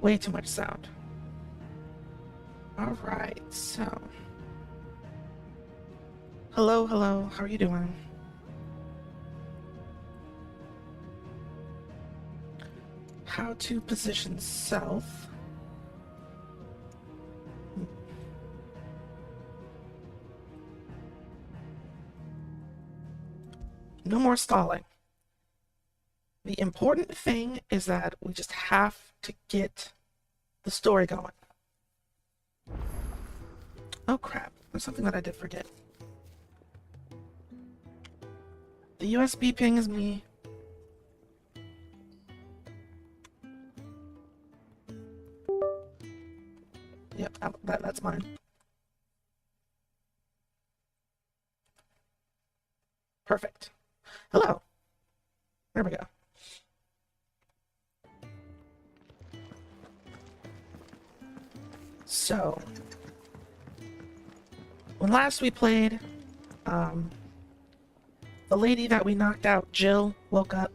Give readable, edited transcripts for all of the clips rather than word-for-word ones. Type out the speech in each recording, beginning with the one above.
Way too much sound. Alright, so... Hello, hello, how are you doing? How to position self. No more stalling. The important thing is that we just have to get the story going. Oh crap, there's something that I did forget. The USB ping is me. Yep, that's mine. Perfect. Hello. There we go. So, when last we played, the lady that we knocked out, Jill, woke up.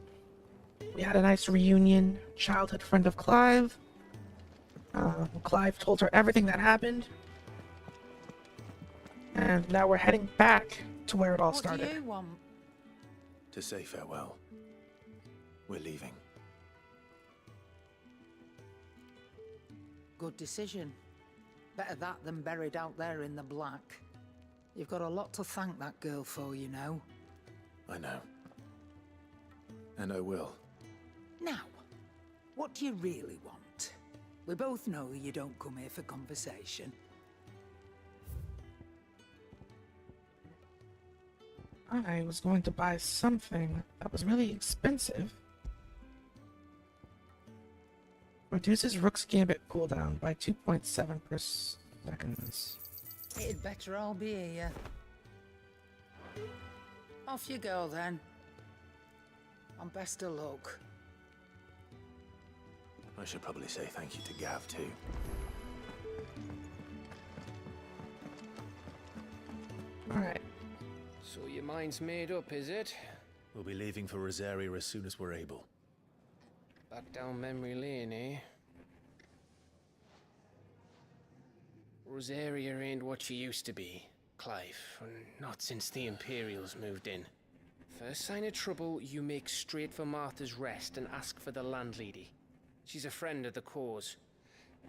We had a nice reunion. Childhood friend of Clive. Clive told her everything that happened. And now we're heading back to where it all started. What do you want? To say farewell. We're leaving. Good decision. Better that than buried out there in the black. You've got a lot to thank that girl for, you know. I know. And I will. Now, what do you really want? We both know you don't come here for conversation. I was going to buy something that was really expensive. Reduces Rook's Gambit cooldown by 2.7 per seconds. It'd better all be here. Off you go then. And best of luck. I should probably say thank you to Gav too. Alright. So your mind's made up, is it? We'll be leaving for Rosaria as soon as we're able. Back down memory lane, eh? Rosaria ain't what she used to be, Clive. Not since the Imperials moved in. First sign of trouble, you make straight for Martha's Rest and ask for the landlady. She's a friend of the cause.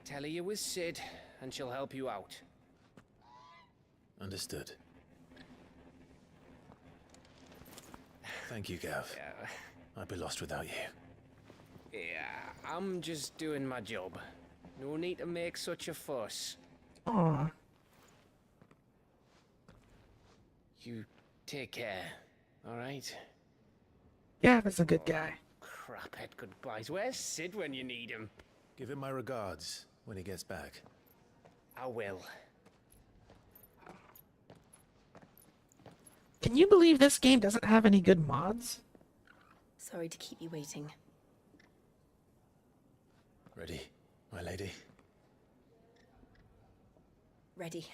Tell her you was Sid, and she'll help you out. Understood. Thank you, Gav. Yeah. I'd be lost without you. Yeah, I'm just doing my job. No need to make such a fuss. Aw. You take care, alright? Yeah, that's a good guy. Craphead goodbyes. Where's Sid when you need him? Give him my regards when he gets back. I will. Can you believe this game doesn't have any good mods? Sorry to keep you waiting. Ready, my lady? Ready.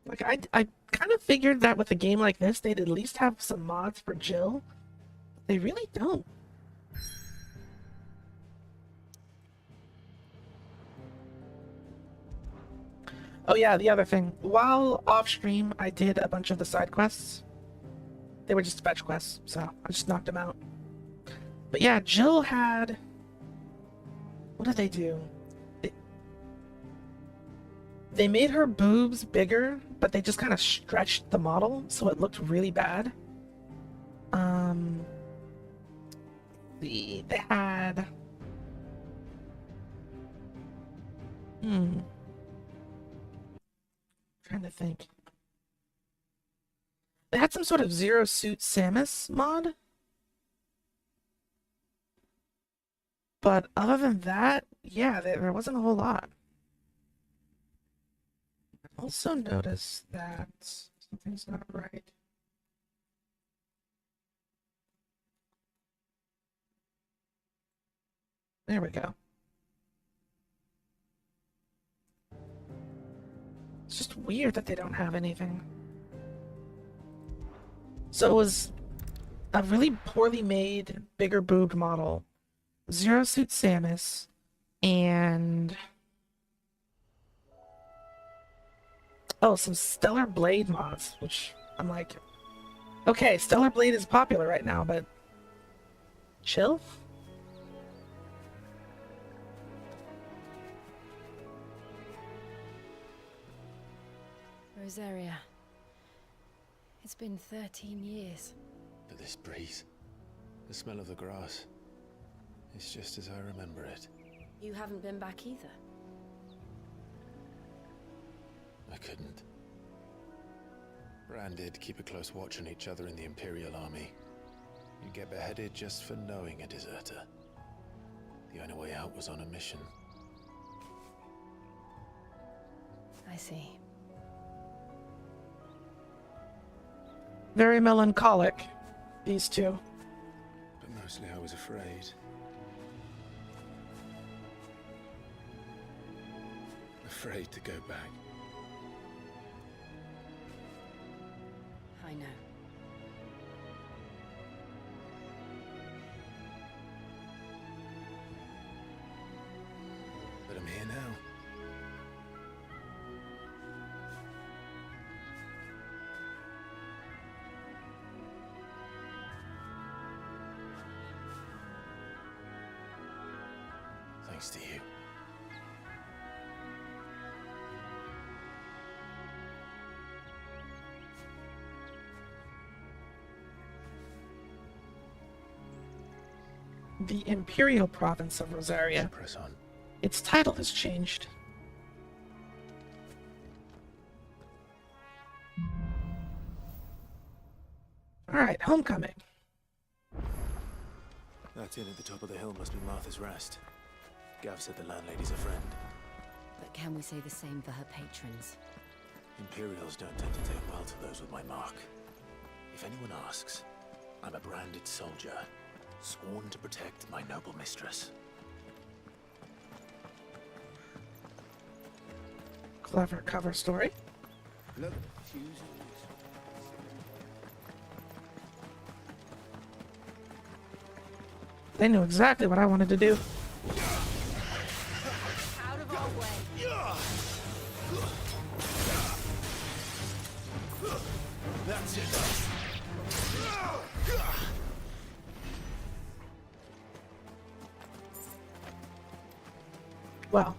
Like, I kind of figured that with a game like this, they'd at least have some mods for Jill. They really don't. Oh yeah, the other thing. While off stream, I did a bunch of the side quests. They were just fetch quests, so I just knocked them out. But yeah, Jill had... What did they do? They made her boobs bigger, but they just kind of stretched the model, so it looked really bad. They had... Trying to think. They had some sort of Zero Suit Samus mod. But other than that, yeah, there wasn't a whole lot. I also noticed that something's not right. There we go. It's just weird that they don't have anything. So it was a really poorly made, bigger boobed model, Zero Suit Samus, and oh, some Stellar Blade mods, which I'm like, okay, Stellar Blade is popular right now, but chill? Rosaria. It's been 13 years. But this breeze, the smell of the grass, it's just as I remember it. You haven't been back either. I couldn't. Bran did keep a close watch on each other in the Imperial Army. You'd get beheaded just for knowing a deserter. The only way out was on a mission. I see. Very melancholic, these two. But mostly I was afraid. Afraid to go back. I know. But I'm here now. Thanks to you. The Imperial Province of Rosaria. Press on. Its title has changed. Alright, homecoming. That inn at the top of the hill must be Martha's Rest. Gav said the landlady's a friend. But can we say the same for her patrons? Imperials don't tend to take well to those with my mark. If anyone asks, I'm a branded soldier, sworn to protect my noble mistress. Clever cover story. Look, They knew exactly what I wanted to do. Out of our way. that's it. Well,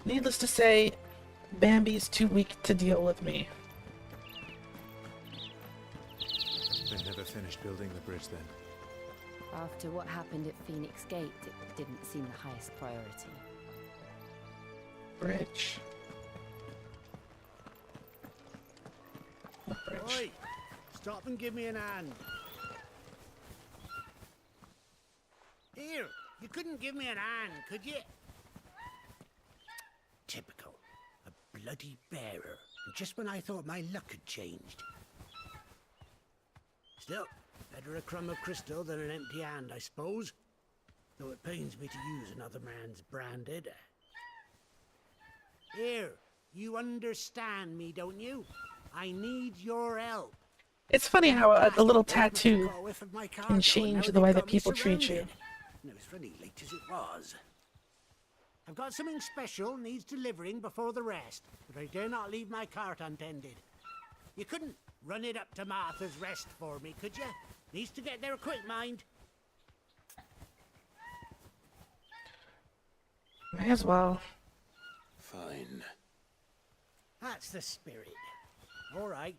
needless to say, Bambi's too weak to deal with me. They never finished building the bridge then. After what happened at Phoenix Gate, it didn't seem the highest priority. Bridge. What bridge? Oi! Stop and give me an hand. Here, you couldn't give me an hand, could you? Typical. A bloody bearer. And just when I thought my luck had changed. Still, better a crumb of crystal than an empty hand, I suppose. Though it pains me to use another man's branded. Here, you understand me, don't you? I need your help. It's funny how a little Last month, tattoo got a whiff of my cargo, can and change now the way they've that got me people treat you. surrounded. And it was funny late as it was. I've got something special needs delivering before the rest, but I dare not leave my cart untended. You couldn't run it up to Martha's Rest for me, could you? Needs to get there quick, mind. May as well. Fine. That's the spirit. All right.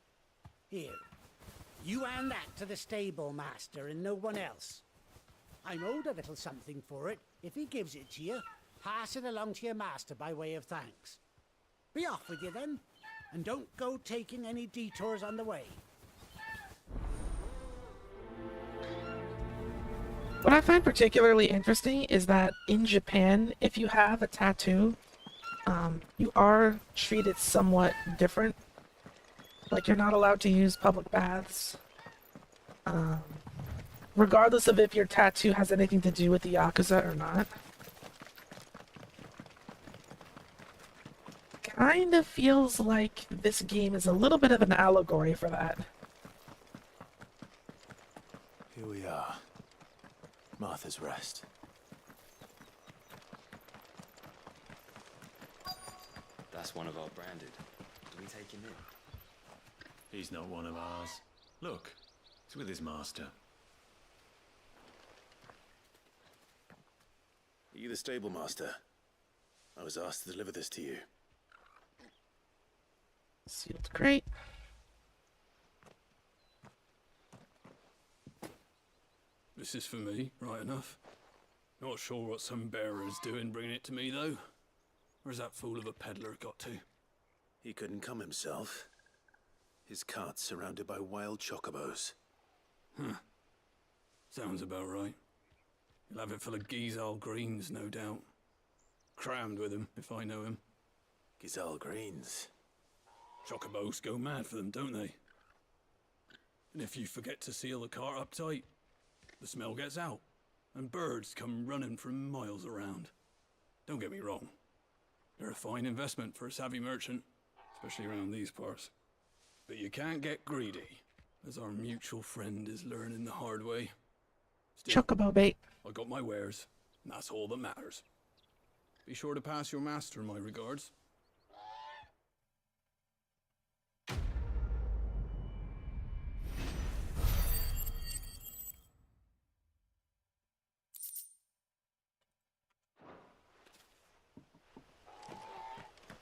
Here. You hand that to the stable master and no one else. I'm owed a little something for it. If he gives it to you, pass it along to your master by way of thanks. Be off with you then, and don't go taking any detours on the way. What I find particularly interesting is that in Japan, if you have a tattoo, you are treated somewhat different. Like, you're not allowed to use public baths. Regardless of if your tattoo has anything to do with the Yakuza or not. Can kind of feels like this game is a little bit of an allegory for that. Here we are. Martha's Rest. That's one of our branded. Do we take him in? He's not one of ours. Look, he's with his master. Are you the stable master? I was asked to deliver this to you. Sealed crate. This is for me, right enough. Not sure what some bearer's doing bringing it to me, though. Where's that fool of a peddler got to? He couldn't come himself. His cart's surrounded by wild chocobos. Sounds about right. He'll have it full of Gizal greens, no doubt. Crammed with him, if I know him. Gizal greens. Chocobos go mad for them, don't they? And if you forget to seal the cart up tight, the smell gets out, and birds come running from miles around. Don't get me wrong. They're a fine investment for a savvy merchant, especially around these parts. But you can't get greedy, as our mutual friend is learning the hard way. Still, Chocobo bait. I got my wares, and that's all that matters. Be sure to pass your master my regards.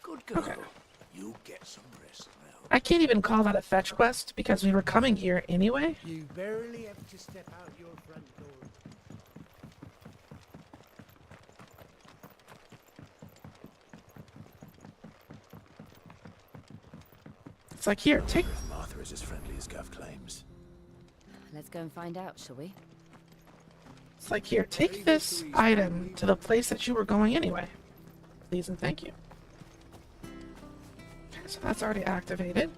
Good girl. You get some rest now. I can't even call that a fetch quest because we were coming here anyway. You barely have to step out your front door. It's like, here, take... If Martha is as friendly as Gav claims. Let's go and find out, shall we? It's like, here, take this item to the place that you were going anyway. Please and thank you. Okay, so that's already activated.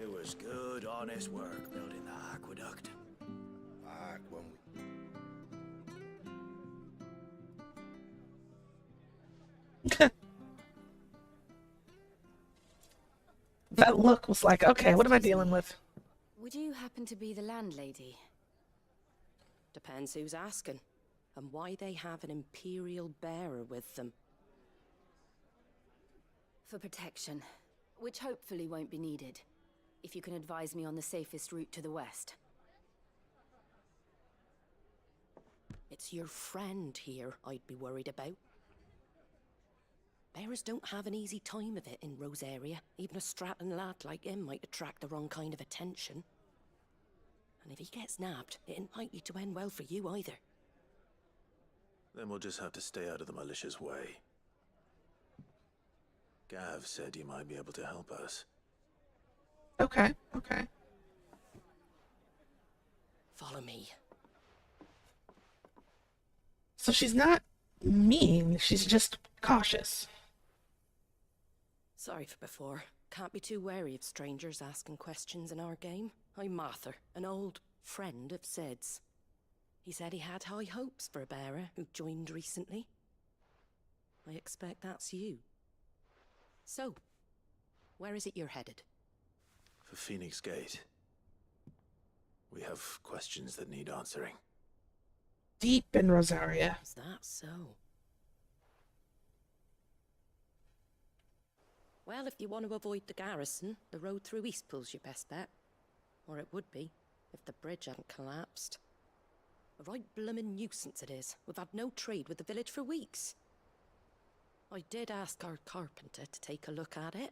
It was good, honest work building the aqueduct. Back when we... That look was like, okay, what am I dealing with? Would you happen to be the landlady? Depends who's asking, and why they have an Imperial bearer with them. For protection, which hopefully won't be needed. If you can advise me on the safest route to the west. It's your friend here I'd be worried about. Bearers don't have an easy time of it in Rosaria. Even a Stratton lad like him might attract the wrong kind of attention. And if he gets nabbed, it ain't likely to end well for you either. Then we'll just have to stay out of the malicious way. Gav said you might be able to help us. Okay, okay. Follow me. So she's not mean, she's just cautious. Sorry for before. Can't be too wary of strangers asking questions in our game. I'm Martha, an old friend of Sid's. He said he had high hopes for a bearer who joined recently. I expect that's you. So, where is it you're headed? For Phoenix Gate. We have questions that need answering. Deep in Rosaria. Is that so? Well, if you want to avoid the garrison, the road through Eastpool's your best bet. Or it would be, if the bridge hadn't collapsed. A right bloomin' nuisance it is. We've had no trade with the village for weeks. I did ask our carpenter to take a look at it.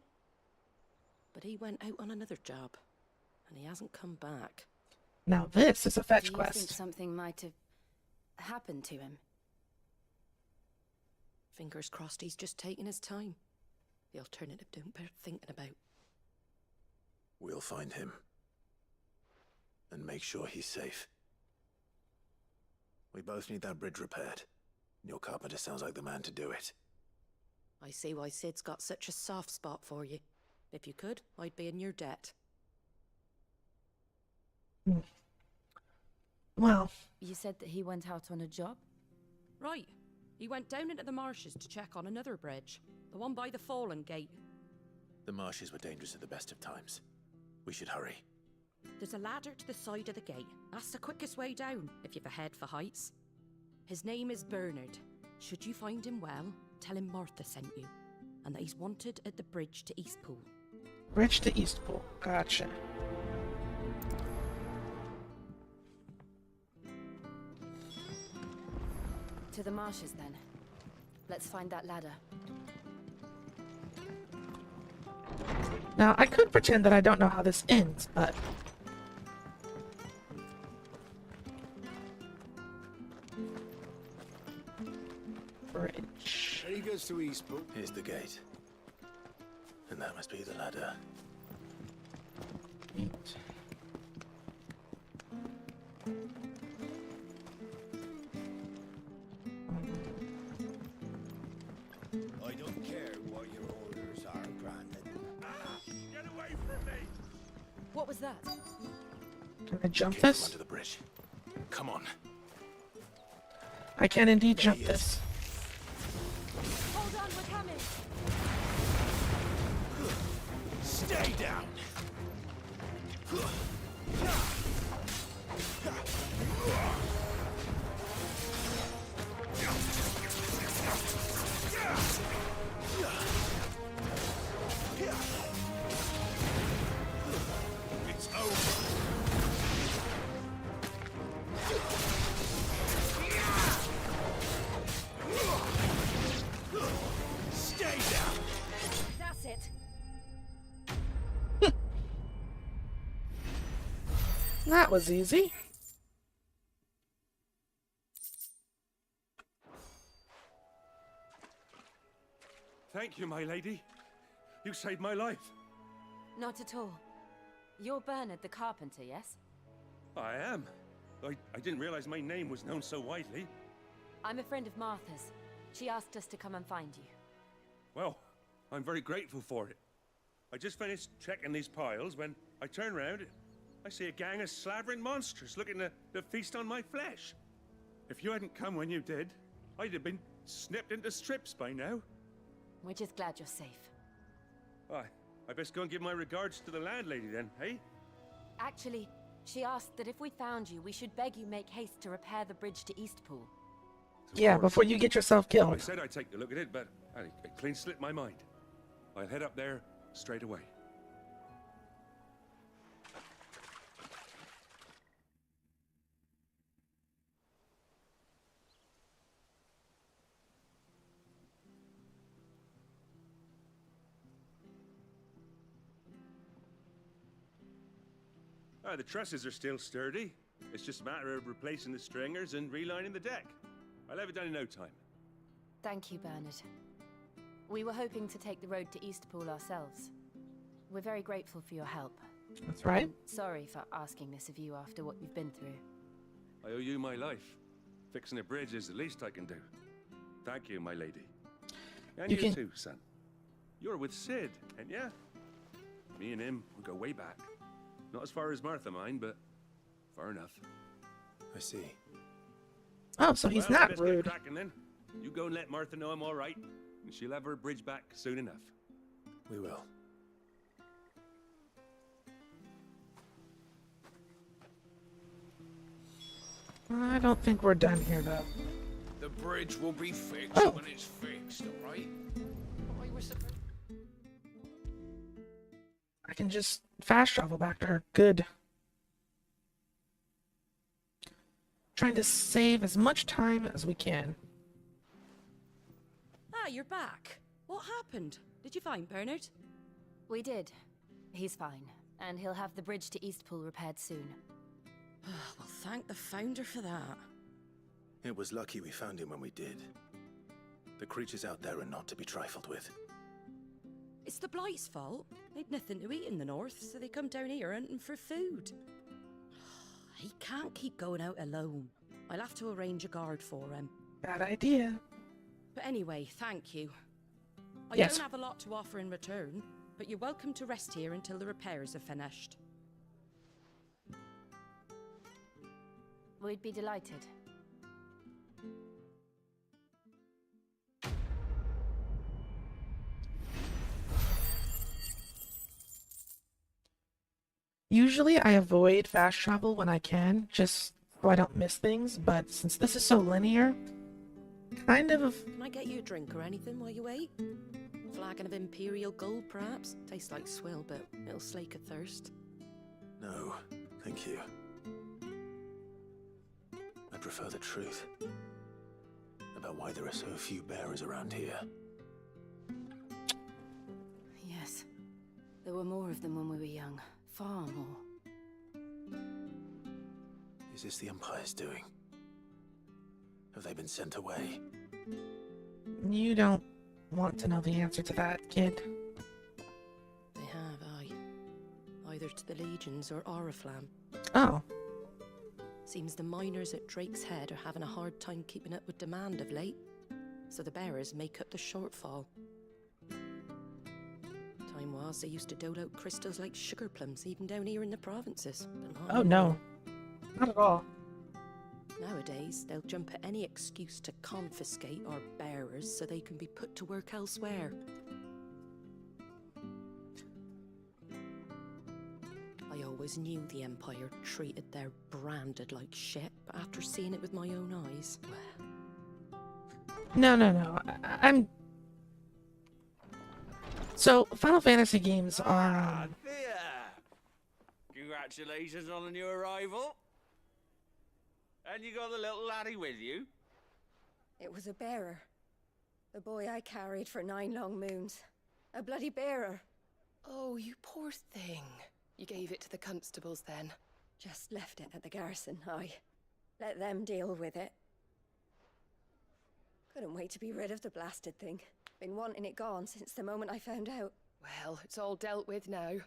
But he went out on another job. And he hasn't come back. Now this is a fetch Do you quest. think something might have happened to him? Fingers crossed he's just taking his time. The alternative don't bear thinking about. We'll find him. And make sure he's safe. We both need that bridge repaired. Your carpenter sounds like the man to do it. I see why Sid's got such a soft spot for you. If you could, I'd be in your debt. Well, You said that he went out on a job? Right. He went down into the marshes to check on another bridge. The one by the Fallen Gate. The marshes were dangerous at the best of times. We should hurry. There's a ladder to the side of the gate. That's the quickest way down, if you've a head for heights. His name is Bernard. Should you find him well, tell him Martha sent you. And that he's wanted at the bridge to Eastpool. bridge to Eastpool. Gotcha. To the marshes, then. Let's find that ladder. Now, I could pretend that I don't know how this ends, but... Bridge. There he goes to Eastpool. Here's the gate. And that must be the ladder. Neat. I don't care what your orders are, Brandon. Get away from me! What was that? Can I jump Kick him this? under the bridge. Come on. I can indeed jump this. Hold on, we're coming! Stay down! It's over. Stay down! That's it! That was easy. Thank you, my lady. You saved my life. Not at all. You're Bernard the carpenter, yes? I am. I didn't realize my name was known so widely. I'm a friend of Martha's. She asked us to come and find you. Well, I'm very grateful for it. I just finished checking these piles when I turn round. I see a gang of slavering monsters looking to feast on my flesh. If you hadn't come when you did, I'd have been snipped into strips by now. We're just glad you're safe. I best go and give my regards to the landlady then, eh? Actually, she asked that if we found you, we should beg you make haste to repair the bridge to Eastpool. Yeah, before you get yourself I killed. said I'd take a look at it, but it clean slipped my mind. I'll head up there straight away. The trusses are still sturdy. It's just a matter of replacing the stringers and relining the deck. I'll have it done in no time. Thank you, Bernard. We were hoping to take the road to Eastpool ourselves. We're very grateful for your help. That's right. And sorry for asking this of you after what you've been through. I owe you my life. Fixing a bridge is the least I can do. Thank you, my lady. And You you can- too, son. You're with Sid, ain't ya? Me and him, we go way back. Not as far as Martha, mind, but far enough. I see. Oh, so he's Well, I not best get rude. cracking then. You go and let Martha know I'm all right, and she'll have her bridge back soon enough. We will. I don't think we're done here, though. The bridge will be fixed Oh. when it's fixed, alright? I was I can just fast travel back to her. Good. Trying to save as much time as we can. Ah, you're back. What happened? Did you find Bernard? We did. He's fine. And he'll have the bridge to Eastpool repaired soon. Well, thank the Founder for that. It was lucky we found him when we did. The creatures out there are not to be trifled with. It's the Blight's fault. They'd nothing to eat in the north, so they come down here hunting for food. He can't keep going out alone. I'll have to arrange a guard for him. Bad idea. But anyway, thank you. I Yes. don't have a lot to offer in return, but you're welcome to rest here until the repairs are finished. We'd be delighted. Usually I avoid fast travel when I can, just so I don't miss things, but since this is so linear, kind of... Can I get you a drink or anything while you wait? Flagon of Imperial Gold, perhaps? Tastes like swill, but it'll slake a thirst. No, thank you. I prefer the truth about why there are so few bearers around here. Yes. There were more of them when we were young. Far more. Is this the Empire's doing? Have they been sent away? You don't want to know the answer to that, kid. They have, aye. Either to the Legions or Oriflamme. Oh. Seems the miners at Drake's Head are having a hard time keeping up with demand of late, so the bearers make up the shortfall. Time was they used to dole out crystals like sugar plums, even down here in the provinces. But not Oh no. Not at all. Nowadays, they'll jump at any excuse to confiscate our bearers so they can be put to work elsewhere. I always knew the Empire treated their branded like shit, but after seeing it with my own eyes, well... No. I'm... So, Final Fantasy games are... Congratulations on the new arrival. And you got the little laddie with you? It was a bearer. The boy I carried for 9 long moons. A bloody bearer. Oh, you poor thing. You gave it to the constables then? Just left it at the garrison, I. Let them deal with it. Couldn't wait to be rid of the blasted thing. Been wanting it gone since the moment I found out. Well, it's all dealt with now.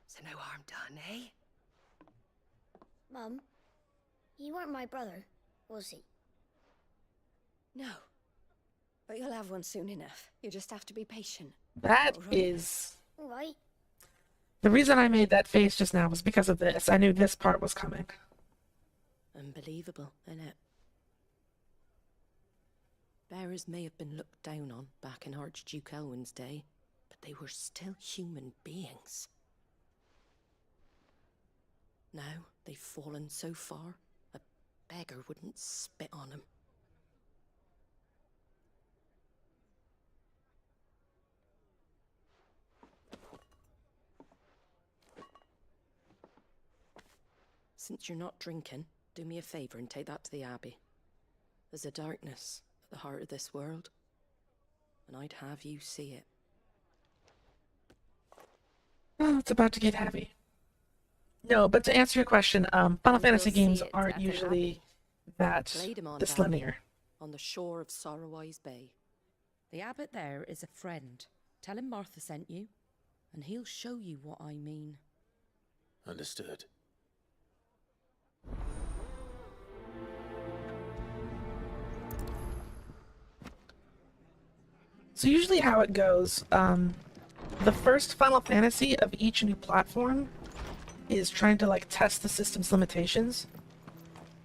So no harm done, eh? Mum, you weren't my brother, was he? No. But you'll have one soon enough. You just have to be patient. That is... All right. The reason I made that face just now was because of this. I knew this part was coming. Unbelievable, innit? Bearers may have been looked down on back in Archduke Elwin's day, but they were still human beings. Now they've fallen so far, a beggar wouldn't spit on them. Since you're not drinking, do me a favour and take that to the Abbey. There's a darkness at the heart of this world, and I'd have you see it. Oh, it's about to get heavy. No, but to answer your question, Final Fantasy games aren't usually that this linear. On the shore of Sorrowwise Bay. The abbot there is a friend. Tell him Martha sent you, and he'll show you what I mean. Understood. So usually how it goes, the first Final Fantasy of each new platform is trying to like test the system's limitations,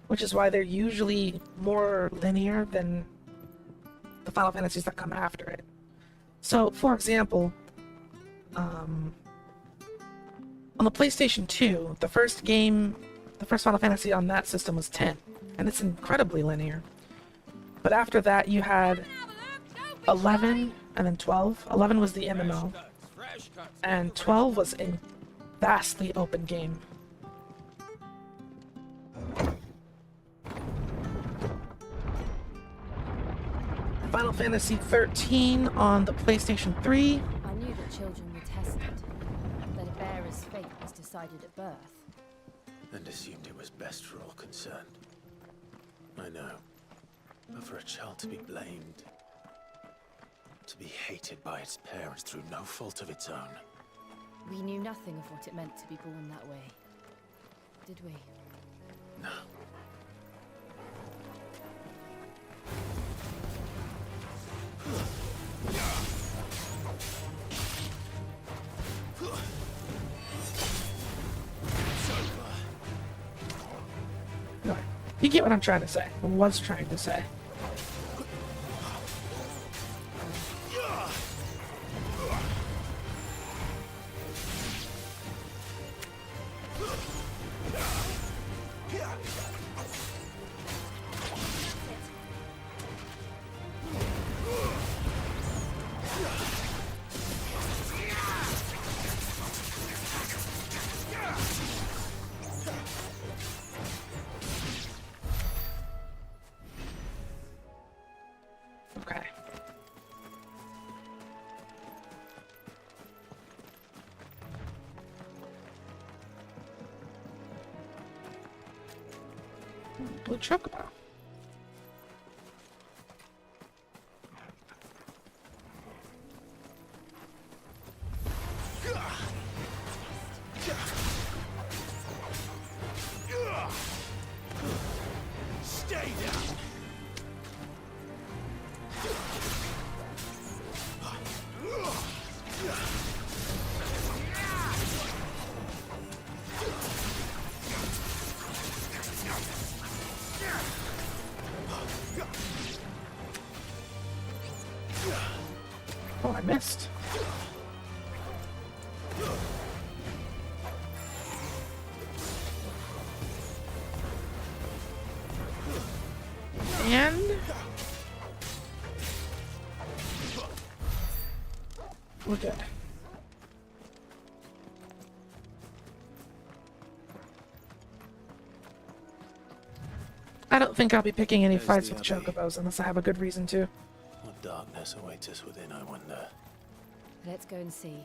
which is why they're usually more linear than the Final Fantasies that come after it. So, for example, on the PlayStation 2, the first Final Fantasy on that system was 10, and it's incredibly linear. But after that, you had 11 and then 12. 11 was the MMO, and 12 was a vastly open game. Final Fantasy 13 on the PlayStation 3. I knew that children were tested, that a bearer's fate was decided at birth. And assumed it was best for all concerned. I know. But for a child to be blamed, to be hated by its parents through no fault of its own. We knew nothing of what it meant to be born that way, did we? No. You get what I'm trying to say. Or was trying to say. Okay. Blue chocobo. Stay down. Oh, I missed. And we're good. I don't think I'll be picking any There's fights the with Abbey. chocobos unless I have a good reason to. What darkness awaits us within, I wonder. Let's go and see.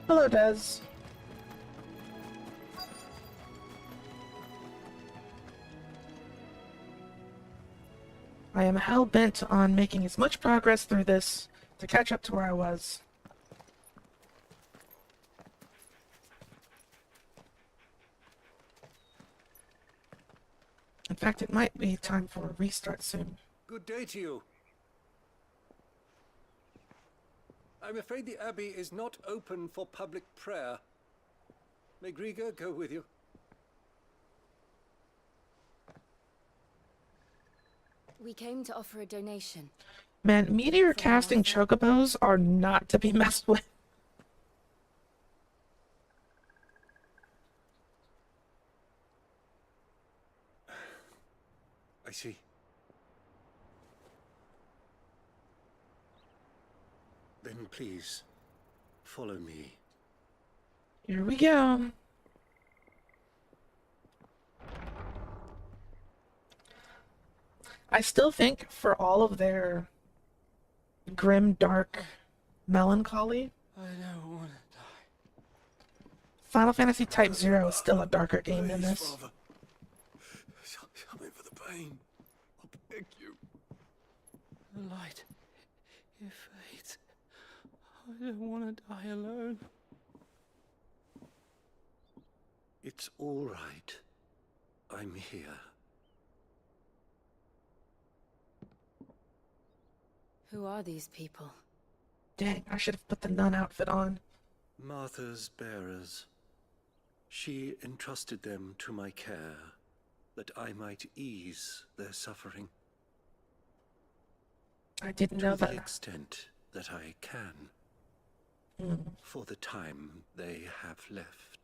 Hello, Des. I am hell-bent on making as much progress through this to catch up to where I was. In fact, it might be time for a restart soon. Good day to you. I'm afraid the Abbey is not open for public prayer. May Griga go with you? We came to offer a donation. Man, meteor casting chocobos are not to be messed with. I see. Then please, follow me. Here we go. I still think for all of their grim, dark melancholy, I don't want to die. Final Fantasy Type 0 is still a darker game than this. Father. Help me for the pain. I'll beg you. The light. It fades. I don't want to die alone. It's all right. I'm here. Who are these people? Dang, I should have put the nun outfit on. Martha's bearers. She entrusted them to my care, that I might ease their suffering. I didn't know to the that. extent that I can, for the time they have left.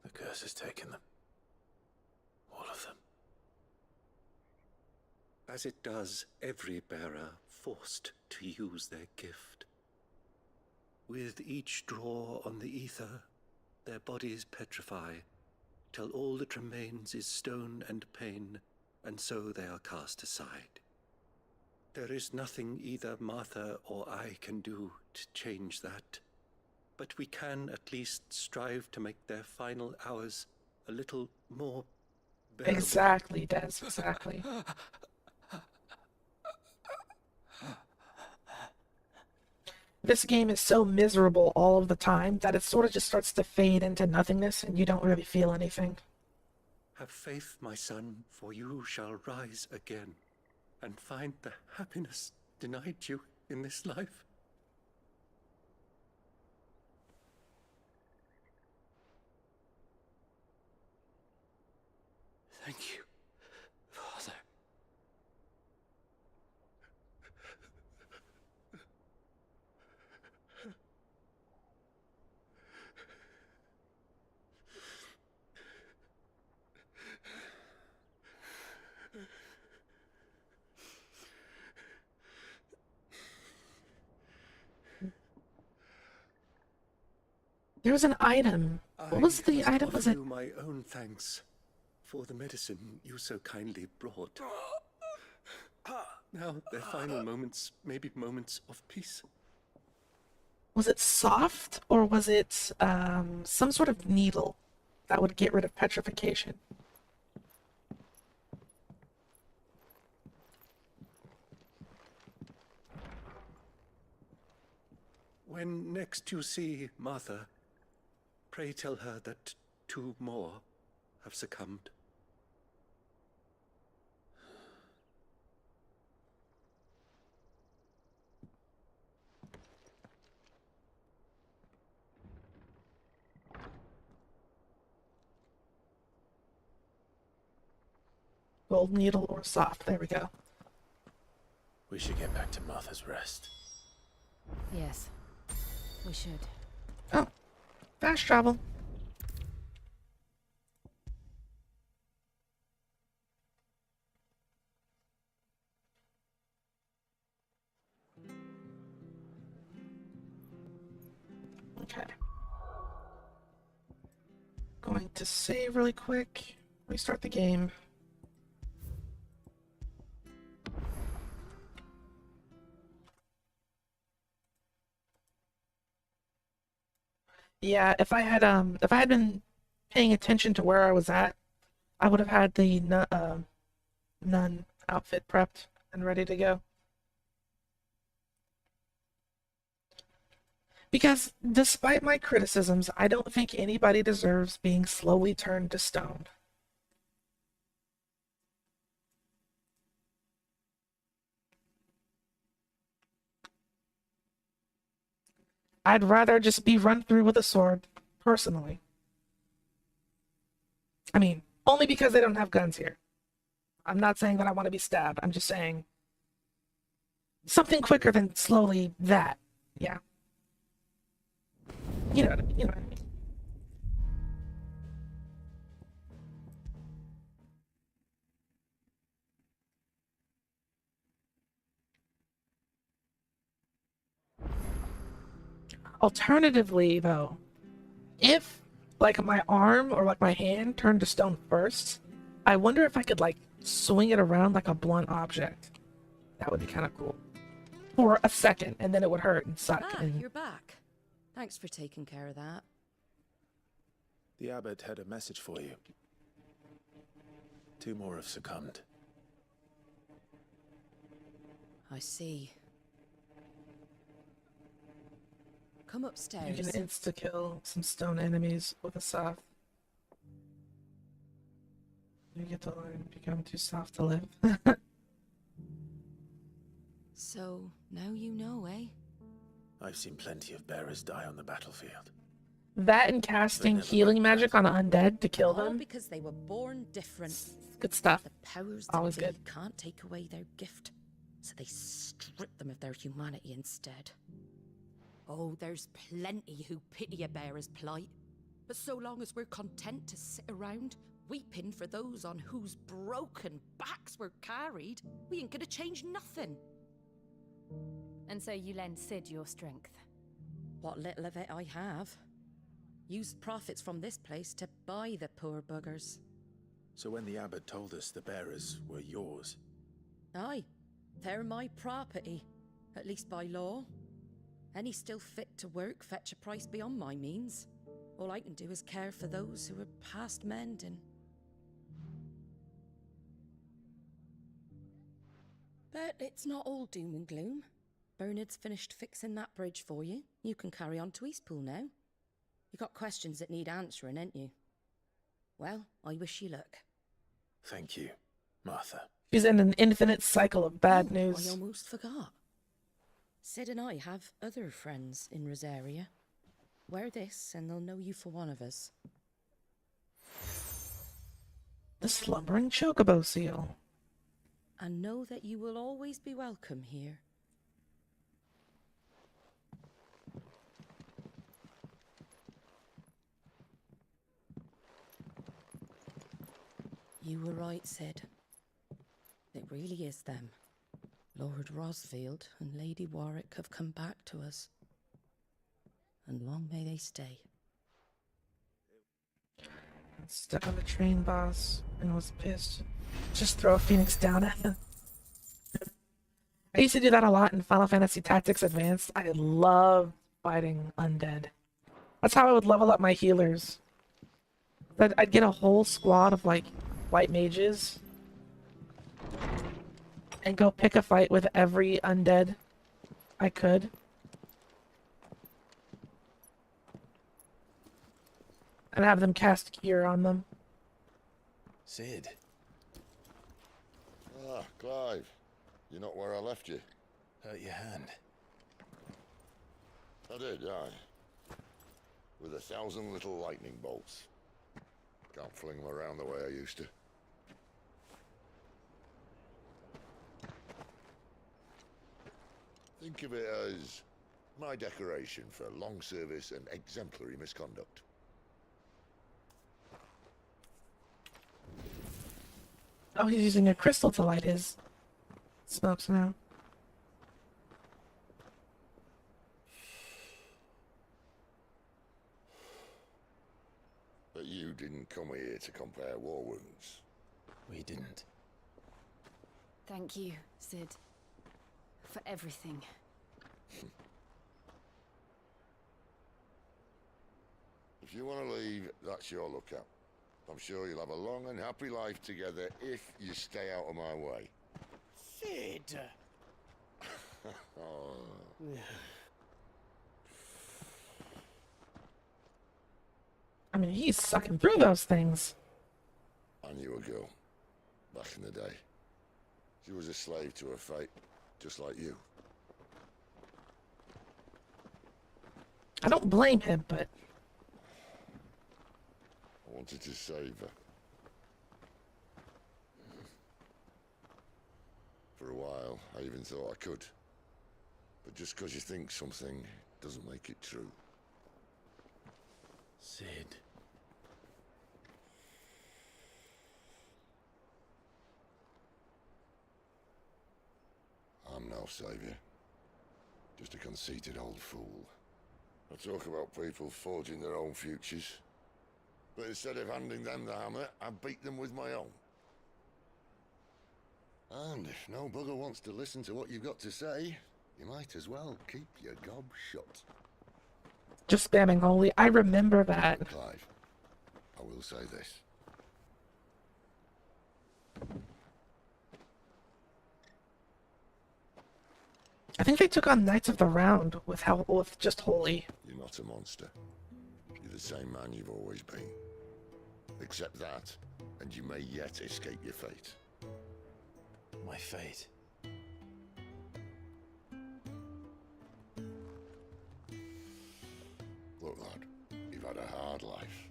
The curse has taken them. All of them. As it does every bearer forced to use their gift. With each draw on the ether, their bodies petrify, till all that remains is stone and pain, and so they are cast aside. There is nothing either Martha or I can do to change that, but we can at least strive to make their final hours a little more bearable. Exactly, Des, exactly. This game is so miserable all of the time that it sort of just starts to fade into nothingness and you don't really feel anything. Have faith, my son, for you shall rise again and find the happiness denied you in this life. Thank you, Father. There was an item. What was the item? Was it? You my own thanks for the medicine you so kindly brought. Now, their final moments may be moments of peace. Was it soft or was it some sort of needle that would get rid of petrification? When next you see Martha, pray tell her that 2 more have succumbed. Gold needle or soft. There we go. We should get back to Martha's Rest. Yes, we should. Oh, fast travel. Okay. Going to save really quick. Restart the game. Yeah, if I had been paying attention to where I was at, I would have had the nun outfit prepped and ready to go. Because despite my criticisms, I don't think anybody deserves being slowly turned to stone. I'd rather just be run through with a sword, personally. I mean, only because they don't have guns here. I'm not saying that I want to be stabbed. I'm just saying something quicker than slowly that. Yeah. You know what I mean. You know what I mean. Alternatively, though, if like my arm or like my hand turned to stone first, I wonder if I could like swing it around like a blunt object. That would be kind of cool. For a second, and then it would hurt and suck. Ah, and... you're back. Thanks for taking care of that. The abbot had a message for you. 2 more have succumbed. I see. Come You upstairs. can insta-kill some stone enemies with a soft. You get to learn, become too soft to live. So, now you know, eh? I've seen plenty of bearers die on the battlefield. That and casting healing magic on undead to kill All them. because they were born different. Good stuff. The powers Always that be good. can't take away their gift, so they strip them of their humanity instead. Oh, there's plenty who pity a bearer's plight, but so long as we're content to sit around weeping for those on whose broken backs we're carried, we ain't gonna change nothing. And so you lend Sid your strength. What little of it I have. Used profits from this place to buy the poor buggers. So when the abbot told us the bearers were yours... Aye, they're my property, at least by law. Any still fit to work fetch a price beyond my means. All I can do is care for those who are past mending. But it's not all doom and gloom. Bernard's finished fixing that bridge for you. You can carry on to Eastpool now. You got questions that need answering, ain't you? Well, I wish you luck. Thank you, Martha. She's in an infinite cycle of bad I news. almost forgot. Sid and I have other friends in Rosaria. Wear this and they'll know you for one of us. The slumbering chocobo seal. And know that you will always be welcome here. You were right, Sid. It really is them. Lord Rosfield and Lady Warwick have come back to us. And long may they stay. Stuck on the train, boss, and was pissed. Just throw a phoenix down at them. I used to do that a lot in Final Fantasy Tactics Advanced. I love fighting undead. That's how I would level up my healers. I'd get a whole squad of, like, white mages and go pick a fight with every undead I could. And have them cast Cure on them. Sid. Ah, Clive. You're not where I left you. Hurt your hand. I did, aye. With 1,000 little lightning bolts. Can't fling them around the way I used to. Think of it as my decoration for long service and exemplary misconduct. Oh, he's using a crystal to light his smokes now. But you didn't come here to compare war wounds. We didn't. Thank you, Sid. For everything. If you want to leave, that's your lookout. I'm sure you'll have a long and happy life together if you stay out of my way. Sid! Oh. I mean, he's sucking through those things. I knew a girl, back in the day. She was a slave to her fate, just like you. I don't blame him, but... I wanted to save her. For a while, I even thought I could. But just because you think something doesn't make it true. Sid. I'm no savior. Just a conceited old fool. I talk about people forging their own futures. But instead of handing them the hammer, I beat them with my own. And if no bugger wants to listen to what you've got to say, you might as well keep your gob shut. Just spamming holy. I remember that. Clive, I will say this. I think they took on Knights of the Round with just holy. You're not a monster. You're the same man you've always been. Accept that, and you may yet escape your fate. My fate? Look, lad, you've had a hard life.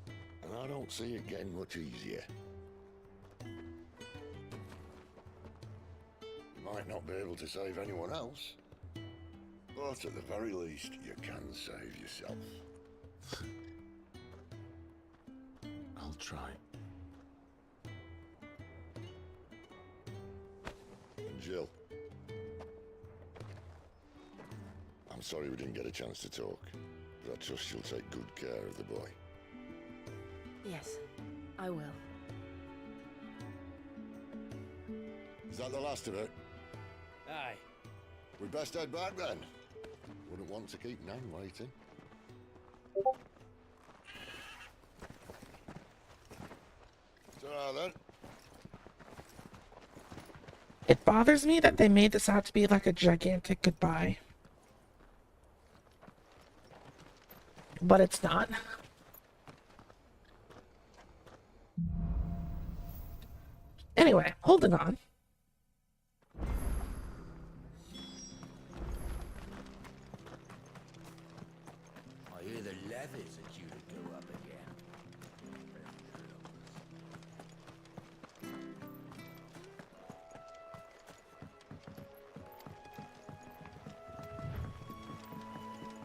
And I don't see it getting much easier. You might not be able to save anyone else, but at the very least, you can save yourself. I'll try. And Jill, I'm sorry we didn't get a chance to talk, but I trust she'll take good care of the boy. Yes, I will. Is that the last of it? Aye. We'd best head back then. Wouldn't want to keep Nan waiting. Ta-ra then. It bothers me that they made this out to be like a gigantic goodbye. But it's not. Anyway, holding on. I hear the levies are due to go up again.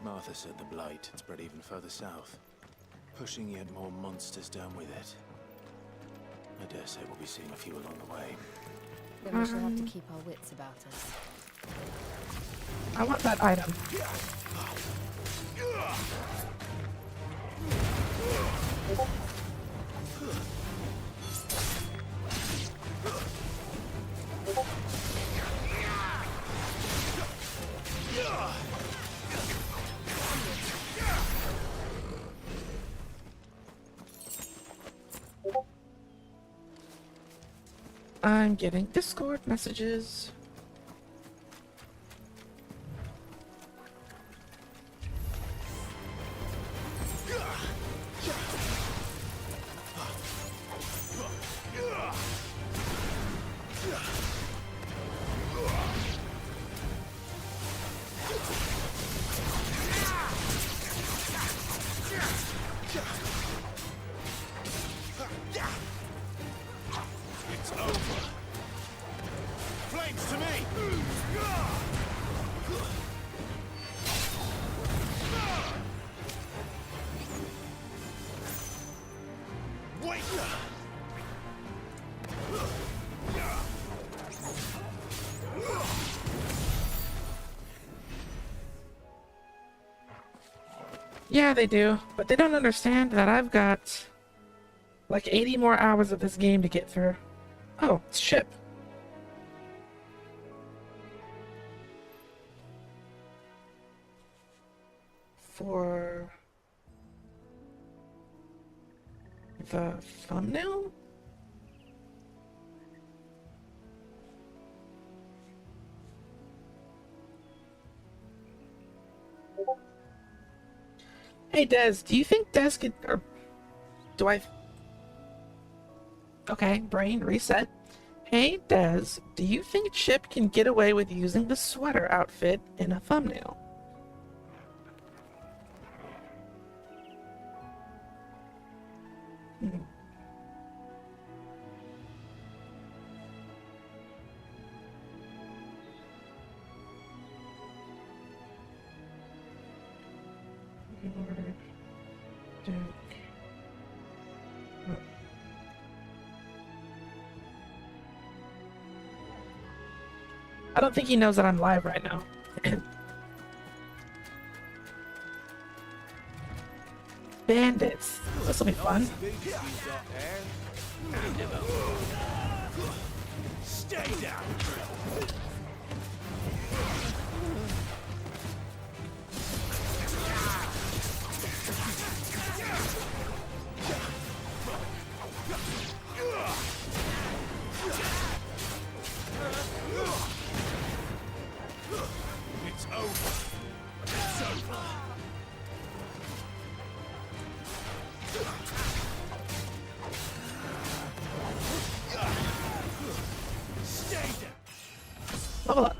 Martha said the blight had spread even further south, pushing yet more monsters down with it. I dare say we'll be seeing a few along the way. Then we shall have to keep our wits about us. I want that item. I'm getting Discord messages. It's over. Flames to me! Wait! Yeah, they do, but they don't understand that I've got like 80 more hours of this game to get through. Oh, it's ship. For the thumbnail? Hey Des, do you think Des could, or do I? Okay, brain reset. Hey Des, do you think Chip can get away with using the sweater outfit in a thumbnail? Hmm. I don't think he knows that I'm live right now. Bandits. This will be fun. Stay down. It's over. It's over. Stay down. Level up.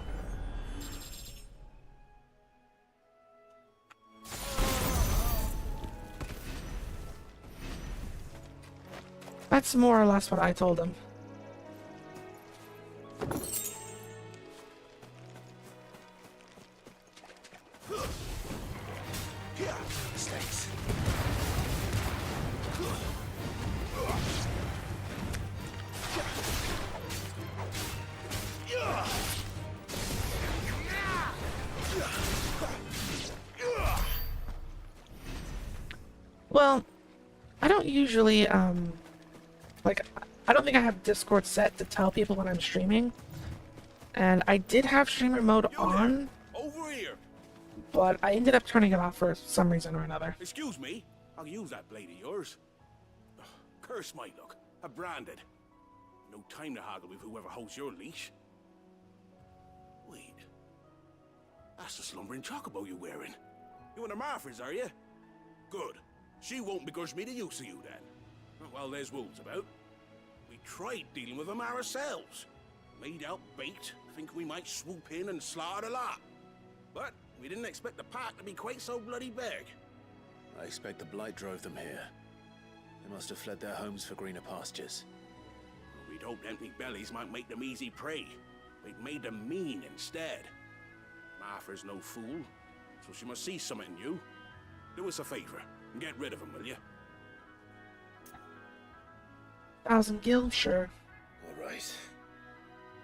That's more or less what I told him. Mistakes. Well, I don't usually, like, I don't think I have Discord set to tell people when I'm streaming. And I did have streamer mode on, Over here. but I ended up turning it off for some reason or another. Excuse me. I'll use that blade of yours. Curse my luck. are branded. No time to haggle with whoever holds your leash. Wait. That's the slumbering chocobo you're wearing. You one of Martha's, are you? Good. She won't begrudge me the use of you, then. Well, there's wolves about. We tried dealing with them ourselves. Made out bait, think we might swoop in and slaughter the lot. But we didn't expect the pack to be quite so bloody big. I expect the blight drove them here. They must have fled their homes for greener pastures. We'd hoped empty bellies might make them easy prey. We'd made them mean instead. Martha's no fool, so she must see something in you. Do us a favor and get rid of them, will you? 1,000 gil, sure. All right.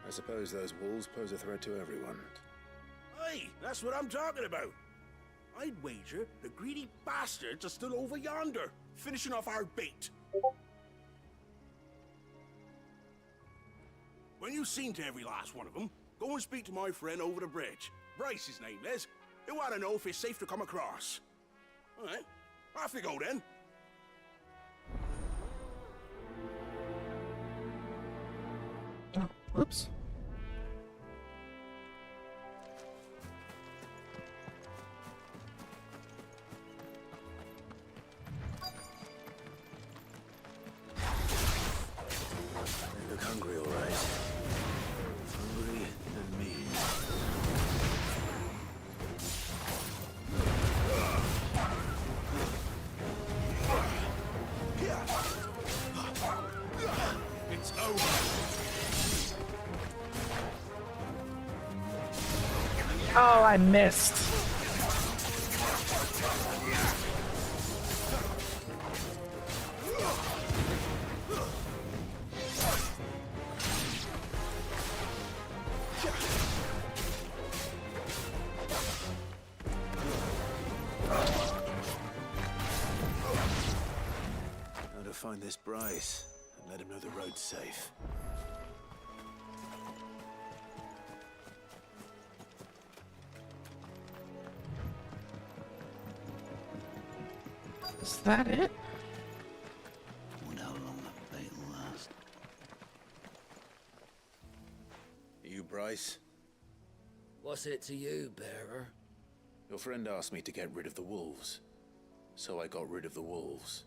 I suppose those wolves pose a threat to everyone. Hey, that's what I'm talking about. I'd wager the greedy bastards are still over yonder, finishing off our bait. When you've seen to every last one of them, go and speak to my friend over the bridge. Bryce, his name is. He'll want to know if it's safe to come across. All right, off you go then. Oh, oops. They look hungry, all right. Hungry and mean. It's over. Oh, I missed. Now to find this Bryce and let him know the road's safe. Is that it? Wonder how long that bait will last. You Bryce? What's it to you, bearer? Your friend asked me to get rid of the wolves. So I got rid of the wolves.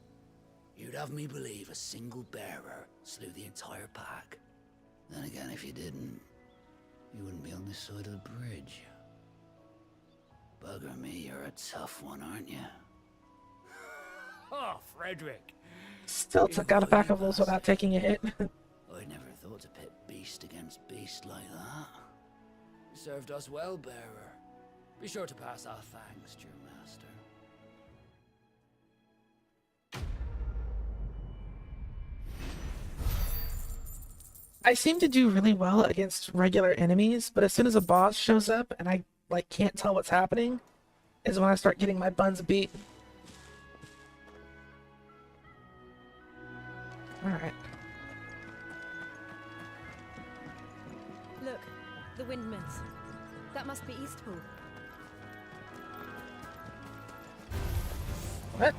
You'd have me believe a single bearer slew the entire pack. Then again, if you didn't, you wouldn't be on this side of the bridge. Bugger me, you're a tough one, aren't you? Oh, Frederick. Still took out a pack of wolves without taking a hit. I'd never thought to pit beast against beast like that. You served us well, bearer. Be sure to pass our thanks to your master. I seem to do really well against regular enemies, but as soon as a boss shows up and I like can't tell what's happening, is when I start getting my buns beat. Alright. Look, the windmills. That must be Eastpool. What?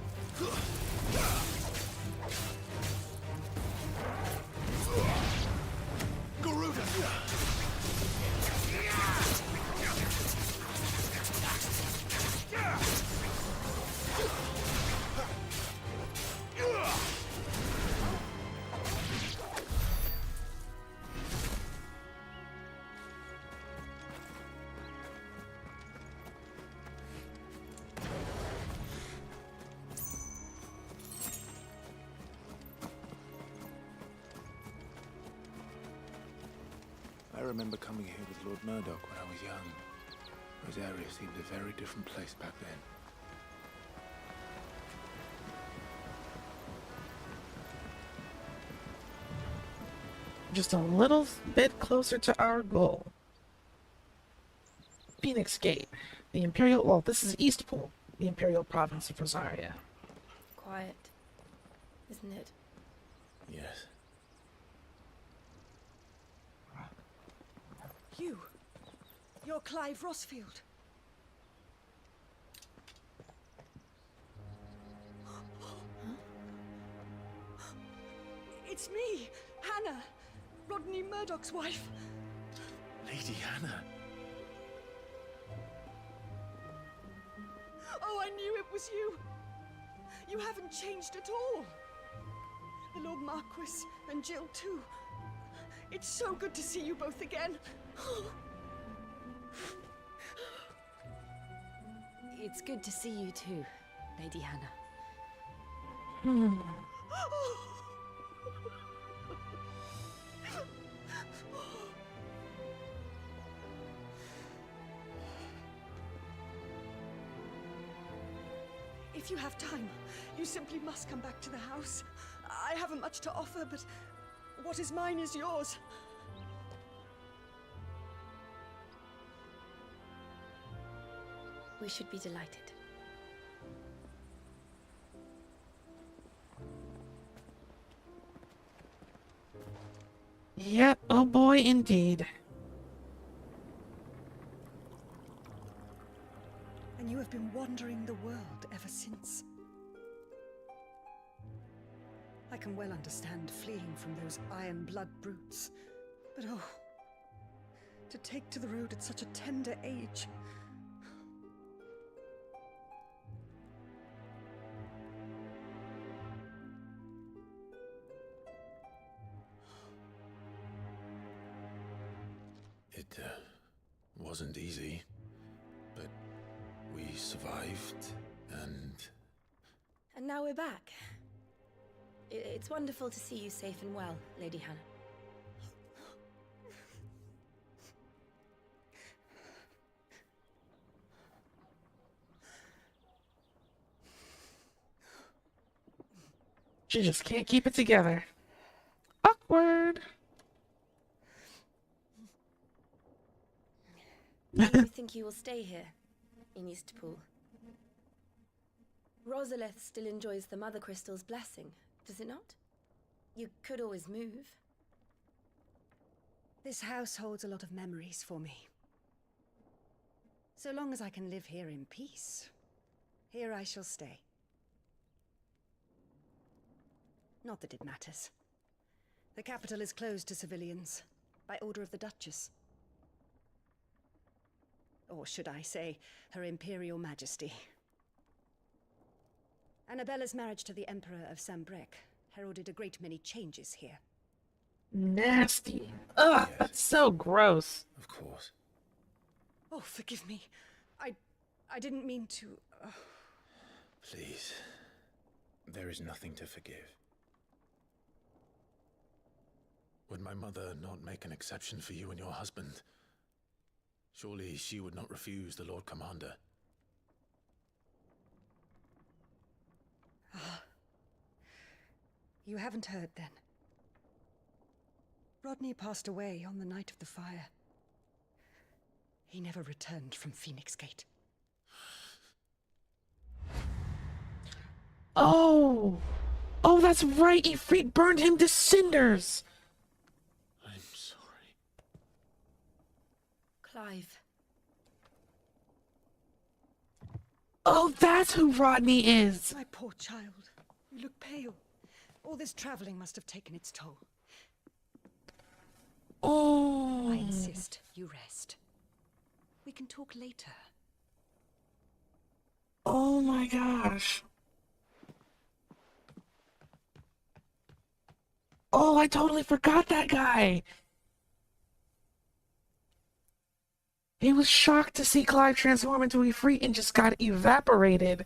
I remember coming here with Lord Murdoch when I was young. Rosaria seemed a very different place back then. Just a little bit closer to our goal. Phoenix Gate. The Imperial... Well, this is Eastpool. The Imperial Province of Rosaria. Quiet, isn't it? Yes. You're Clive Rossfield. It's me, Hannah, Rodney Murdoch's wife. Lady Hannah. Oh, I knew it was you. You haven't changed at all. The Lord Marquis and Jill too. It's so good to see you both again. It's good to see you too, Lady Hannah. If you have time, you simply must come back to the house. I haven't much to offer, but what is mine is yours. We should be delighted. Yep, oh boy, indeed. And you have been wandering the world ever since. I can well understand fleeing from those iron blood brutes. But oh, to take to the road at such a tender age. It wasn't easy, but we survived, and... And now we're back. It's wonderful to see you safe and well, Lady Hannah. She just can't keep it together. Awkward. Do you think you will stay here, in Eastpool? Rosalith still enjoys the Mother Crystal's blessing, does it not? You could always move. This house holds a lot of memories for me. So long as I can live here in peace, here I shall stay. Not that it matters. The capital is closed to civilians, by order of the Duchess. Or should I say, Her Imperial Majesty. Annabella's marriage to the Emperor of Sambrec heralded a great many changes here. Nasty. Ugh, that's so gross. Of course. Oh, forgive me. I didn't mean to... Please. There is nothing to forgive. Would my mother not make an exception for you and your husband? Surely she would not refuse the Lord Commander. Ah. You haven't heard, then. Rodney passed away on the night of the fire. He never returned from Phoenix Gate. Oh! Oh, that's right! Ifrit burned him to cinders! I'm sorry. Clive. Oh, that's who Rodney is! My poor child. You look pale. All this traveling must have taken its toll. Oh! I insist you rest. We can talk later. Oh my gosh. Oh, I totally forgot that guy! He was shocked to see Clive transform into Ifrit and just got evaporated.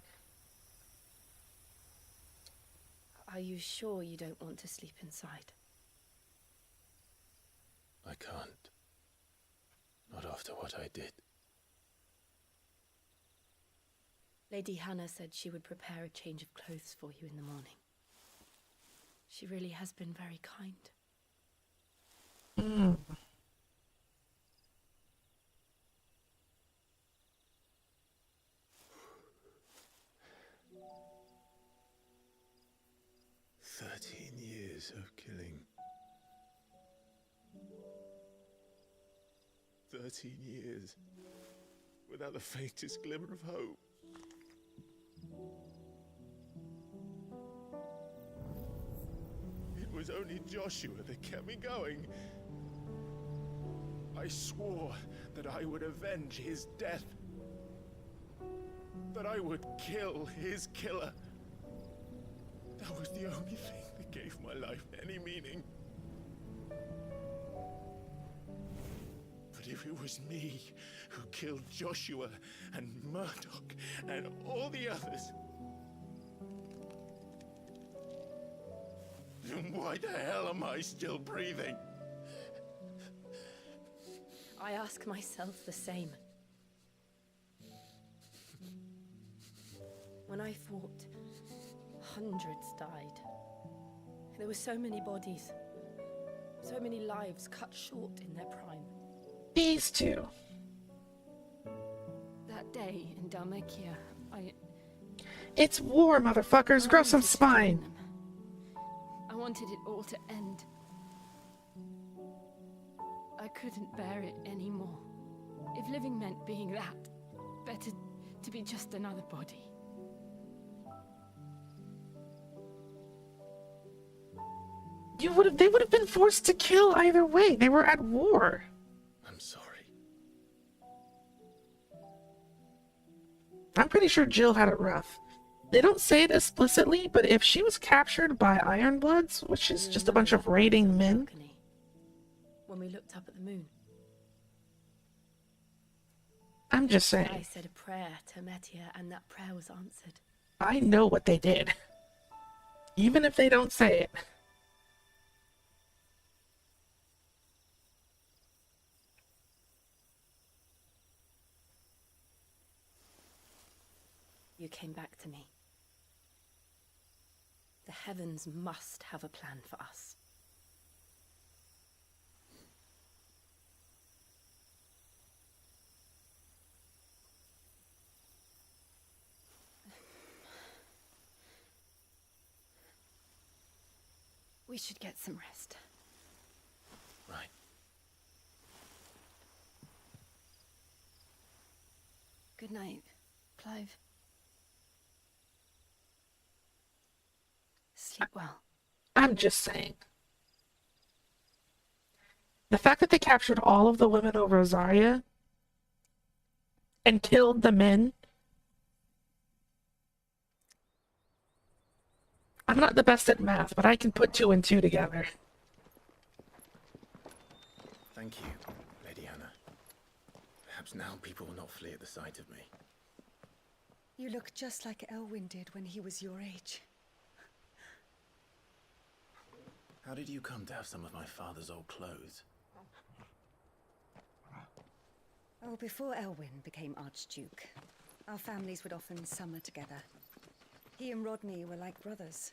Are you sure you don't want to sleep inside? I can't. Not after what I did. Lady Hannah said she would prepare a change of clothes for you in the morning. She really has been very kind. Mm. Years of killing. 13 years without the faintest glimmer of hope. It was only Joshua that kept me going. I swore that I would avenge his death. That I would kill his killer. That was the only thing that gave my life any meaning. But if it was me who killed Joshua and Murdoch and all the others, then why the hell am I still breathing? I ask myself the same. When I fought, hundreds died. There were so many bodies, so many lives cut short in their prime. These two. That day in Dhalmekia, It's war, motherfuckers. Grow some spine. I wanted it all to end. I couldn't bear it anymore. If living meant being that, better to be just another body. They would have been forced to kill either way. They were at war. I'm sorry. I'm pretty sure Jill had it rough. They don't say it explicitly, but if she was captured by Ironbloods, which is just a bunch of raiding men... When we looked up at the moon. I'm just saying. I said a prayer to Metia, and that prayer was answered. I know what they did. Even if they don't say it. You came back to me. The heavens must have a plan for us. We should get some rest. Right. Good night, Clive. Sleep well. I'm just saying. The fact that they captured all of the women over Zarya and killed the men. I'm not the best at math, but I can put 2 and 2 together. Thank you, Lady Hannah. Perhaps now people will not flee at the sight of me. You look just like Elwyn did when he was your age. How did you come to have some of my father's old clothes? Oh, before Elwyn became Archduke, our families would often summer together. He and Rodney were like brothers.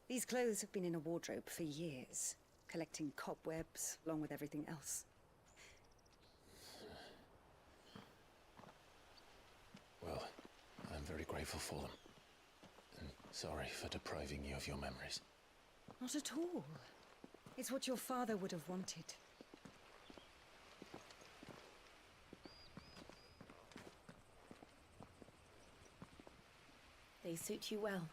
These clothes have been in a wardrobe for years, collecting cobwebs along with everything else. Well, I'm very grateful for them. And sorry for depriving you of your memories. Not at all. It's what your father would have wanted. They suit you well.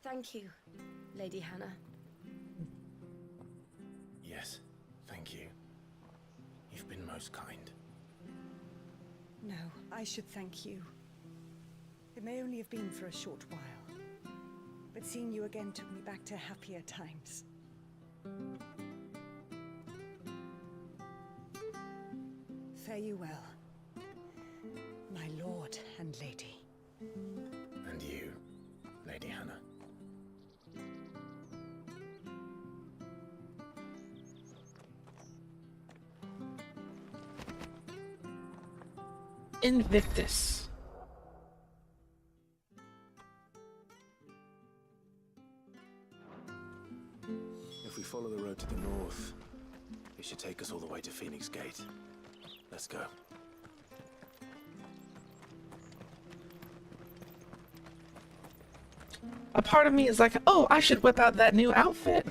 Thank you, Lady Hannah. Yes, thank you. You've been most kind. No, I should thank you. It may only have been for a short while, but seeing you again took me back to happier times. Fare you well, my lord and lady. And you, Lady Hannah. Invictus. If we follow the road to the north, it should take us all the way to Phoenix Gate. Let's go. A part of me is like, oh, I should whip out that new outfit.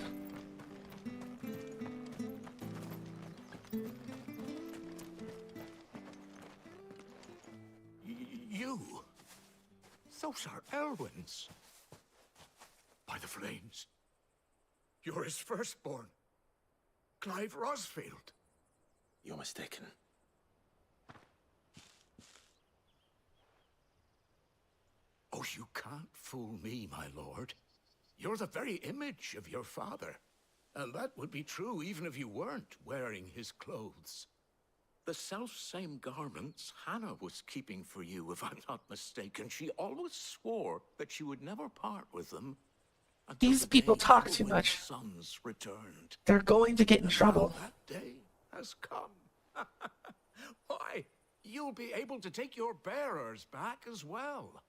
Those are Elwyn's. By the flames. You're his firstborn. Clive Rosfield. You're mistaken. Oh, you can't fool me, my lord. You're the very image of your father. And that would be true even if you weren't wearing his clothes. The self-same garments Hannah was keeping for you, if I'm not mistaken. She always swore that she would never part with them. These people talk too much. Sons returned. They're going to get in trouble. Now that day has come. Why, you'll be able to take your bearers back as well.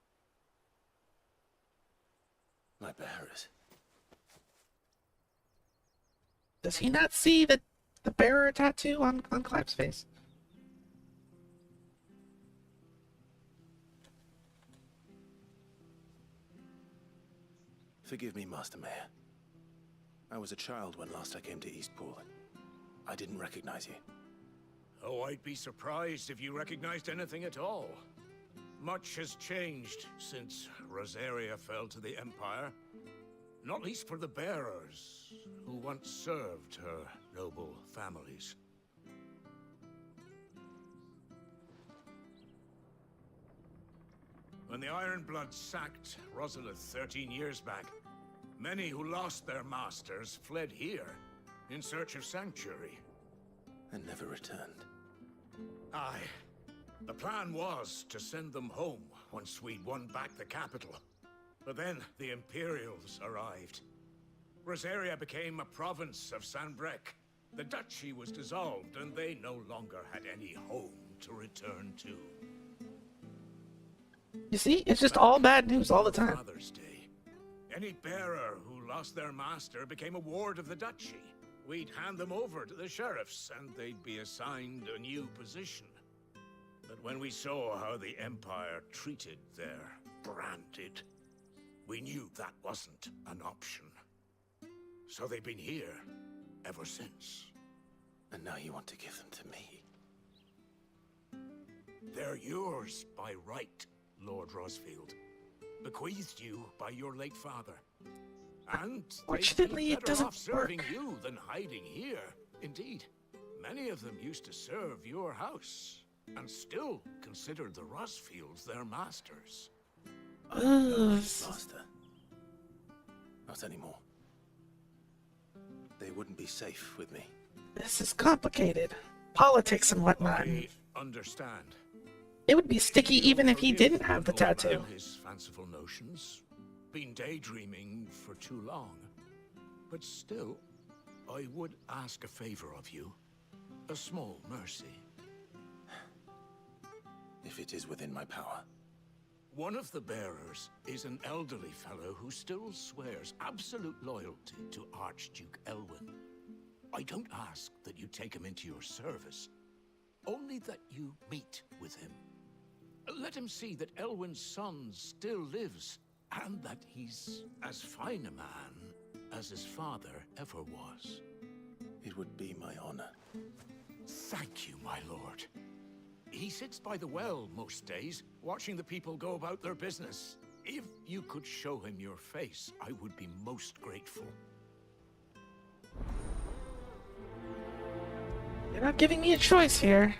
My bearers. Does he not see the bearer tattoo on Clive's face? Forgive me, Master Mayor. I was a child when last I came to Eastpool. I didn't recognize you. Oh, I'd be surprised if you recognized anything at all. Much has changed since Rosaria fell to the Empire. Not least for the bearers, who once served her noble families. When the Ironbloods sacked Rosalith 13 years back, many who lost their masters fled here in search of sanctuary. And never returned. Aye. The plan was to send them home once we'd won back the capital. But then the Imperials arrived. Rosaria became a province of Sanbreque. The duchy was dissolved, and they no longer had any home to return to. You see, it's just all bad news all the time. Father's Day. Any bearer who lost their master became a ward of the duchy. We'd hand them over to the sheriffs, and they'd be assigned a new position. But when we saw how the Empire treated their branded, we knew that wasn't an option. So they've been here ever since. And now you want to give them to me? They're yours by right, Lord Rosfield. Bequeathed you by your late father. And Fortunately, it doesn't off serving work. you than hiding here. Indeed, many of them used to serve your house, and still considered the Rosfields their masters. Master. Not anymore. They wouldn't be safe with me. This is complicated. Politics and whatnot. I understand. It would be sticky even if he didn't have the Old tattoo. man, his fanciful notions. Been daydreaming for too long. But still, I would ask a favor of you. A small mercy. If it is within my power. One of the bearers is an elderly fellow who still swears absolute loyalty to Archduke Elwyn. I don't ask that you take him into your service, only that you meet with him. Let him see that Elwyn's son still lives, and that he's as fine a man as his father ever was. It would be my honor. Thank you, my lord. He sits by the well most days, watching the people go about their business. If you could show him your face, I would be most grateful. You're not giving me a choice here.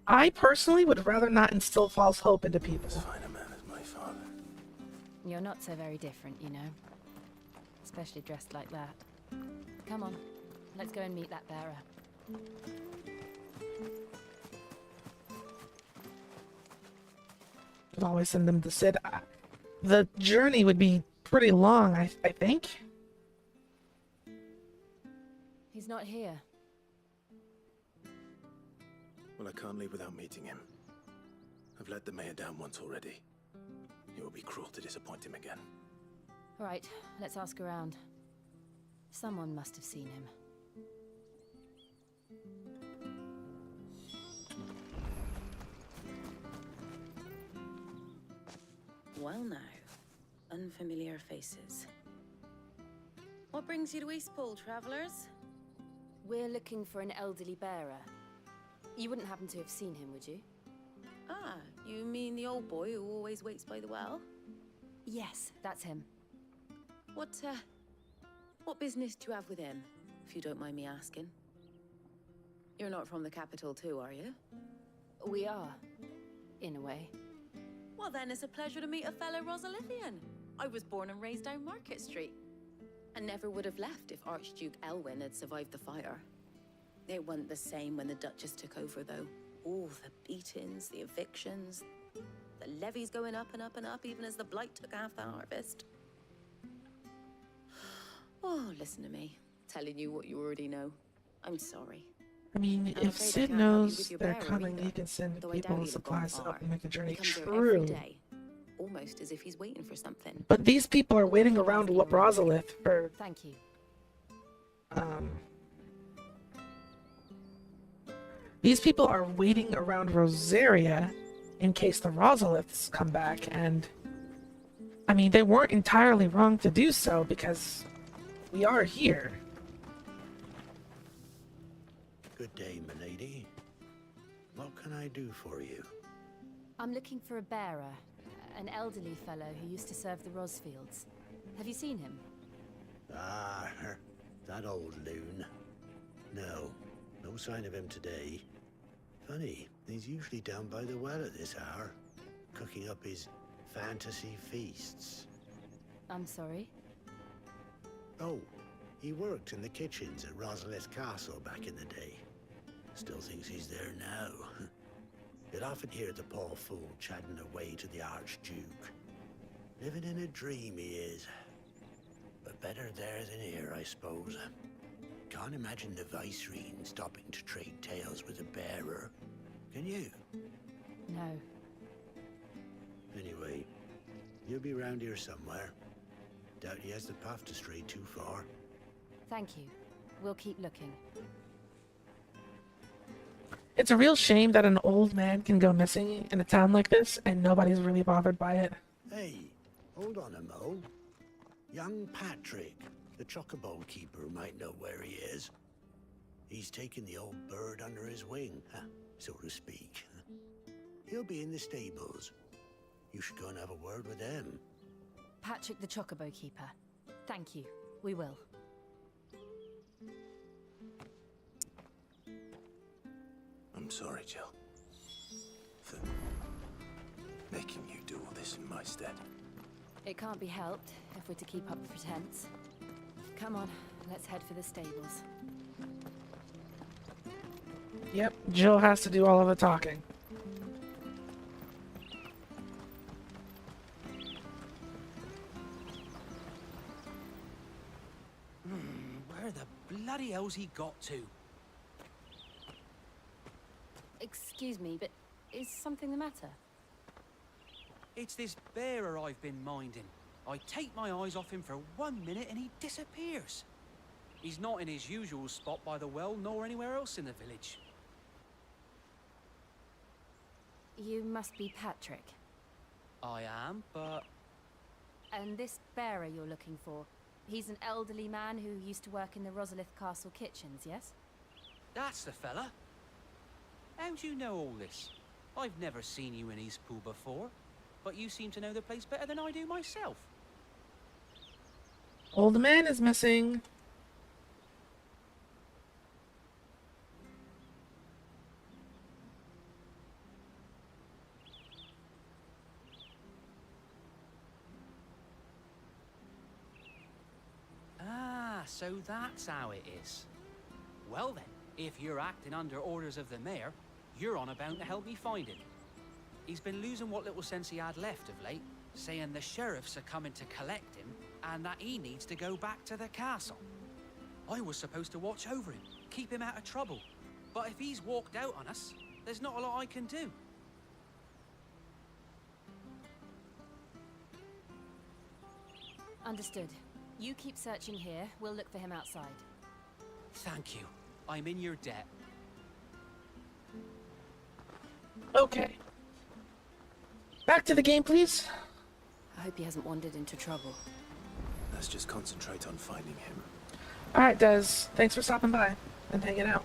I personally would rather not instill false hope into people. Fine a man as my father. You're not so very different, you know. Especially dressed like that. Come on, let's go and meet that bearer. I'd always send them to Sid. The journey would be pretty long, I think. He's not here. Well, I can't leave without meeting him. I've let the mayor down once already. It would be cruel to disappoint him again. Right, let's ask around. Someone must have seen him. Well now, unfamiliar faces. What brings you to Eastpool, travellers? We're looking for an elderly bearer. You wouldn't happen to have seen him, would you? Ah, you mean the old boy who always waits by the well? Yes, that's him. What business do you have with him, if you don't mind me asking? You're not from the capital too, are you? We are, in a way. Well then, it's a pleasure to meet a fellow Rosalithian. I was born and raised down Market Street. And never would have left if Archduke Elwyn had survived the fire. It wasn't the same when the Duchess took over, though. All the beatings, the evictions, the levies going up and up and up, even as the Blight took half the harvest. Oh, listen to me, telling you what you already know. I'm sorry. I mean, I'm if afraid I Sid can't help you knows with your they're bearer coming, either, he can send though I people doubt and he'd have gone supplies to help far. them make the journey. He comes here True. every day, almost as if he's waiting for something. But these people are waiting around Rosalind for... Thank you. These people are waiting around Rosaria in case the Rosaliths come back, and... I mean, they weren't entirely wrong to do so, because we are here. Good day, milady. What can I do for you? I'm looking for a bearer, an elderly fellow who used to serve the Rosfields. Have you seen him? Ah, that old loon. No sign of him today. Funny, he's usually down by the well at this hour, cooking up his fantasy feasts. I'm sorry? Oh, he worked in the kitchens at Rosalith Castle back in the day. Still thinks he's there now. You'd often hear the poor fool chatting away to the Archduke. Living in a dream he is. But better there than here, I suppose. Can't imagine the Viceroy stopping to trade tales with a bearer. Can you? No. Anyway, he'll be round here somewhere. Doubt he has the path to stray too far. Thank you. We'll keep looking. It's a real shame that an old man can go missing in a town like this, and nobody's really bothered by it. Hey, hold on a mo. Young Patrick, the chocobo keeper, might know where he is. He's taken the old bird under his wing, so to speak. He'll be in the stables. You should go and have a word with them. Patrick the Chocobo Keeper. Thank you. We will. I'm sorry, Jill, for making you do all this in my stead. It can't be helped if we're to keep up the pretense. Come on, let's head for the stables. Yep, Jill has to do all of the talking. Where the bloody hell's he got to? Excuse me, but is something the matter? It's this bearer I've been minding. I take my eyes off him for 1 minute and he disappears. He's not in his usual spot by the well, nor anywhere else in the village. You must be Patrick. I am, but... And this bearer you're looking for, he's an elderly man who used to work in the Rosalith Castle kitchens, yes? That's the fella. How do you know all this? I've never seen you in Eastpool before, but you seem to know the place better than I do myself. Old man is missing. Ah, so that's how it is. Well then, if you're acting under orders of the mayor, you're on about to help me find him. He's been losing what little sense he had left of late, saying the sheriffs are coming to collect him and that he needs to go back to the castle. I was supposed to watch over him, keep him out of trouble. But if he's walked out on us, there's not a lot I can do. Understood. You keep searching here, we'll look for him outside. Thank you. I'm in your debt. Okay. Back to the game, please. I hope he hasn't wandered into trouble. Let's just concentrate on finding him. Alright, Des. Thanks for stopping by and hanging out.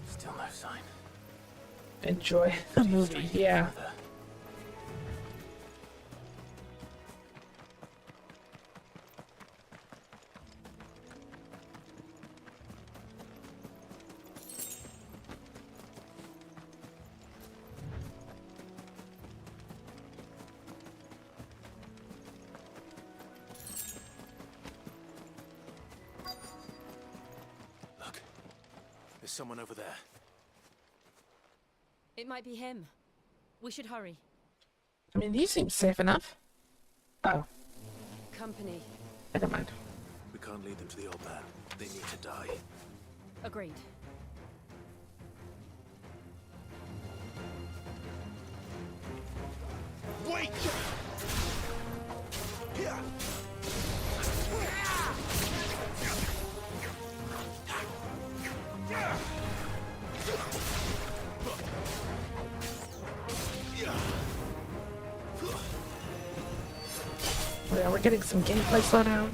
Still no sign. enjoy the movie. Yeah. There's someone over there. It might be him. We should hurry. I mean, he seems safe enough. Oh, Company. never mind. We can't lead them to the old man. They need to die. Agreed. Wait! Here! Yeah, we're getting some gameplay slowdown,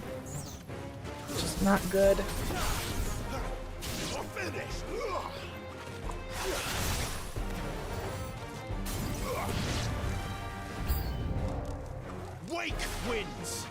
which is not good. Wake wins!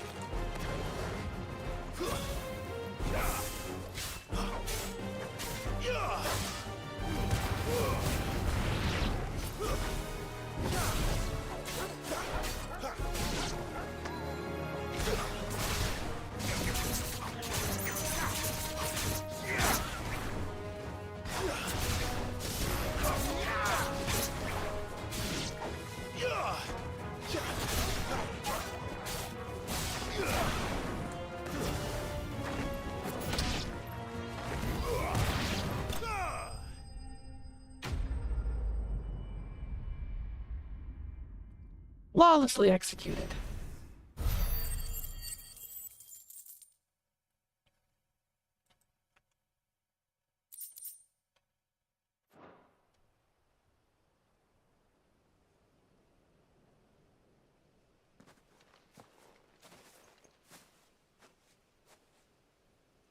Flawlessly executed.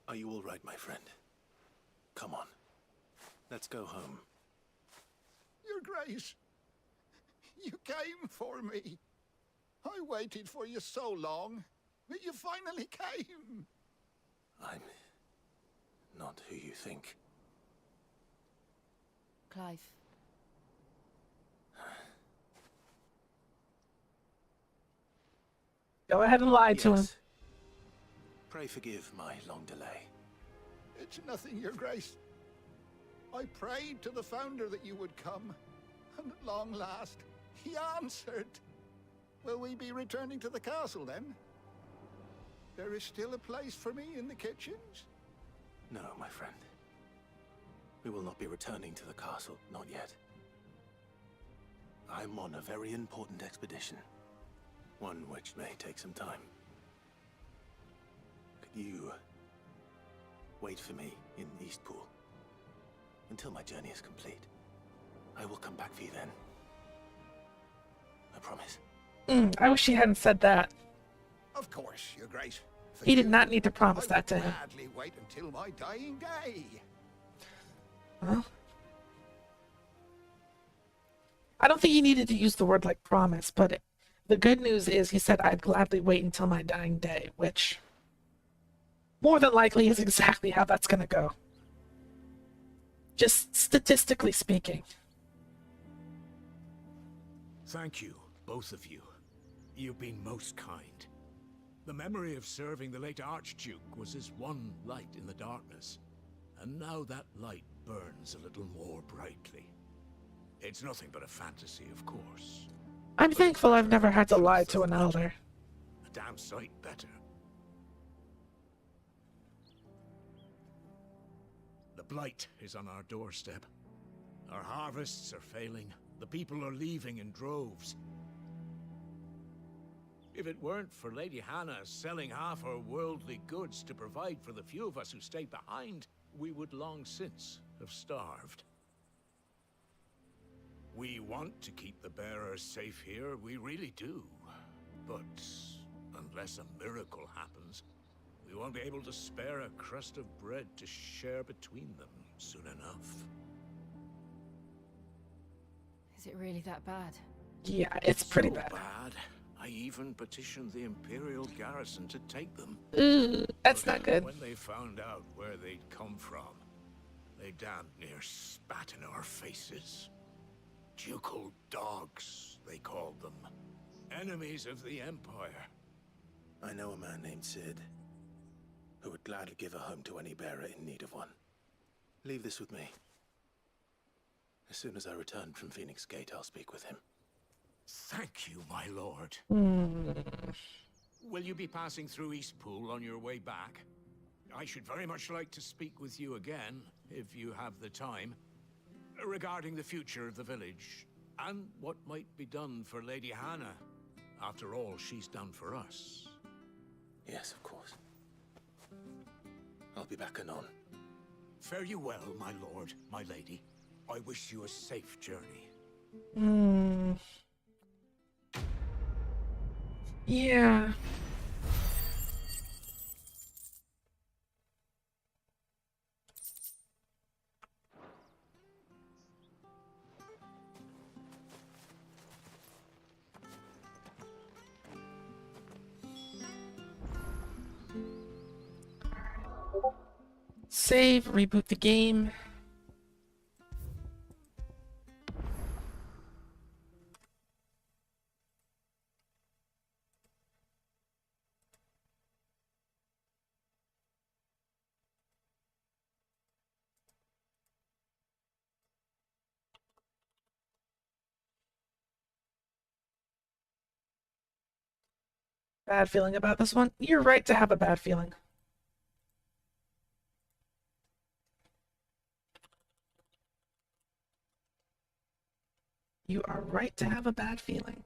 Are you all right, my friend? Come on. Let's go home. Your Grace, you came for me. I waited for you so long, but you finally came. I'm not who you think. Clive. Go ahead and lie to him. Pray forgive my long delay. It's nothing, Your Grace. I prayed to the Founder that you would come, and at long last, he answered. Will we be returning to the castle, then? There is still a place for me in the kitchens? No, my friend. We will not be returning to the castle, not yet. I'm on a very important expedition. One which may take some time. Could you wait for me in Eastpool until my journey is complete? I will come back for you then. I promise. I wish he hadn't said that. Of course, Your Grace. He did not need to promise that to I him. would gladly wait until my dying day. Well, I don't think he needed to use the word like promise, but the good news is he said I'd gladly wait until my dying day, which more than likely is exactly how that's gonna go. Just statistically speaking. Thank you, both of you. You've been most kind. The memory of serving the late Archduke was as one light in the darkness, and now that light burns a little more brightly. It's nothing but a fantasy, of course. I'm thankful I've never had to lie to an elder. A damn sight better. The blight is on our doorstep. Our harvests are failing. The people are leaving in droves. If it weren't for Lady Hannah selling half her worldly goods to provide for the few of us who stayed behind, we would long since have starved. We want to keep the bearers safe here, we really do. But unless a miracle happens, we won't be able to spare a crust of bread to share between them soon enough. Is it really that bad? Yeah, it's pretty So bad. I even petitioned the Imperial garrison to take them. That's not good. When they found out where they'd come from, they damn near spat in our faces. Ducal dogs, they called them. Enemies of the Empire. I know a man named Sid, who would gladly give a home to any bearer in need of one. Leave this with me. As soon as I return from Phoenix Gate, I'll speak with him. Thank you, my lord. Hmm. Will you be passing through Eastpool on your way back? I should very much like to speak with you again, if you have the time, regarding the future of the village, and what might be done for Lady Hannah, after all she's done for us. Yes, of course. I'll be back anon. Fare you well, my lord, my lady. I wish you a safe journey. Hmm. Yeah. Save, reboot the game. Bad feeling about this one? You're right to have a bad feeling. You are right to have a bad feeling.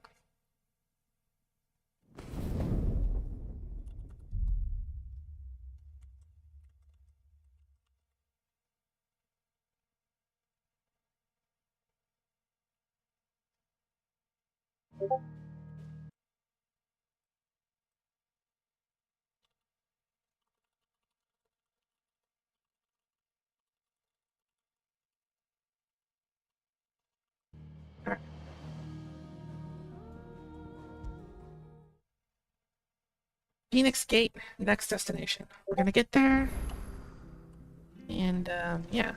Phoenix Gate, next destination. We're gonna get there. And, yeah.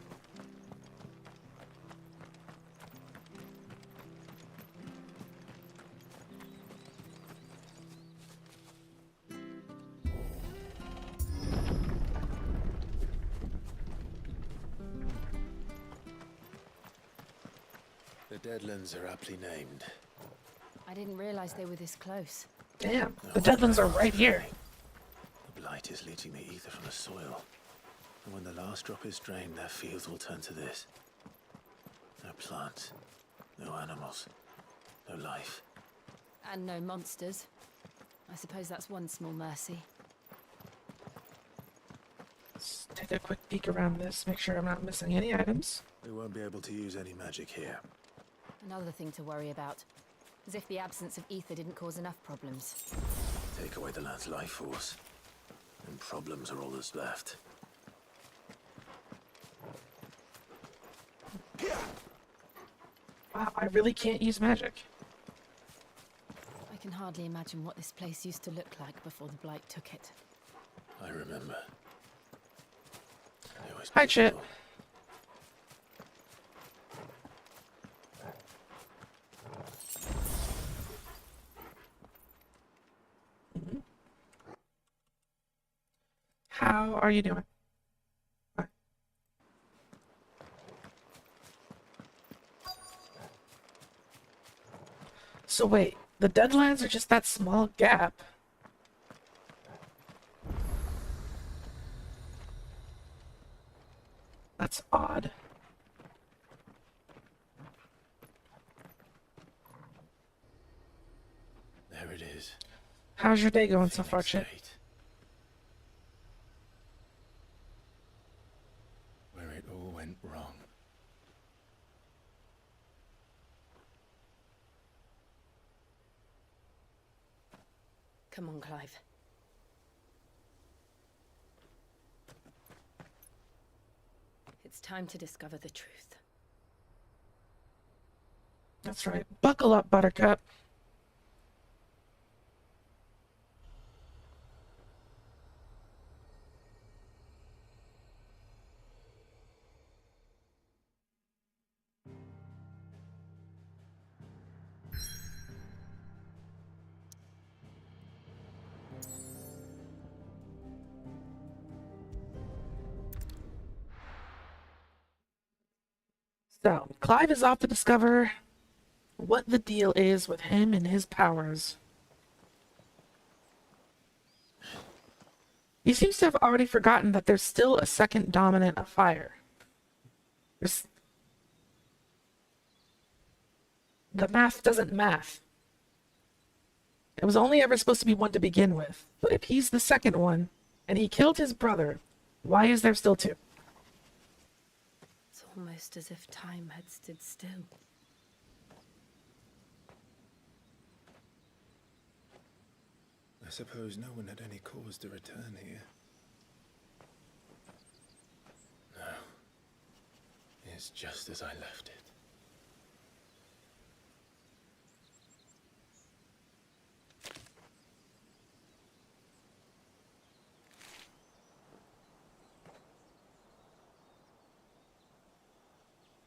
The Deadlands are aptly named. I didn't realize they were this close. Damn, the Deadlands are right here. The Blight is leaching the ether from the soil. And when the last drop is drained, their fields will turn to this. No plants, no animals, no life. And no monsters. I suppose that's one small mercy. Let's take a quick peek around this, make sure I'm not missing any items. We won't be able to use any magic here. Another thing to worry about. As if the absence of ether didn't cause enough problems. Take away the land's life force, and problems are all that's left. Wow, I really can't use magic. I can hardly imagine what this place used to look like before the Blight took it. I remember. It was Hi, Chit. beautiful. How are you doing? Hi. So wait, the Deadlands are just that small gap. That's odd. There it is. How's your day going so far, Chit? Where it all went wrong. Come on, Clive. It's time to discover the truth. That's right. Buckle up, Buttercup. So, Clive is off to discover what the deal is with him and his powers. He seems to have already forgotten that there's still a second dominant of fire. The math doesn't math. It was only ever supposed to be one to begin with. But if he's the second one, and he killed his brother, why is there still two? It's almost as if time had stood still. I suppose no one had any cause to return here. No. It's just as I left it.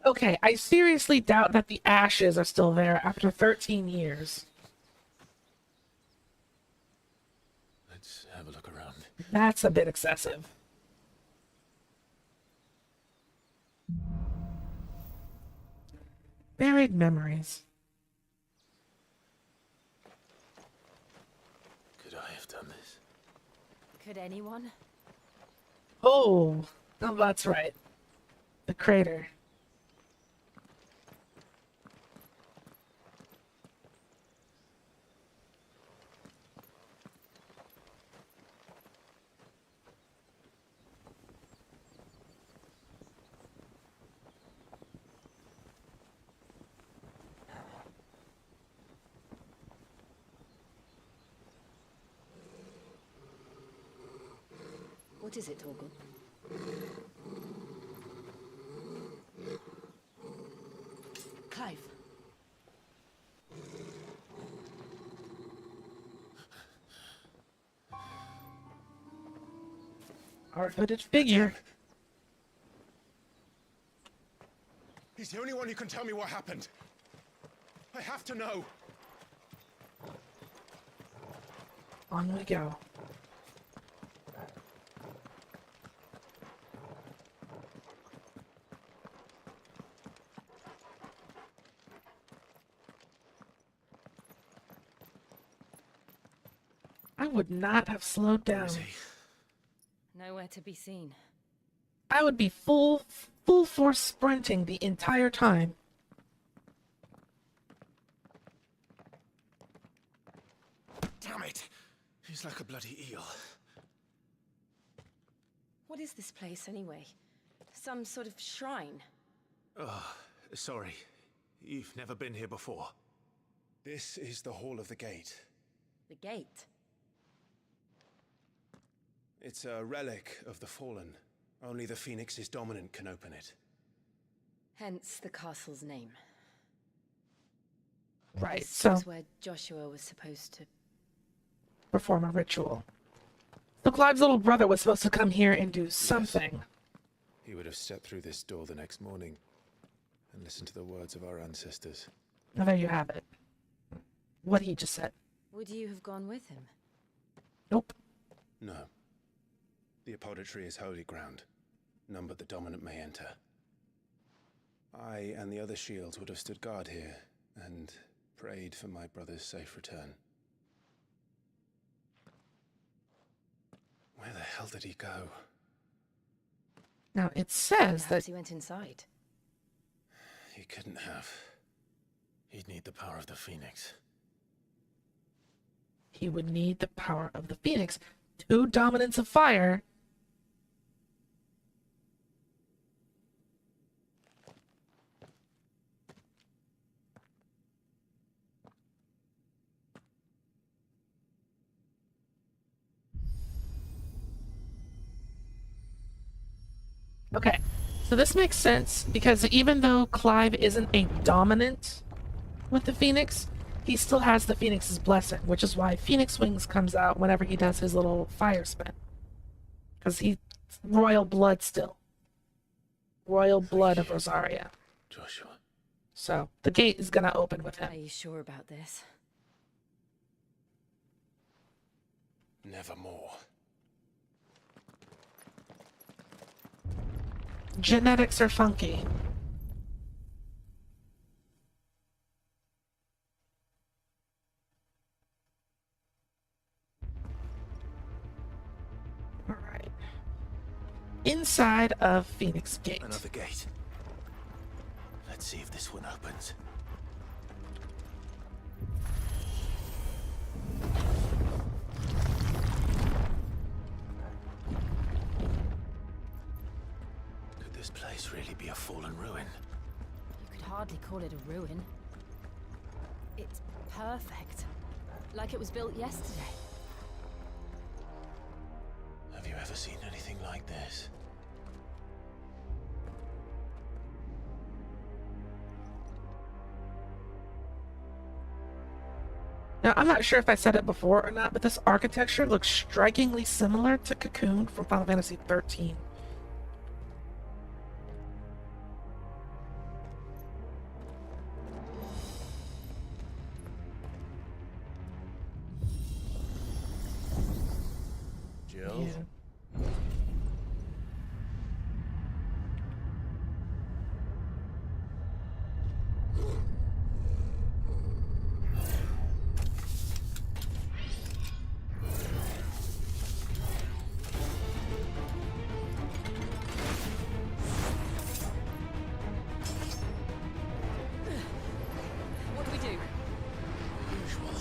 Okay, I seriously doubt that the ashes are still there after 13 years. Let's have a look around. That's a bit excessive. Buried memories. Could I have done this? Could anyone? Oh, that's right. The crater. What is it, Torgal? Clive. Our hooded figure. He's the only one who can tell me what happened. I have to know. On we go. I would not have slowed down. Nowhere to be seen. I would be full force sprinting the entire time. Damn it! He's like a bloody eel. What is this place, anyway? Some sort of shrine? Oh, sorry. You've never been here before. This is the Hall of the Gate. The gate? It's a relic of the Fallen. Only the Phoenix's dominant can open it. Hence the castle's name. Right, This so is where Joshua was supposed to... perform a ritual. So Clive's little brother was supposed to come here and do something. He would have stepped through this door the next morning and listened to the words of our ancestors. Now there you have it. What he just said. Would you have gone with him? Nope. No. The apodatory is holy ground. None but the dominant may enter. I and the other shields would have stood guard here and prayed for my brother's safe return. Where the hell did he go? Now it says Perhaps that he went inside. He couldn't have. He'd need the power of the Phoenix. he would need the power of the Phoenix. 2 dominants of fire. Okay, so this makes sense because even though Clive isn't a dominant, with the Phoenix, he still has the Phoenix's blessing, which is why Phoenix Wings comes out whenever he does his little fire spin. Because he's royal blood still. Royal blood of Rosaria. Joshua. So, the gate is gonna open with him. Are you sure about this? Nevermore. Genetics are funky. Alright. Inside of Phoenix Gate. Another gate. Let's see if this one opens. Could this place really be a fallen ruin? You could hardly call it a ruin. It's perfect. Like it was built yesterday. Have you ever seen anything like this? Now, I'm not sure if I said it before or not, but this architecture looks strikingly similar to Cocoon from Final Fantasy XIII. Jill? Yeah. What do we do? Usual.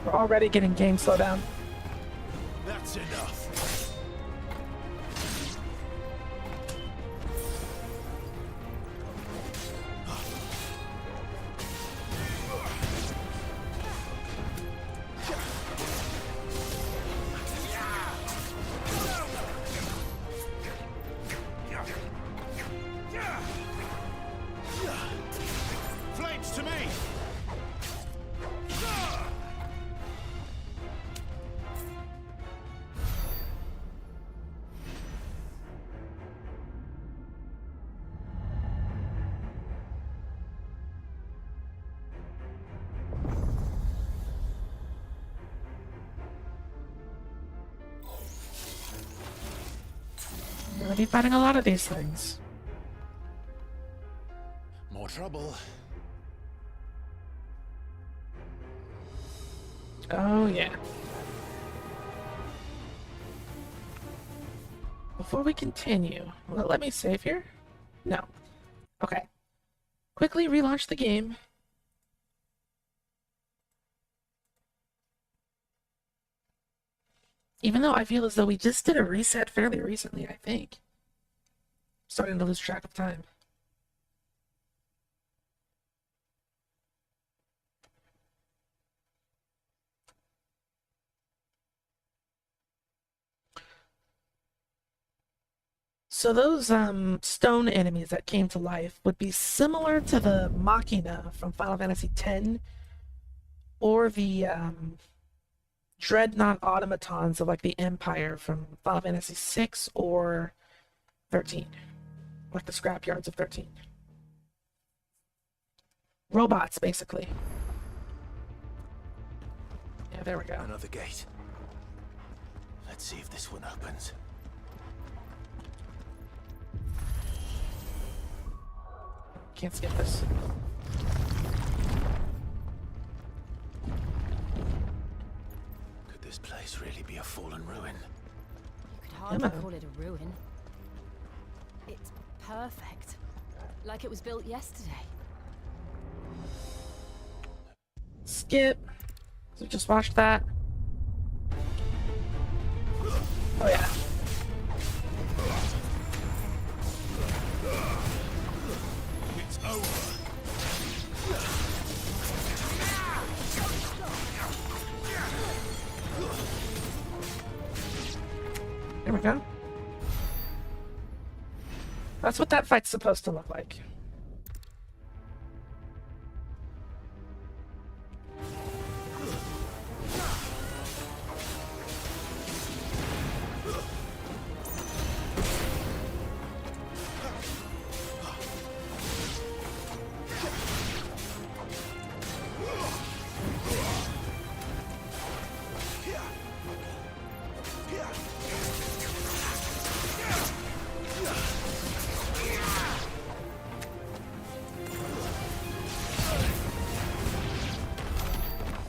We're already getting game slowdown. That's enough. Flames to me! We're gonna be fighting a lot of these things. More trouble. Oh, yeah. Before we continue, let me save here? No. Okay. Quickly relaunch the game. Even though I feel as though we just did a reset fairly recently, I think. Starting to lose track of time. So those stone enemies that came to life would be similar to the Machina from Final Fantasy X or the Dreadnought automatons of like the Empire from Final Fantasy VI or 13. Like the scrapyards of 13. Robots, basically. Yeah, there we go. Another gate. Let's see if this one opens. Can't skip this. Could this place really be a fallen ruin? You could hardly call it a ruin. It's perfect. Like it was built yesterday. Skip. So just watched that. Oh yeah. It's over. Here we go. That's what that fight's supposed to look like.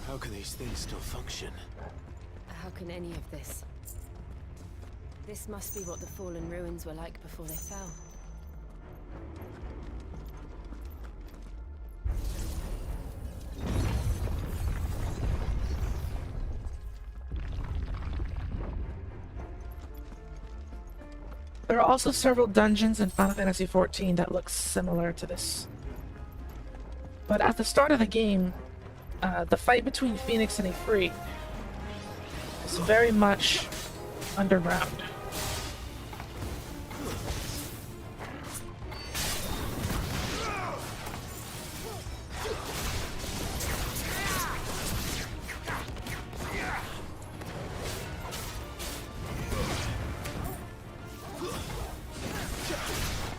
How can these things still function? How can any of this? This must be what the fallen ruins were like before they fell. There are also several dungeons in Final Fantasy XIV that look similar to this. But at the start of the game, the fight between Phoenix and Ifrit is very much underground.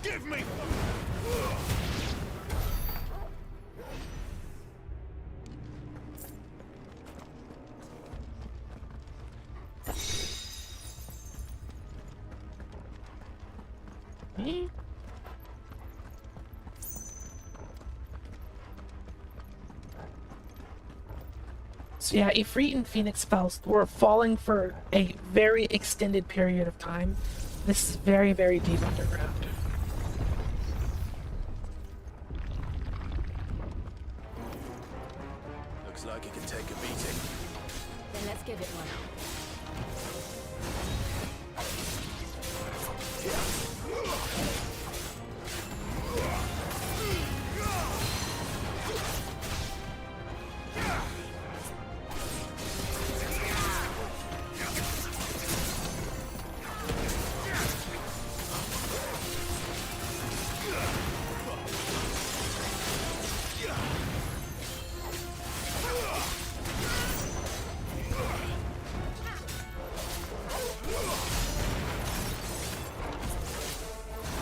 Give me! So yeah, Ifrit and Phoenix were falling for a very extended period of time. This is very, very deep underground. Looks like it can take a beating. Then let's give it one.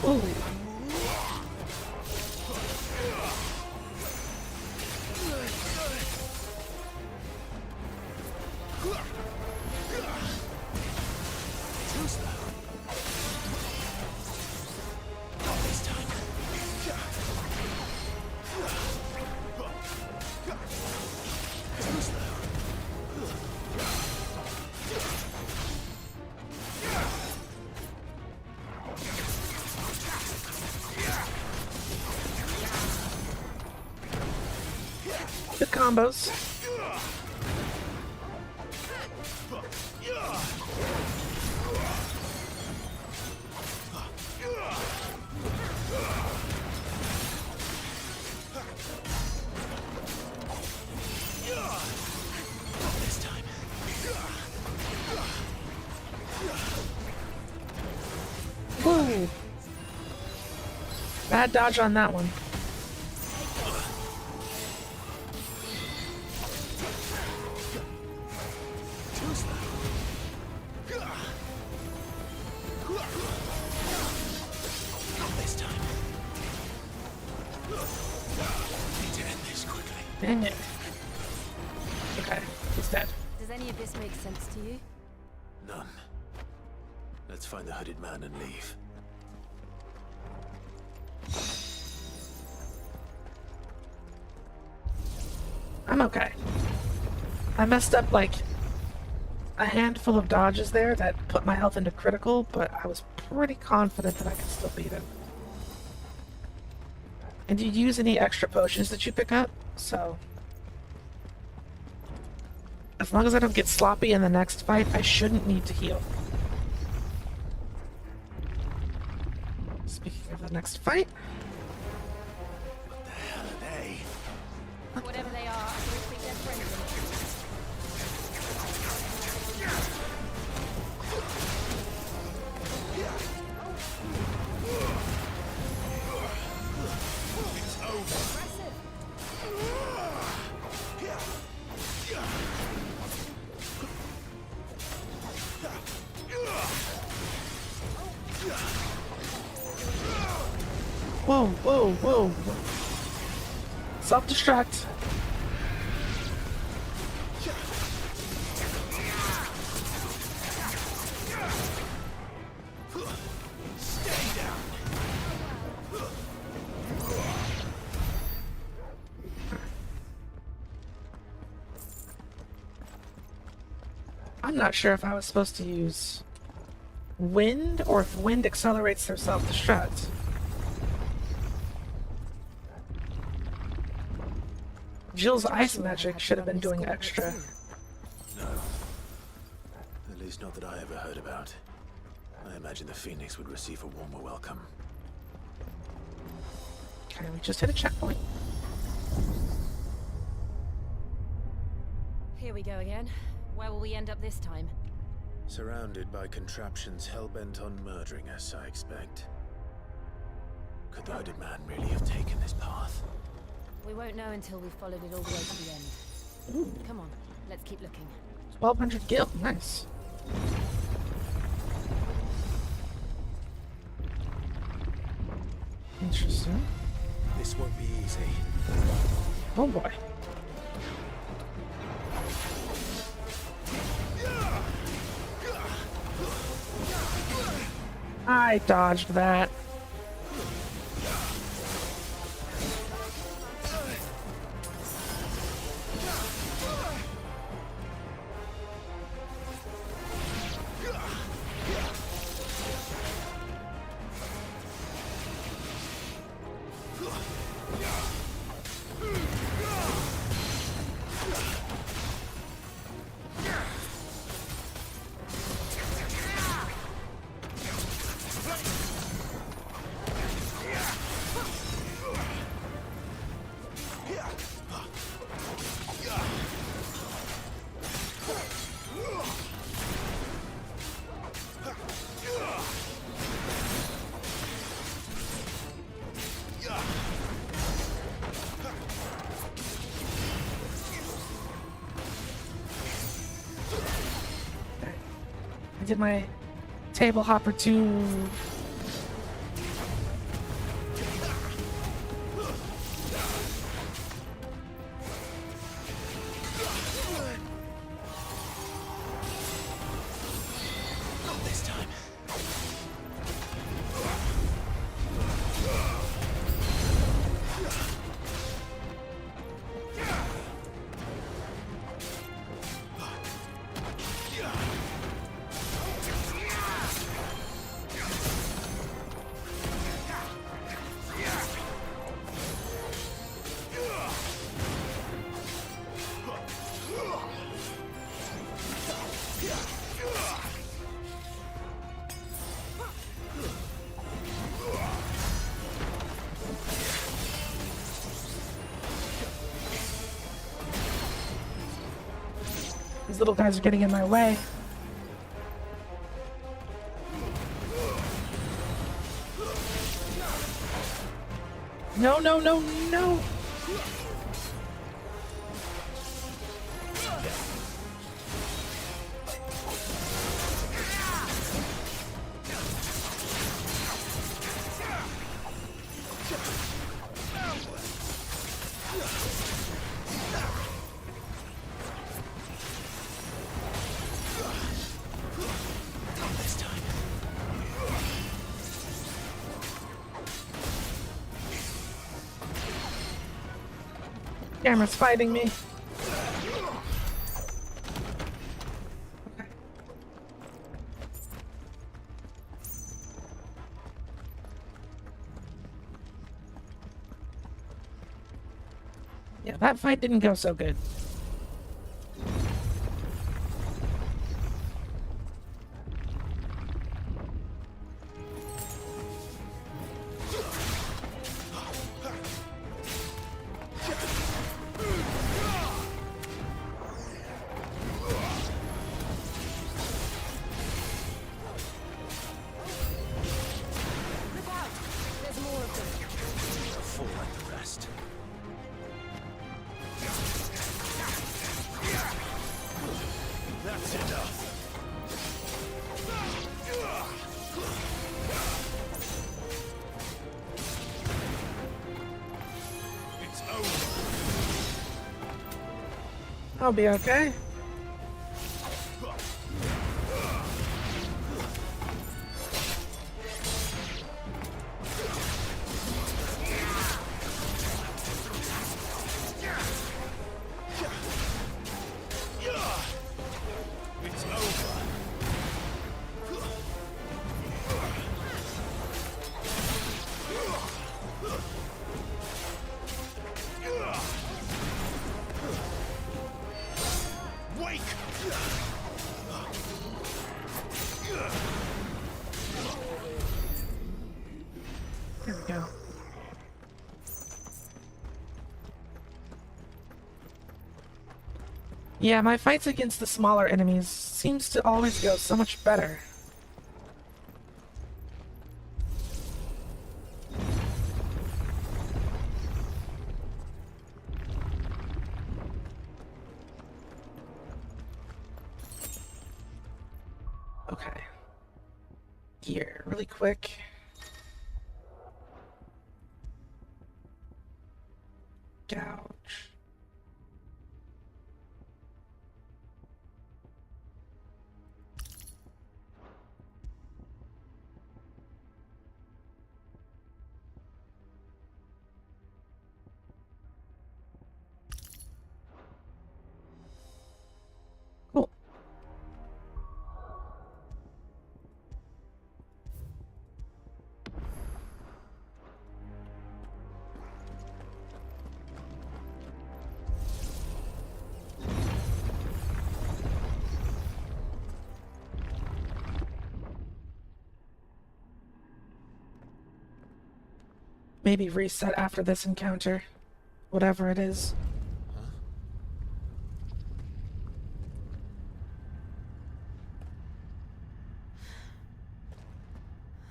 Ooh. Too slow. Not this time. Too slow. Good combos. This time. Woo. Bad dodge on that one. Too slow. Not this time. Need to end this quickly. Dang it. Okay, he's dead. Does any of this make sense to you? None. Let's find the hooded man and leave. I'm okay. I messed up like a handful of dodges there that put my health into critical, but I was pretty confident that I could still beat him. And you use any extra potions that you pick up, so as long as I don't get sloppy in the next fight, I shouldn't need to heal. Speaking of the next fight, What the hell are they? Whatever they are, I don't think they're friendly. whoa, whoa, whoa. Self-destruct. I'm not sure if I was supposed to use wind or if wind accelerates their self-destruct. Jill's ice magic should have been doing extra. No. At least not that I ever heard about. I imagine the Phoenix would receive a warmer welcome. Okay, we just hit a checkpoint. Here we go again. Where will we end up this time? Surrounded by contraptions hell-bent on murdering us, I expect. Could the hooded man really have taken this path? We won't know until we've followed it all the way to the end. Ooh. Come on, let's keep looking. 1200 gil, nice. Interesting. This won't be easy. Oh boy. I dodged that. I did my table hopper too. Not this time. These little guys are getting in my way. No, no, no, no! Camera's fighting me. Okay. Yeah, that fight didn't go so good. I'll be okay. It's over. Wake! There we go. Yeah, my fights against the smaller enemies seems to always go so much better. Okay. Here, really quick. Gouge. Cool. Maybe reset after this encounter. Whatever it is.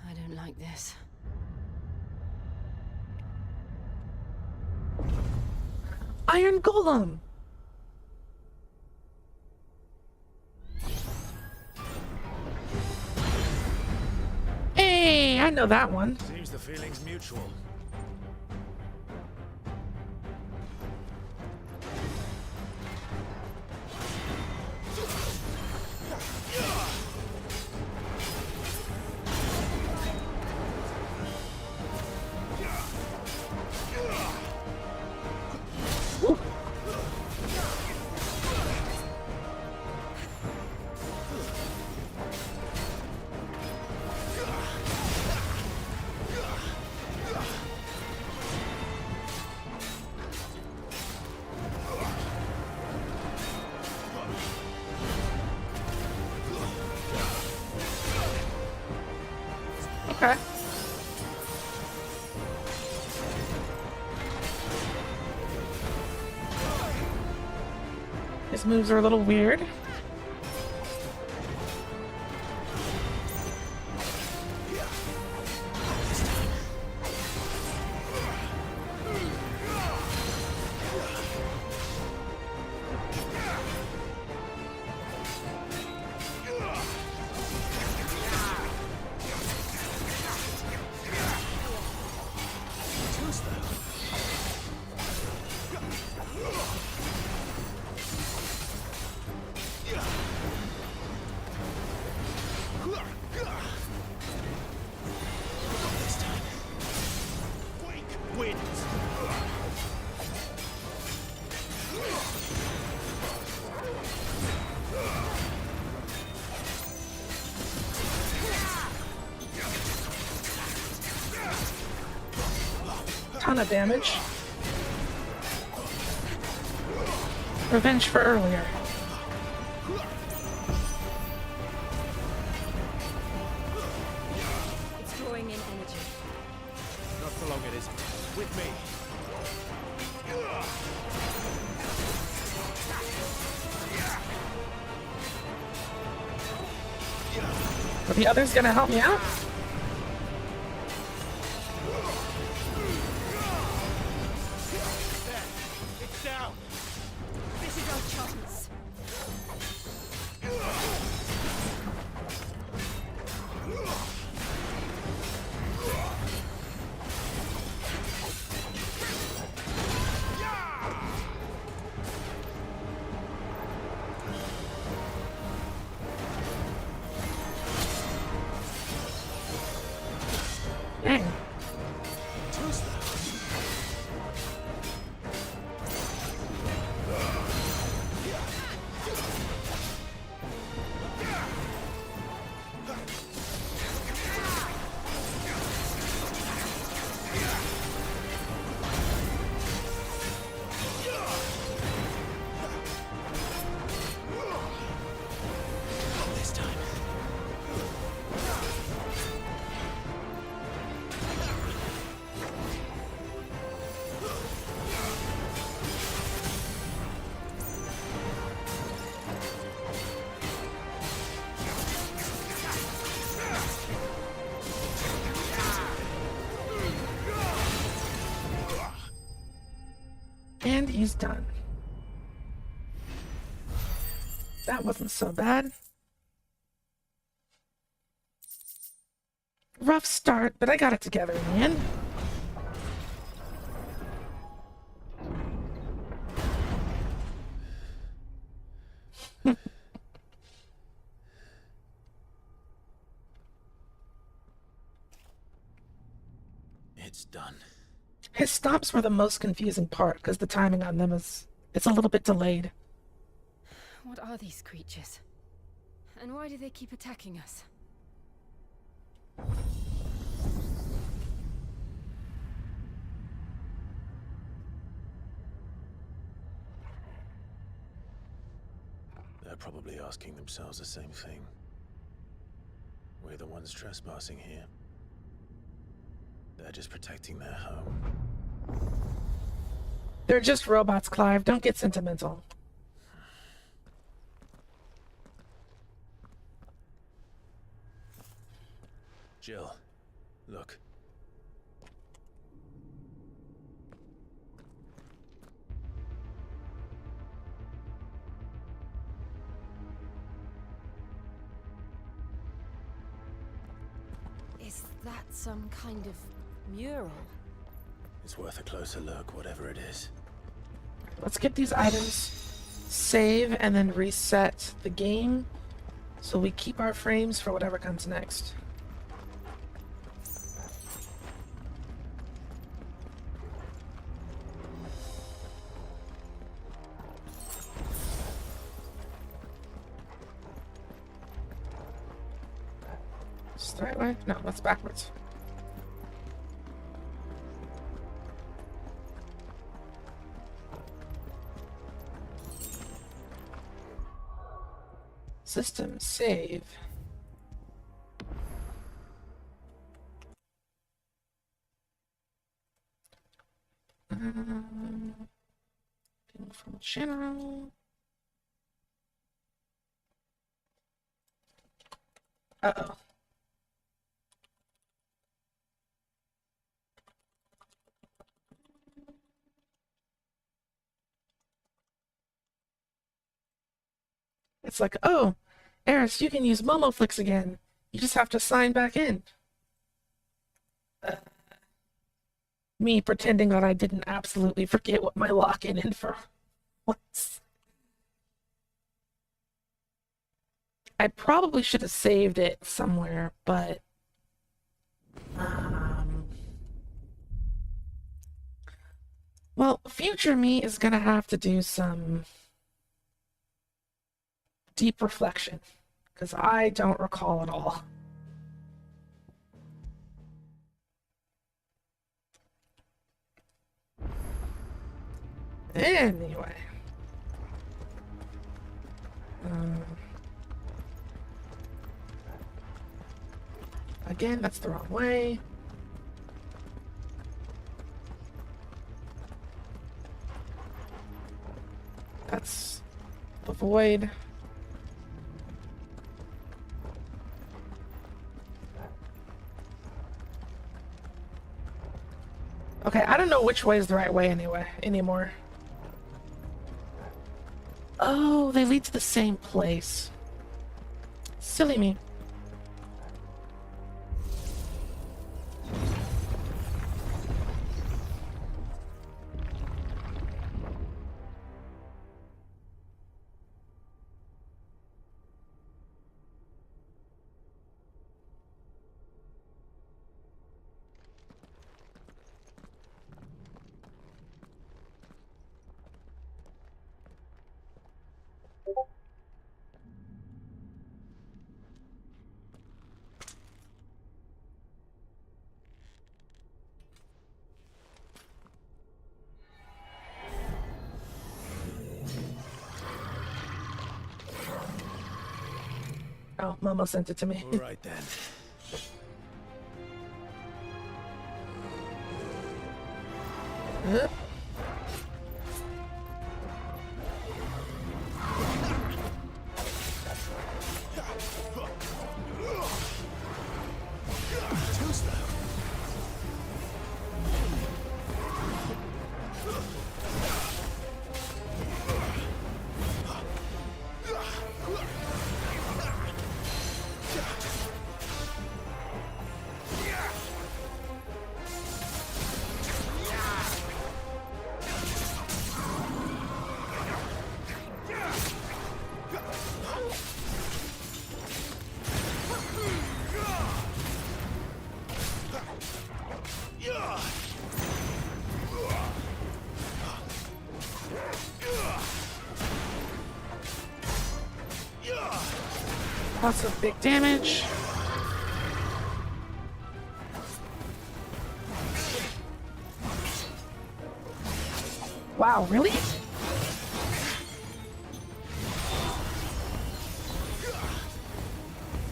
I don't like this. Iron Golem! Hey, I know that one. Seems the feeling's mutual. Okay. His moves are a little weird. Ton of damage. Revenge for earlier. It's drawing in energy. Not for long it isn't. With me. Are the others gonna help me out? It's down. This is our chance. he's done. That wasn't so bad. Rough start, but I got it together in the end. It's done. His stomps were the most confusing part, because the timing on them it's a little bit delayed. What are these creatures? And why do they keep attacking us? They're probably asking themselves the same thing. We're the ones trespassing here. They're just protecting their home. They're just robots, Clive. Don't get sentimental. Jill, look. Is that some kind of mural? It's worth a closer look, whatever it is. Let's get these items, save, and then reset the game so we keep our frames for whatever comes next. Is the right way? No, that's backwards. System save. From general. Uh-oh. It's like, oh, Eris, you can use MomoFlix again. You just have to sign back in. Me pretending that I didn't absolutely forget what my login info was. I probably should have saved it somewhere, but well, future me is gonna have to do some deep reflection, because I don't recall at all. Anyway. Again, that's the wrong way. That's the void. Okay, I don't know which way is the right way anymore. Oh, they lead to the same place. Silly me. Oh, Momo sent it to me. All right then. Huh? Lots of big damage. Wow, really?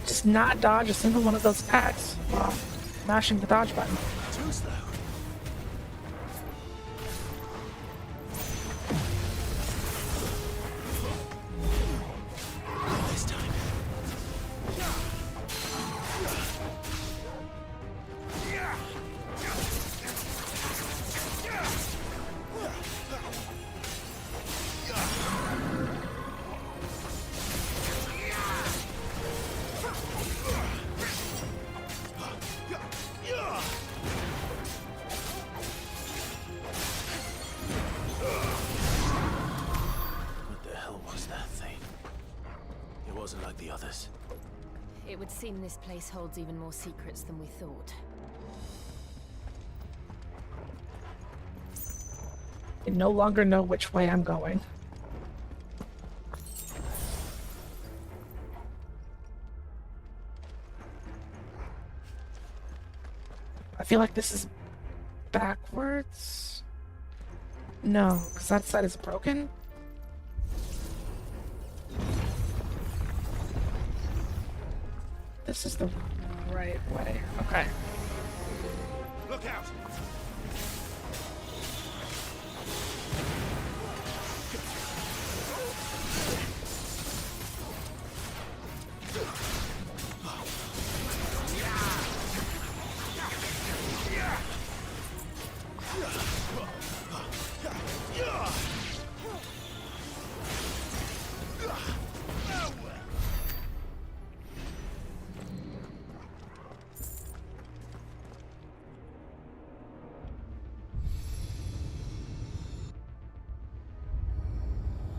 Just not dodge a single one of those attacks while mashing the dodge button. Too slow. This time. What the hell was that thing? It wasn't like the others. It would seem this place holds even more secrets than we thought. I no longer know which way I'm going. I feel like this is backwards. No, because that side is broken. This is the right way. Okay. Look out!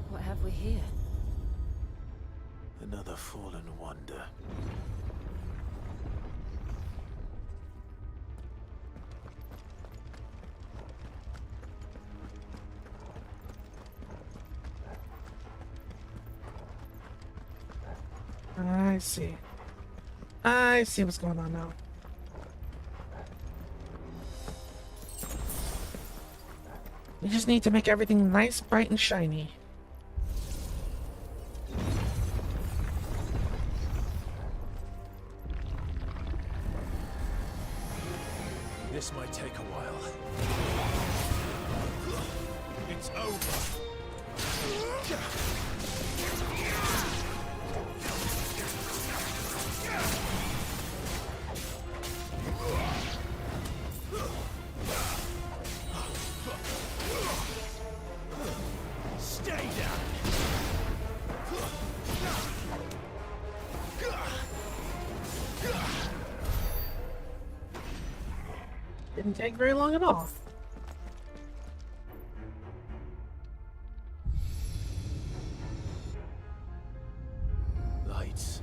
What have we here? Another fallen wonder. I see. I see what's going on now. We just need to make everything nice, bright, and shiny. This might take a while. It's over. Stay down. Didn't take very long at all. Lights.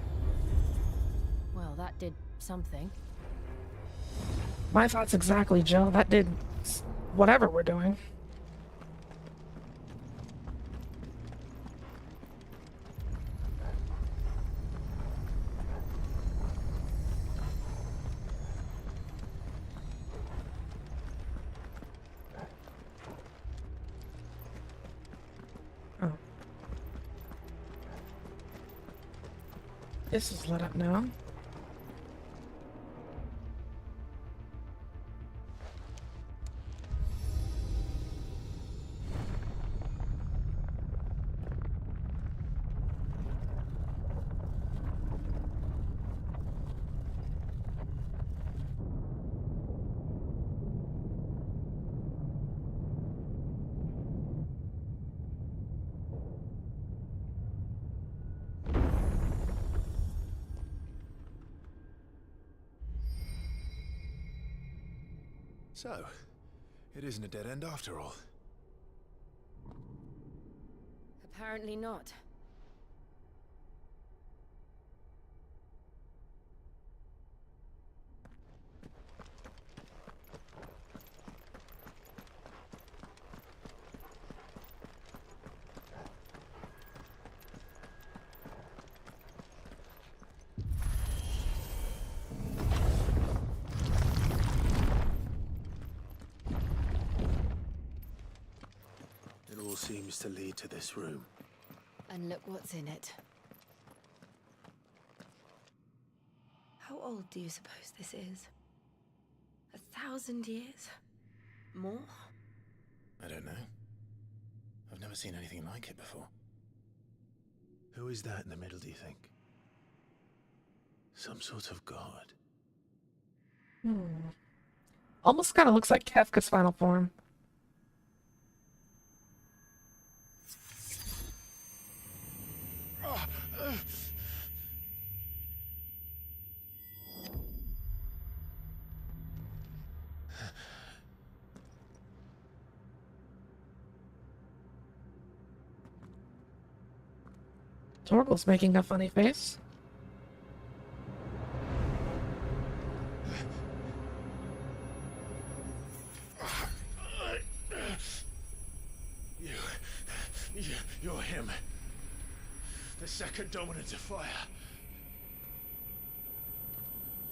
Well, that did something. My thoughts exactly, Jill. That did whatever we're doing. Oh. This is lit up now. So, it isn't a dead end after all. Apparently not. seems to lead to this room. And look what's in it. How old do you suppose this is? 1,000 years? More? I don't know. I've never seen anything like it before. Who is that in the middle, do you think? Some sort of god? Almost kind of looks like Kefka's final form. Torgal's making a funny face. You're him. The second dominant of fire.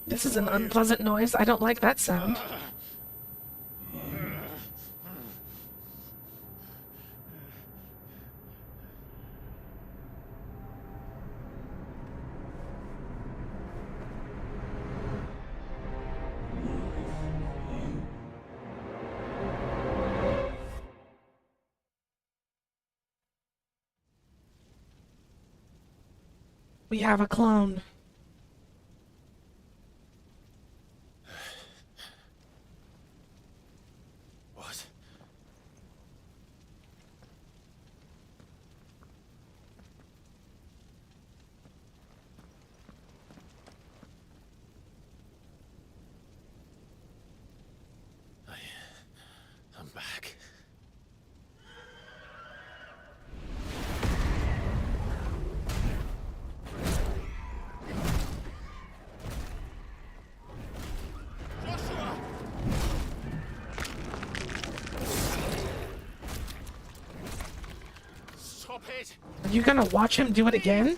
This is an unpleasant noise. I don't like that sound. We have a clone. What? I'm back. Stop it! Are you gonna watch him do it again?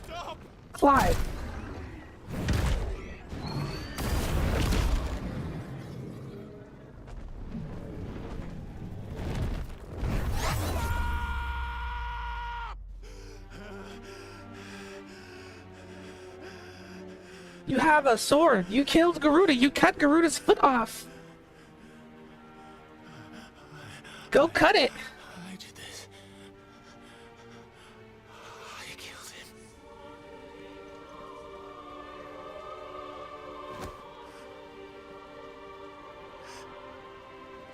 Stop! Clive. You have a sword. You killed Garuda. You cut Garuda's foot off. Go cut it. I did this. I killed him.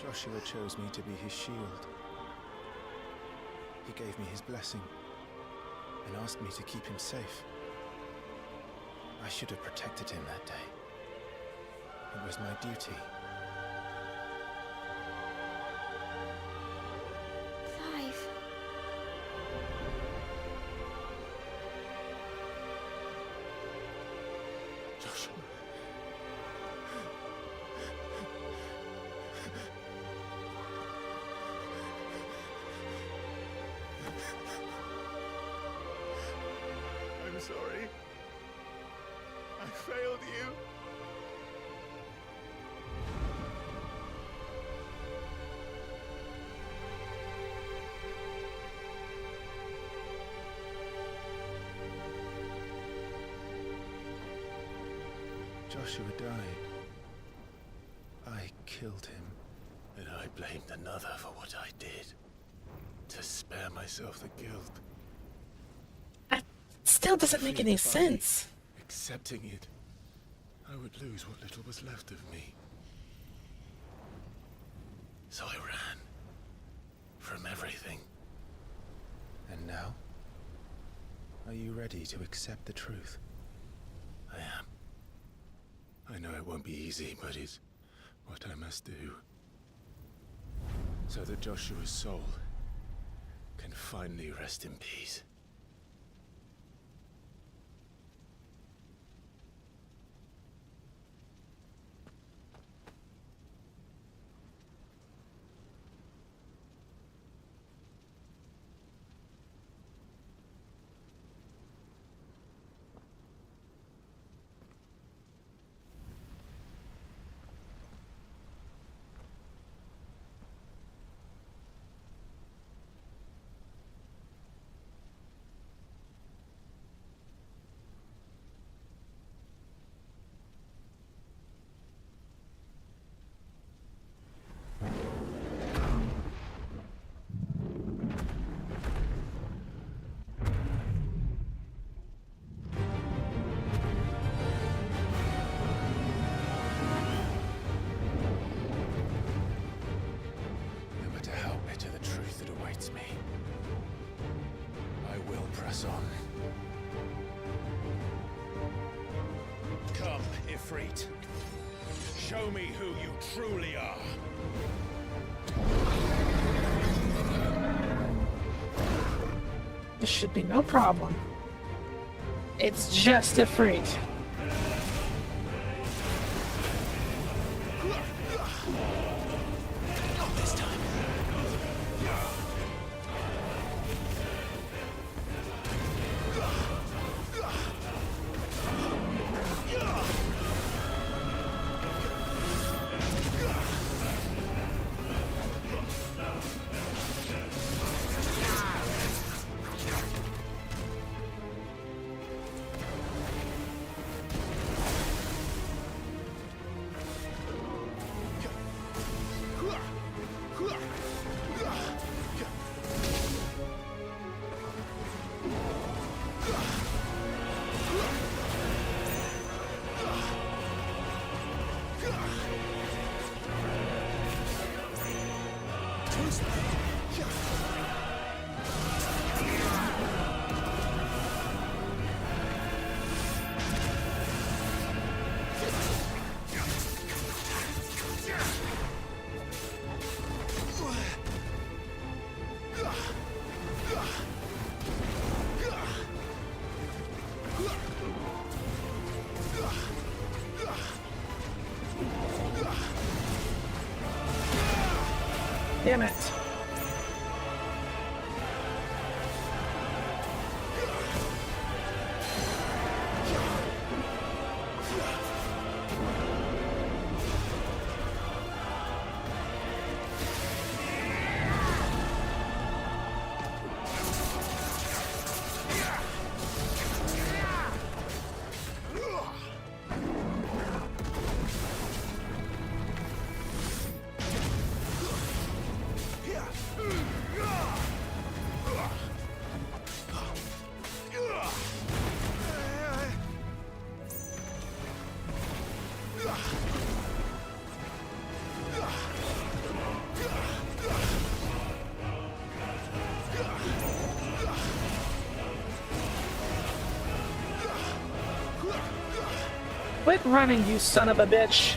Joshua chose me to be his shield. He gave me his blessing and asked me to keep him safe. I should have protected him that day. It was my duty. Clive. Joshua. I'm sorry. I failed you. Joshua died. I killed him. And I blamed another for what I did. To spare myself the guilt. Still doesn't make any sense. Accepting it, I would lose what little was left of me. So I ran. From everything. And now? Are you ready to accept the truth? I am. I know it won't be easy, but it's what I must do. So that Joshua's soul can finally rest in peace. us on. Come, Ifrit. Show me who you truly are. This should be no problem. It's just a freak. Not this time. Damn it. Quit running, you son of a bitch.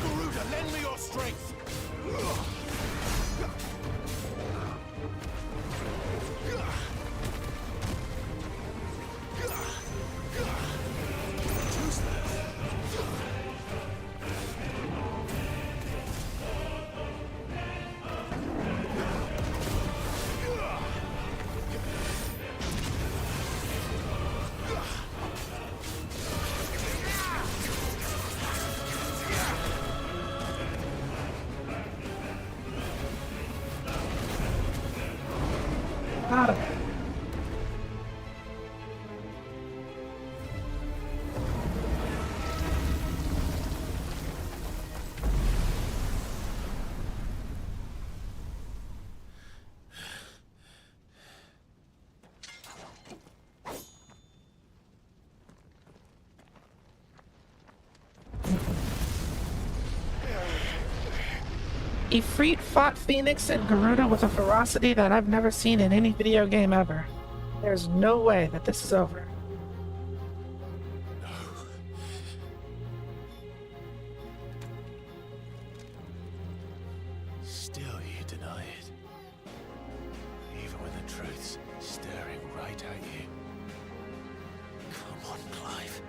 Garuda, lend me your strength. Got him. Ifrit fought Phoenix and Garuda with a ferocity that I've never seen in any video game ever. There's no way that this is over. Still you deny it. Even when the truth's staring right at you. Come on, Clive.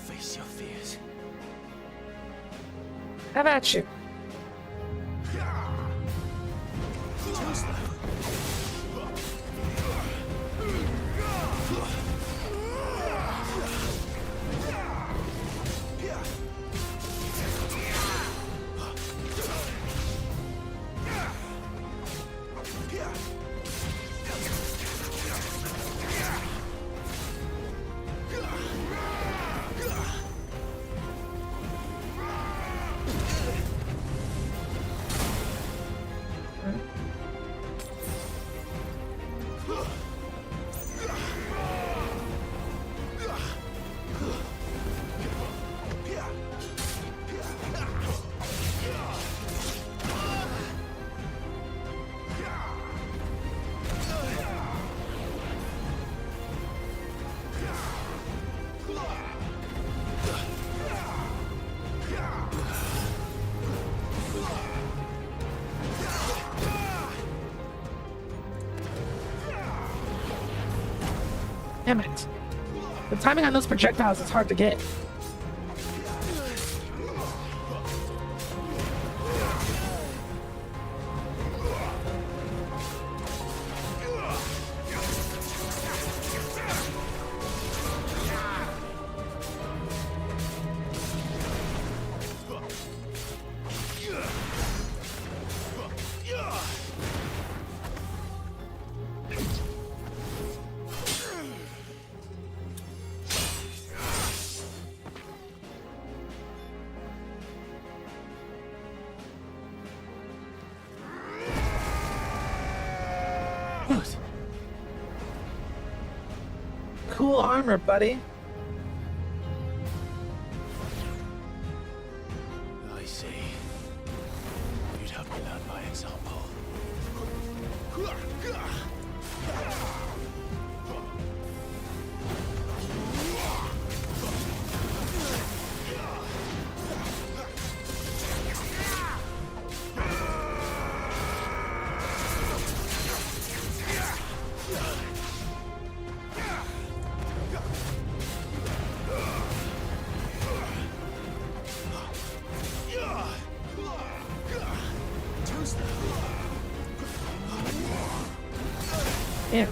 Face your fears. How about you? Too slow. Damn it. The timing on those projectiles is hard to get. Cool armor, buddy. I see. You'd have me learn by example. Yeah.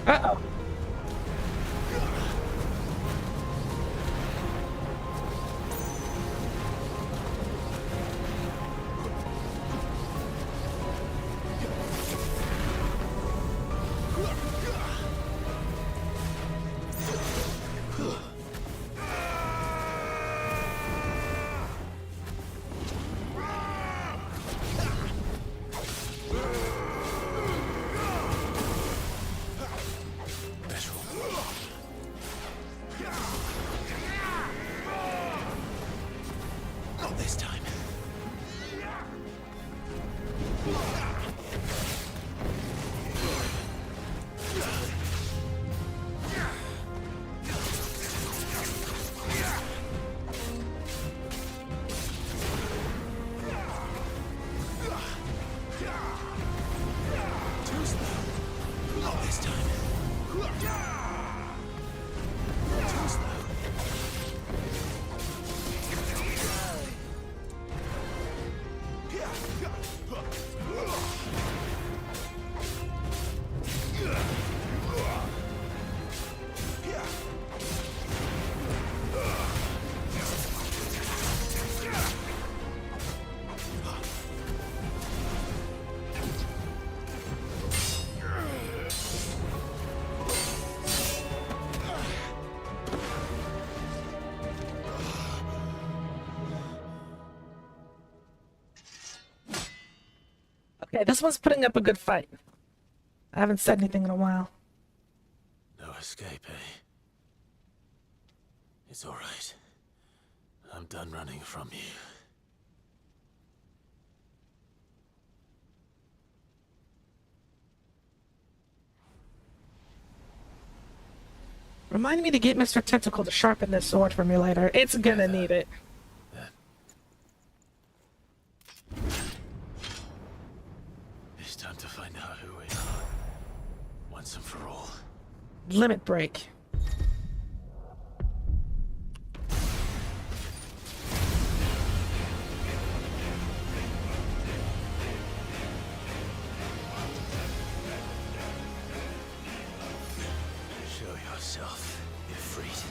Uh-oh. Not this time. Too slow. Not this time. Too slow. Okay, this one's putting up a good fight. I haven't said anything in a while. No escape, eh? It's all right. I'm done running from you. Remind me to get Mr. Tentacle to sharpen this sword for me later. It's gonna need it. It's time to find out who we are. Once and for all. Limit break. Show yourself, Ifrit.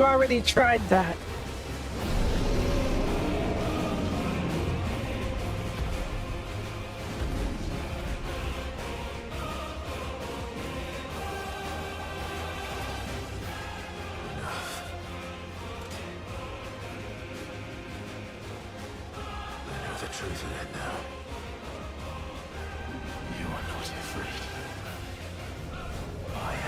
You already tried that. I know the truth of it now. You are not afraid. I am.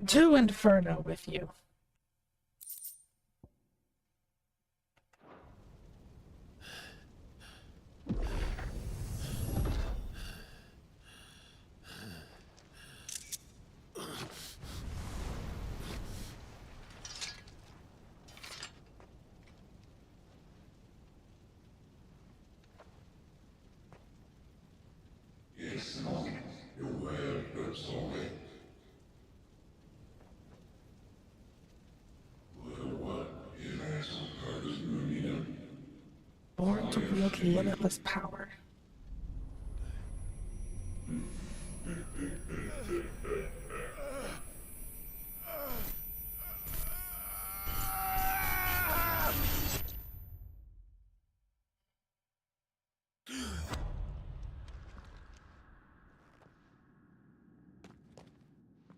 To Inferno with you. Born to wield limitless power.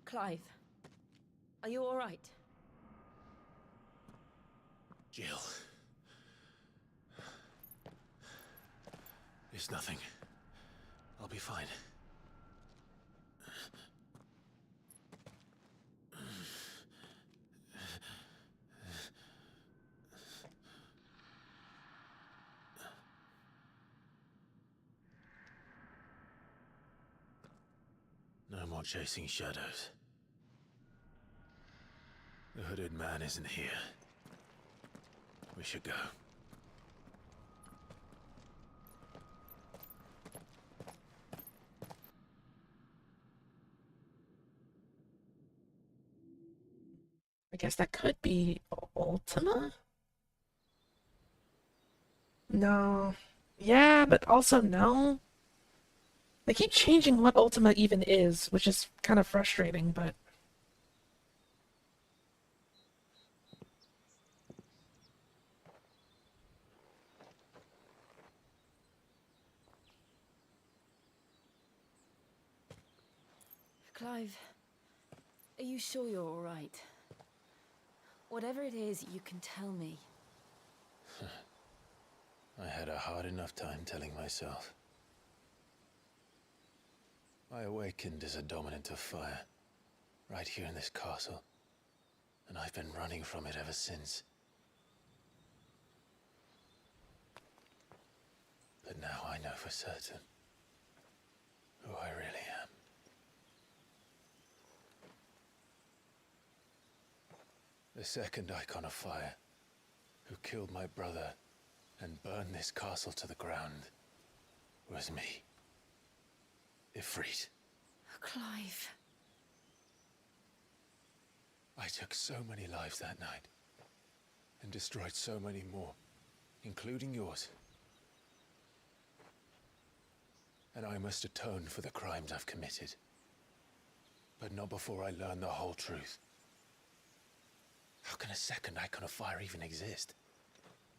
Clive, are you all right? Jill. It's nothing. I'll be fine. No more chasing shadows. The hooded man isn't here. We should go. I guess that could be Ultima? No. Yeah, but also no. They keep changing what Ultima even is, which is kind of frustrating, but... Clive, are you sure you're all right? Whatever it is, you can tell me. I had a hard enough time telling myself. I awakened as a dominant of fire, right here in this castle, and I've been running from it ever since. But now I know for certain who I really am. The second Icon of Fire, who killed my brother and burned this castle to the ground, was me. Ifrit. Clive. I took so many lives that night, and destroyed so many more, including yours. And I must atone for the crimes I've committed. But not before I learn the whole truth. How can a second icon of fire even exist?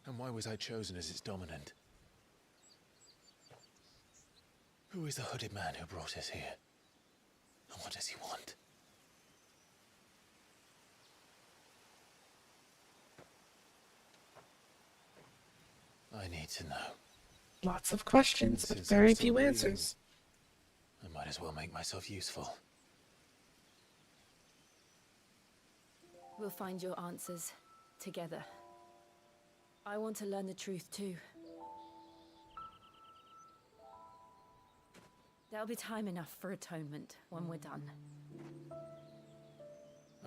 And why was I chosen as its dominant? Who is the hooded man who brought us here? And what does he want? I need to know. Lots of questions, but Since very I'm still few breathing, answers. I might as well make myself useful. We'll find your answers together. I want to learn the truth too. There'll be time enough for atonement when we're done.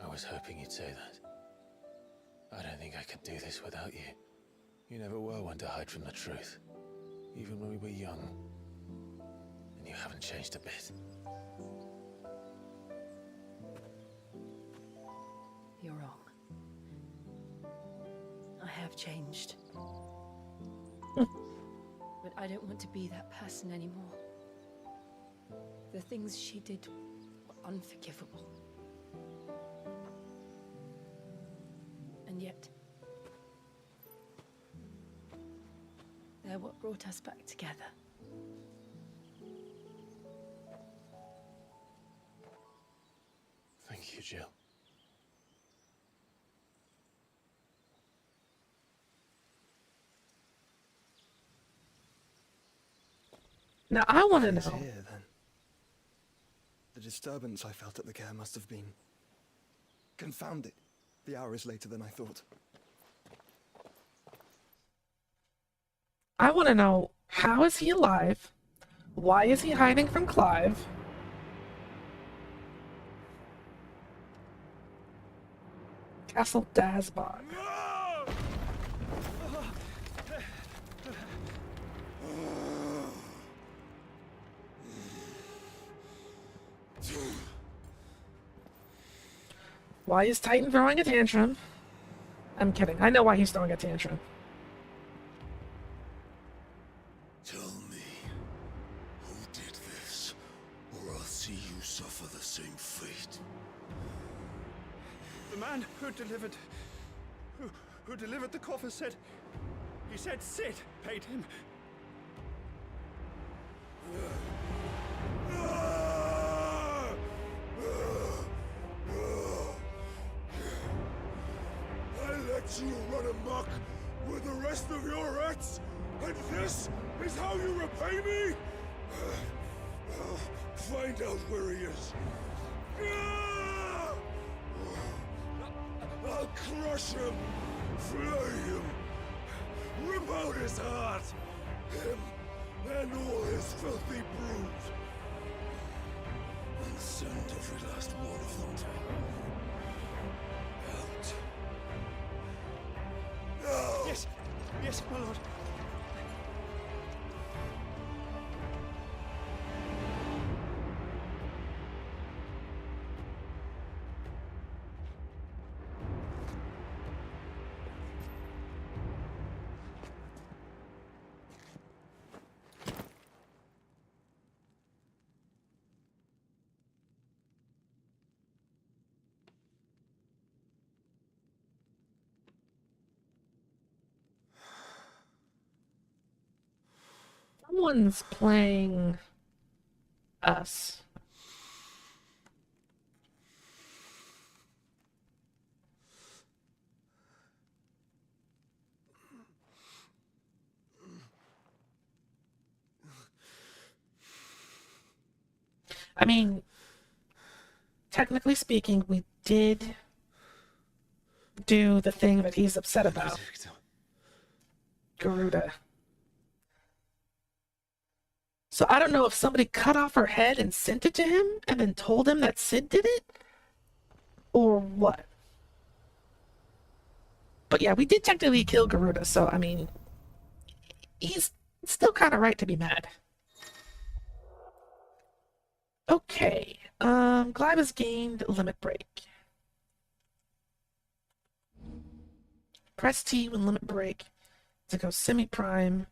I was hoping you'd say that. I don't think I could do this without you. You never were one to hide from the truth, even when we were young. And you haven't changed a bit. You're wrong. I have changed. But I don't want to be that person anymore. The things she did were unforgivable. And yet, they're what brought us back together. Thank you, Jill. Now I want to He's know. here, then. The disturbance I felt at the care must have been confounded. The hour is later than I thought. I want to know, how is he alive? Why is he hiding from Clive? Castle Dazbog. Why is Titan throwing a tantrum? I'm kidding. I know why he's throwing a tantrum. Tell me, who did this, or I'll see you suffer the same fate. The man who delivered the coffer said Sid paid him. I let you run amok with the rest of your rats, and this is how you repay me? Find out where he is. I'll crush him, flay him, rip out his heart, him and all his filthy brood, and send every last one of them to hell. Out. Yes, yes, my lord. Someone's playing us. I mean, technically speaking, we did do the thing that he's upset about. Garuda. So I don't know if somebody cut off her head and sent it to him and then told him that Sid did it, or what. But yeah, we did technically kill Garuda, so I mean, he's still kind of right to be mad. Okay, Clive has gained limit break. Press T when limit break to go semi-prime.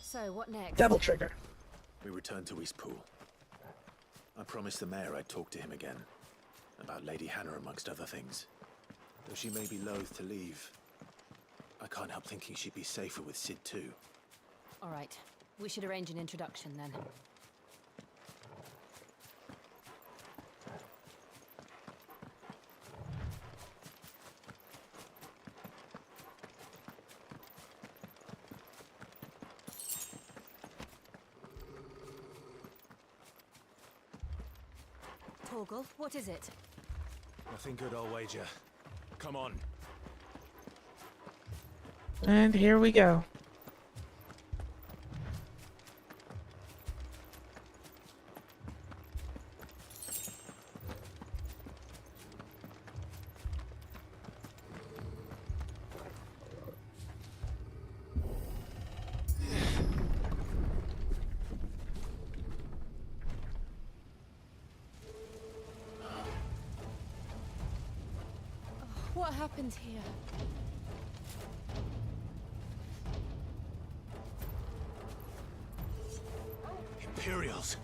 So, what next? Double trigger. We returned to Eastpool. I promised the mayor I'd talk to him again. About Lady Hannah, amongst other things. Though she may be loath to leave, I can't help thinking she'd be safer with Cid too. All right. We should arrange an introduction then. Torgal, what is it? Nothing good, I'll wager. Come on. And here we go. What happened here? Imperials.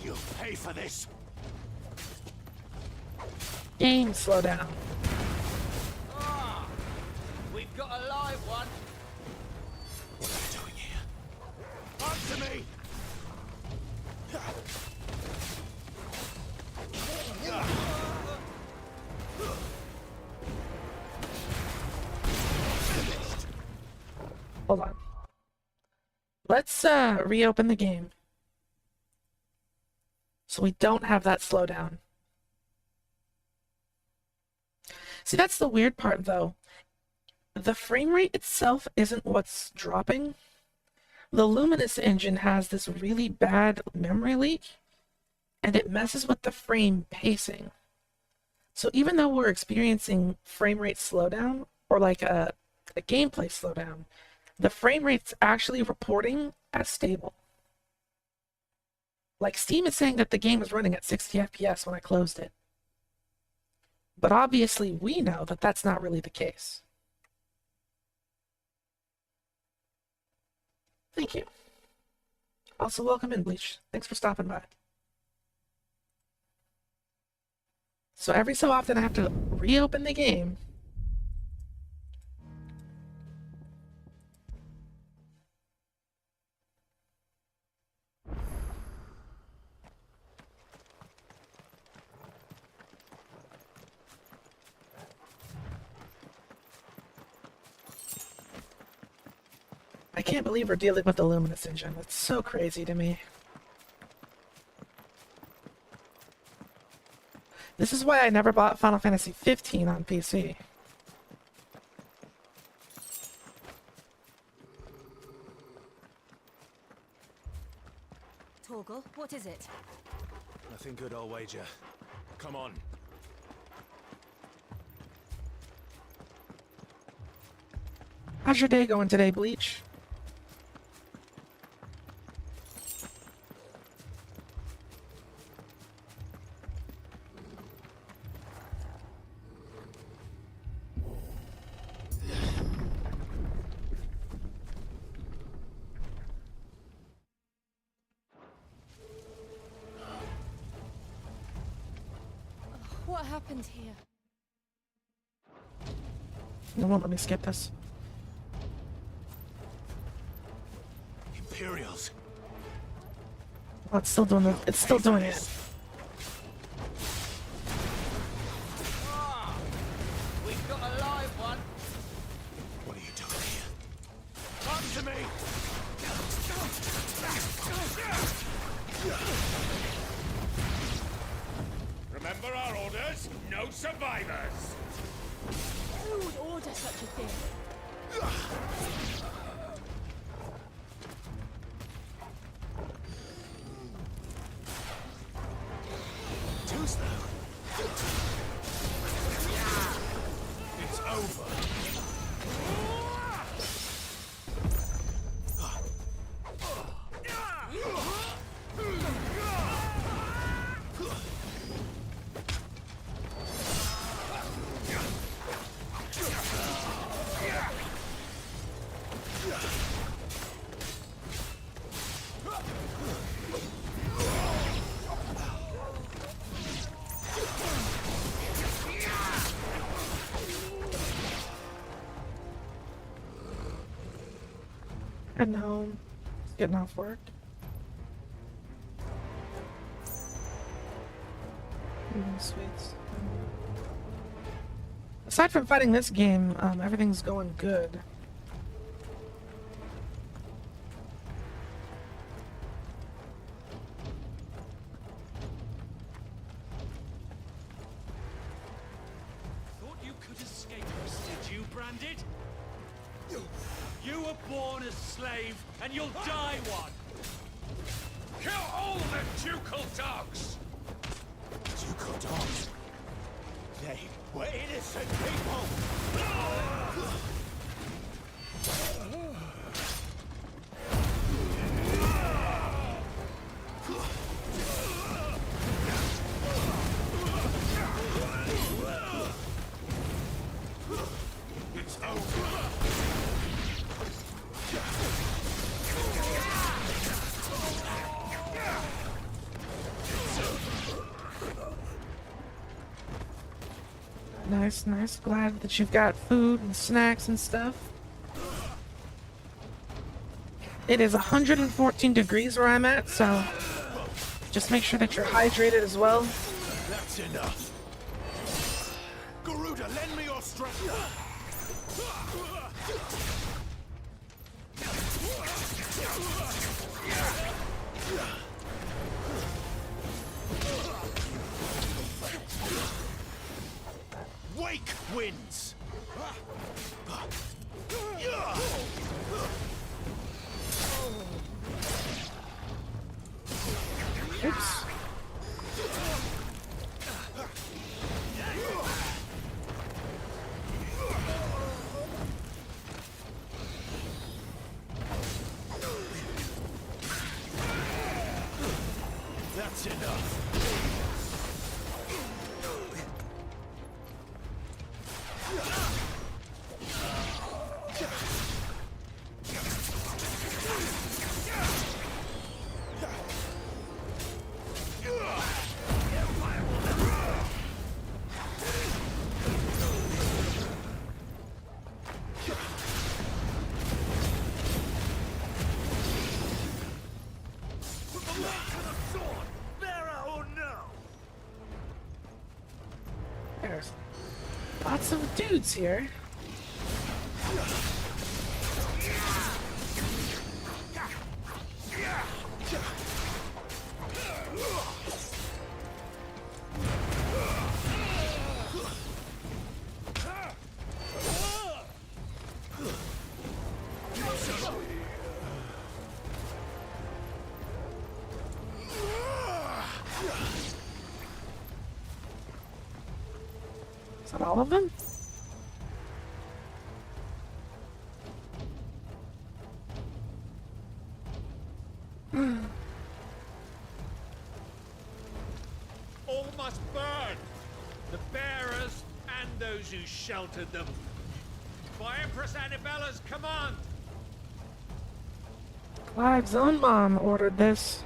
You'll pay for this. Game, slow down. Ah, we've got a live one. What are you doing here? Answer me! Hold on. Let's reopen the game. So we don't have that slowdown. See, that's the weird part though. The frame rate itself isn't what's dropping. The Luminous engine has this really bad memory leak, and it messes with the frame pacing. So even though we're experiencing frame rate slowdown, or like a gameplay slowdown, the frame rate's actually reporting as stable. Like Steam is saying that the game is running at 60 FPS when I closed it. But obviously we know that that's not really the case. Thank you. Also, welcome in, Bleach. Thanks for stopping by. So every so often I have to reopen the game. I can't believe we're dealing with the Luminous engine. That's so crazy to me. This is why I never bought Final Fantasy 15 on PC. Torgal, what is it? Nothing good, I'll wager. Come on. How's your day going today, Bleach? What happened here? No one let me skip this. Imperials. Oh, it's still doing it. It's still doing it. Ah, we've got a live one. What are you doing here? Answer me! Remember our orders? No survivors! Who would order such a thing? Too slow. It's over. Heading home. Getting off work. Sweets. Aside from fighting this game, everything's going good. Thought you could escape us, did you, Branded? You were born a slave, and you'll die one! Kill all the ducal dogs! Ducal dogs? They were innocent people! It's over! Nice, nice. Glad that you've got food and snacks and stuff. It is 114 degrees where I'm at, so just make sure that you're hydrated as well. That's enough. Garuda, lend me your strength. Wake wins. Oops. That's enough. There's lots of dudes here. Is that all of them? All must burn! The bearers and those who sheltered them. By Empress Annibella's command! Clive's own mom ordered this.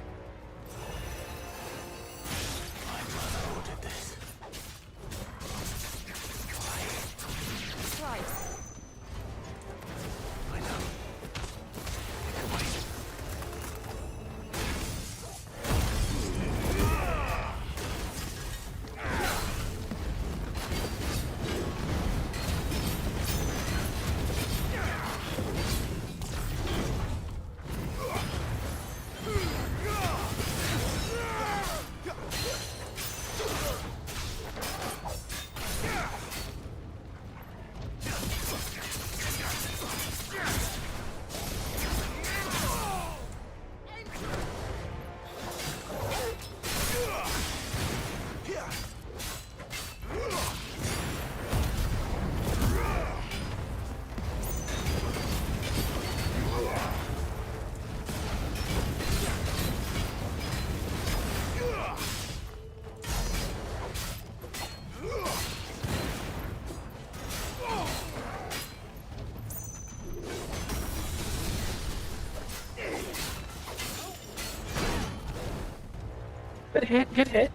Good hit, good hit.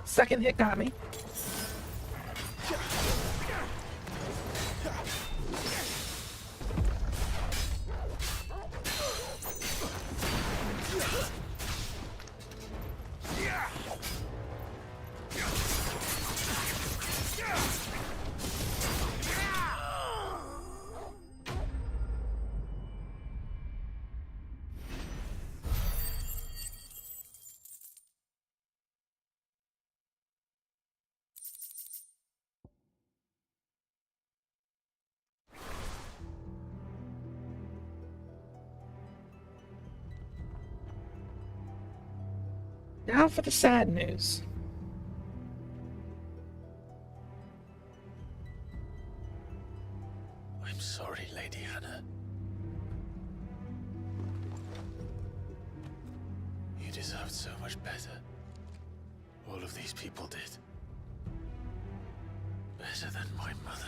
Second hit got me. Now for the sad news. I'm sorry, Lady Hannah. You deserved so much better. All of these people did. Better than my mother.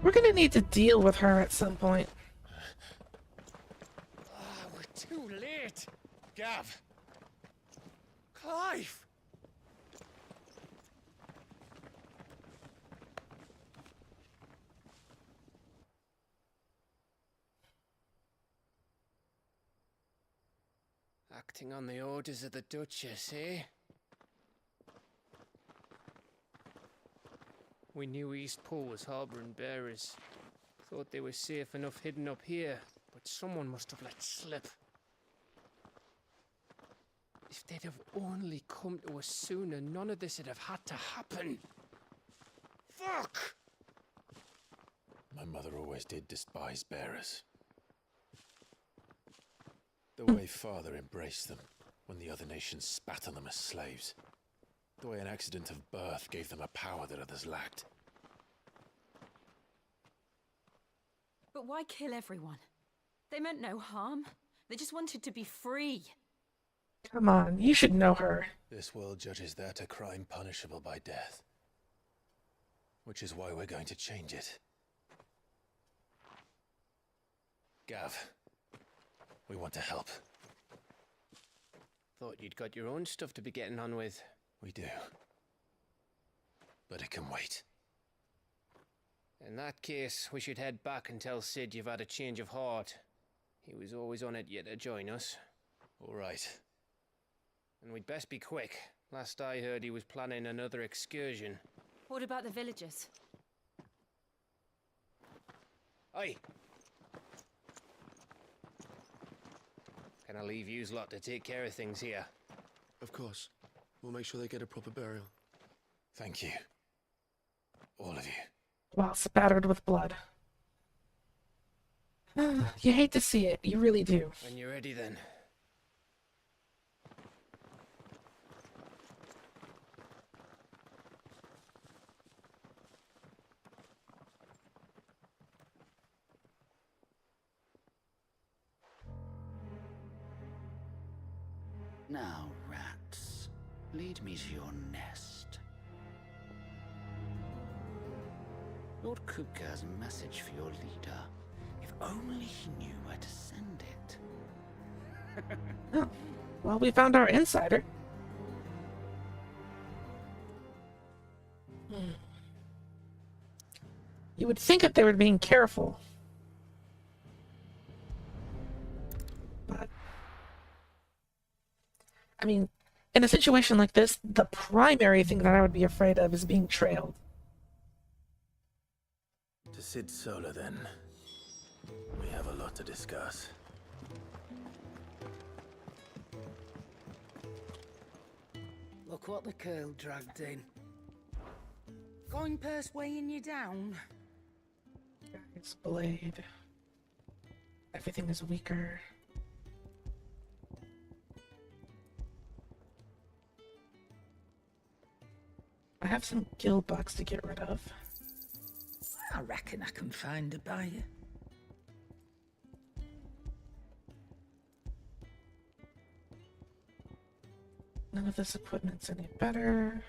We're gonna need to deal with her at some point. We're too late. Gav. Clive. Acting on the orders of the Duchess, eh? We knew Eastpool was harbouring bearers. Thought they were safe enough hidden up here, but someone must have let slip. If they'd have only come to us sooner, none of this would have had to happen. Fuck! My mother always did despise bearers. The way Father embraced them when the other nations spat on them as slaves. The way an accident of birth gave them a power that others lacked. But why kill everyone? They meant no harm. They just wanted to be free. Come on, you should know her. This world judges that a crime punishable by death. Which is why we're going to change it. Gav, we want to help. Thought you'd got your own stuff to be getting on with. We do. But it can wait. In that case, we should head back and tell Sid you've had a change of heart. He was always on it yet to join us. All right. And we'd best be quick. Last I heard, he was planning another excursion. What about the villagers? Aye. Can I leave yous lot to take care of things here? Of course. We'll make sure they get a proper burial. Thank you. All of you. While spattered with blood. You hate to see it, you really do. When you're ready then. Now, rats, lead me to your nest. Lord Kupka has a message for your leader. If only he knew where to send it. Oh, well, we found our insider. You would think that they were being careful. But I mean, in a situation like this, the primary thing that I would be afraid of is being trailed. To Sid Solar, then. We have a lot to discuss. Look what the curl dragged in. Going purse weighing you down. It's Blade. Everything is weaker. I have some guild bucks to get rid of. I reckon I can find a buyer. None of this equipment's any better.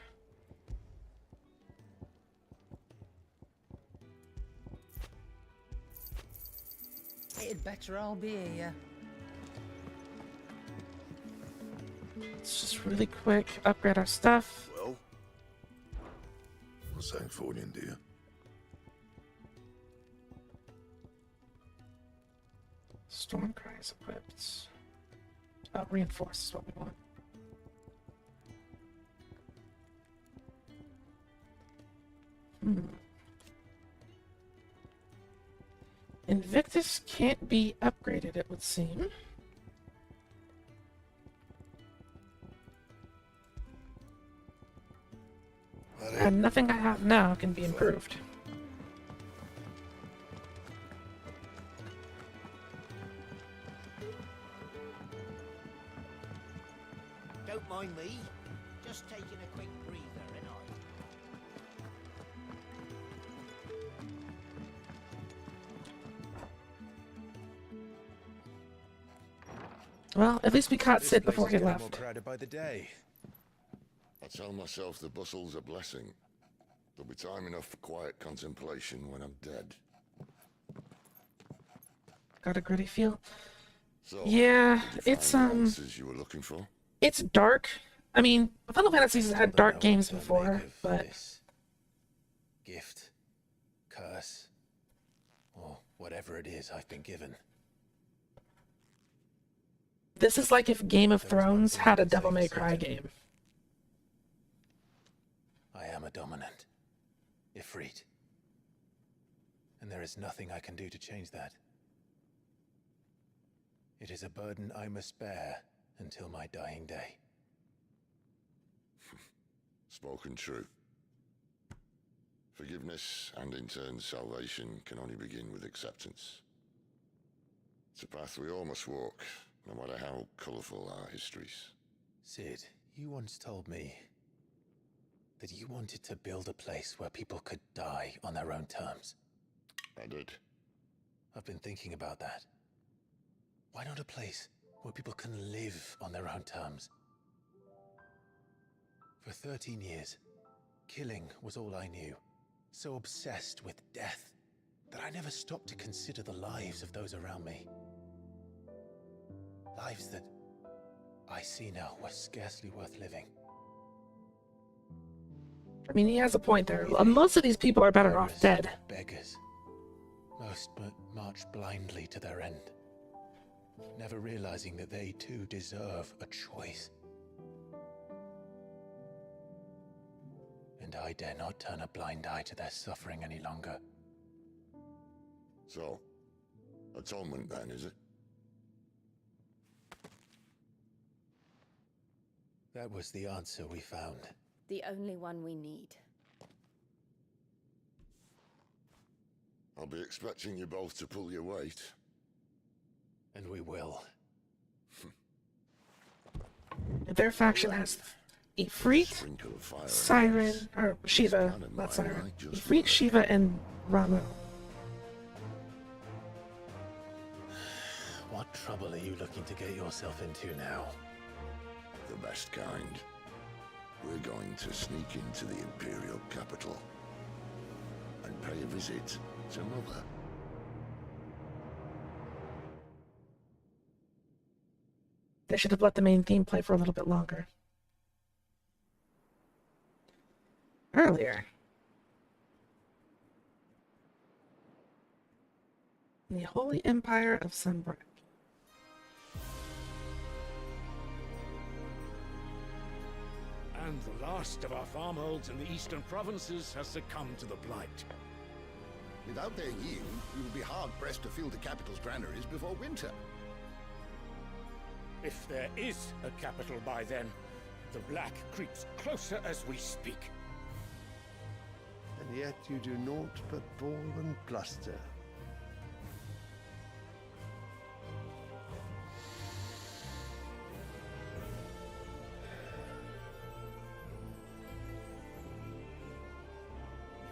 better I'll be here. Let's just really quick upgrade our stuff. Well, what's that for you, dear? Stormcry is equipped. Reinforce is what we want. Invictus can't be upgraded, it would seem. And nothing I have now can be improved. Don't mind me. Just taking a quick breather, ain't I? Well, at least we caught This Sid place before is he getting left. more crowded by the day. I tell myself the bustle's a blessing. There'll be time enough for quiet contemplation when I'm dead. Got a gritty feel. So, Yeah, did you it's find the answers you were looking for? it's dark. I mean, Final Fantasy has had dark games before, but Gift, curse, or whatever it is I've been given. this is like if Game of Thrones had a Devil May Cry game. I am a dominant, Ifrit. And there is nothing I can do to change that. It is a burden I must bear until my dying day. Spoken true. Forgiveness and in turn salvation can only begin with acceptance. It's a path we all must walk, no matter how colourful our histories. Sid, you once told me that you wanted to build a place where people could die on their own terms. I did. I've been thinking about that. Why not a place where people can live on their own terms? For 13 years, killing was all I knew. So obsessed with death that I never stopped to consider the lives of those around me. Lives that I see now were scarcely worth living. I mean, he has a point there. Most of these people are better off dead. Beggars. Most march blindly to their end, never realizing that they too deserve a choice. And I dare not turn a blind eye to their suffering any longer. So, atonement then, is it? That was the answer we found. The only one we need. I'll be expecting you both to pull your weight. And we will. Their faction has Ifrit, Siren, or Shiva, not Siren. Ifrit, Shiva, and Ramuh. What trouble are you looking to get yourself into now? The best kind. We're going to sneak into the Imperial capital and pay a visit to Mother. They should have let the main theme play for a little bit longer. Earlier. The Holy Empire of Sunbreak. And the last of our farmholds in the eastern provinces has succumbed to the blight. Without their yield, we will be hard-pressed to fill the capital's granaries before winter. If there is a capital by then, the Black creeps closer as we speak. And yet you do naught but bawl and bluster.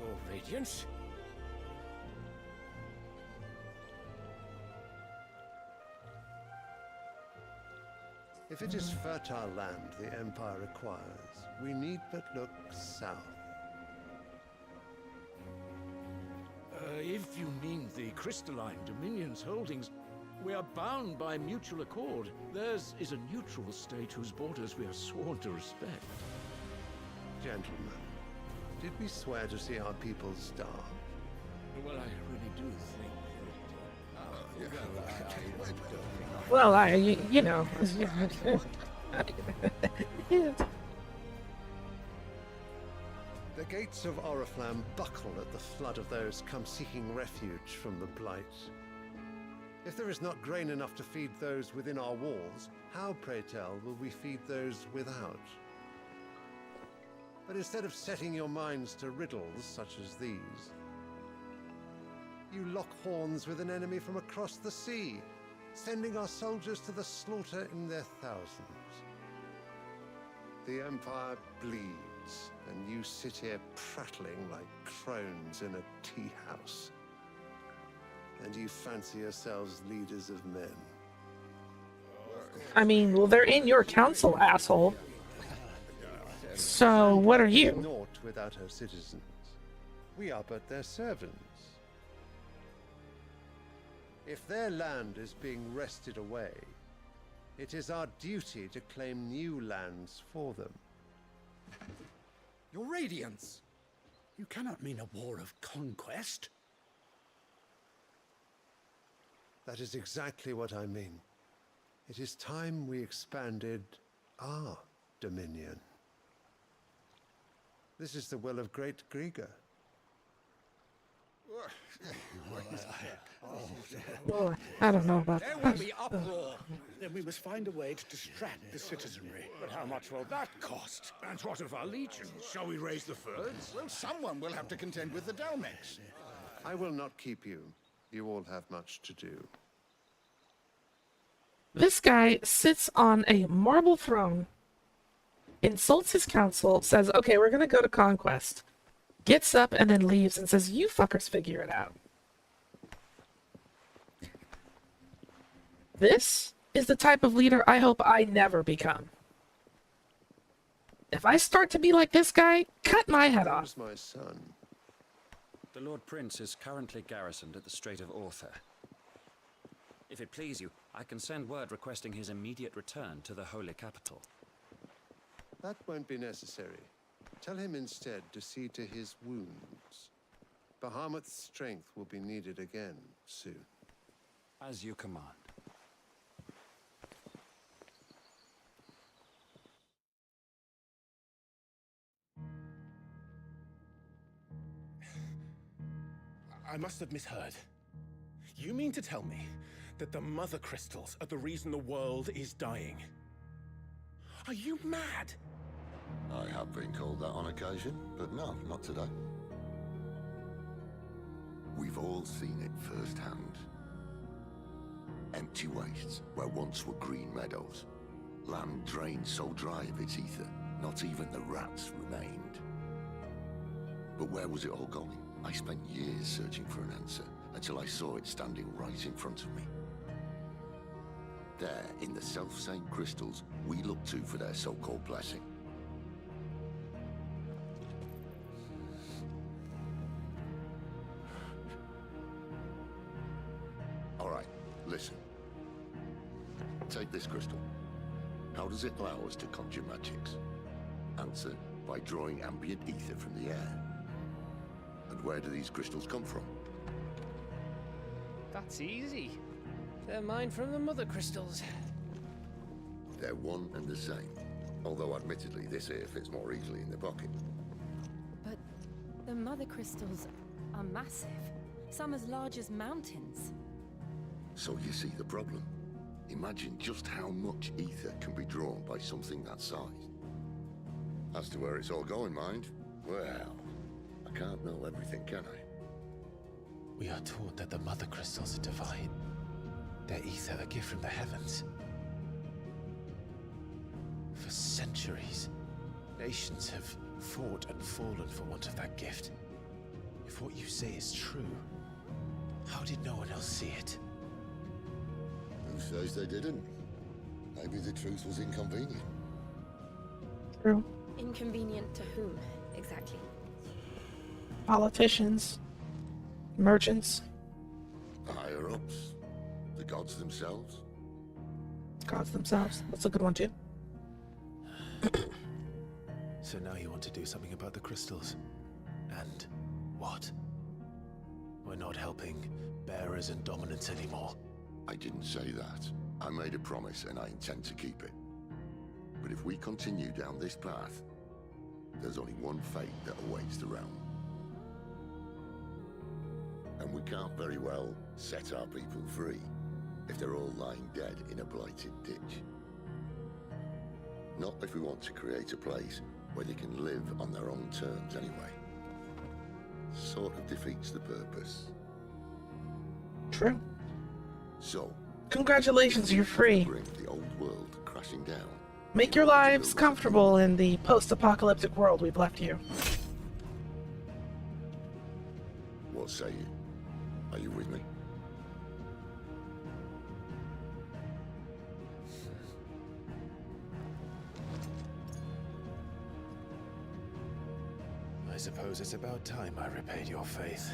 Your Radiance? If it is fertile land the Empire acquires, we need but look south. If you mean the Crystalline Dominion's holdings, We are bound by mutual accord. Theirs is a neutral state whose borders we are sworn to respect. Gentlemen, did we swear to see our people starve? Well, I really do think that... Well, you know. The gates of Oriflamme buckle at the flood of those come seeking refuge from the Blight. If there is not grain enough to feed those within our walls, how, pray tell, will we feed those without? But instead of setting your minds to riddles such as these, you lock horns with an enemy from across the sea, sending our soldiers to the slaughter in their thousands. The Empire bleeds, and you sit here prattling like crones in a tea house. And you fancy yourselves leaders of men. I mean, well, they're in your council, asshole. So, what are you? Naught without her citizens. We are but their servants. If their land is being wrested away, it is our duty to claim new lands for them. Your Radiance! You cannot mean a war of conquest. That is exactly what I mean. It is time we expanded our dominion. This is the will of great Grieger. Well, I don't know about There that. will be uproar. Then we must find a way to distract the citizenry. But how much will that cost? And what of our legions? Shall we raise the furs? Well, someone will have to contend with the Dalmex. I will not keep you. You all have much to do. This guy sits on a marble throne, insults his council, says, okay, we're gonna go to conquest, gets up and then leaves and says, you fuckers figure it out. This is the type of leader I hope I never become. If I start to be like this guy, cut my head off. My son. The Lord Prince is currently garrisoned at the Strait of Orther. If it please you, I can send word requesting his immediate return to the Holy Capital. That won't be necessary. Tell him instead to see to his wounds. Bahamut's strength will be needed again soon. As you command. I must have misheard. You mean to tell me that the Mother Crystals are the reason the world is dying? Are you mad? I have been called that on occasion, but no, not today. We've all seen it firsthand. Empty wastes where once were green meadows. Land drained so dry of its ether, not even the rats remained. But where was it all going? I spent years searching for an answer, until I saw it standing right in front of me. There, in the self-same crystals we look to for their so-called blessing. All right, listen. Take this crystal. How does it allow us to conjure magics? Answer, by drawing ambient ether from the air. And where do these crystals come from? That's easy. They're mined from the Mother Crystals. They're one and the same. Although admittedly this here fits more easily in the pocket. But the Mother Crystals are massive. Some as large as mountains. So you see the problem. Imagine just how much ether can be drawn by something that size. As to where it's all going, mind, well, I can't know everything, can I? We are taught that the Mother Crystals are divine. Their ether a gift from the heavens. For centuries, nations have fought and fallen for want of that gift. If what you say is true, how did no one else see it? Who says they didn't? Maybe the truth was inconvenient. True. Inconvenient to whom, exactly? Politicians. Merchants. Higher-ups. The gods themselves? Gods themselves. That's a good one too. So now you want to do something about the crystals. And what? We're not helping bearers and dominants anymore. I didn't say that. I made a promise and I intend to keep it. But if we continue down this path, there's only one fate that awaits the realm. And we can't very well set our people free if they're all lying dead in a blighted ditch. Not if we want to create a place where they can live on their own terms anyway. Sort of defeats the purpose. True. So, congratulations, you're free. Bring the old world crashing down. Make your lives comfortable in the post-apocalyptic world we've left you. What say you? Are you with me? I suppose it's about time I repaid your faith.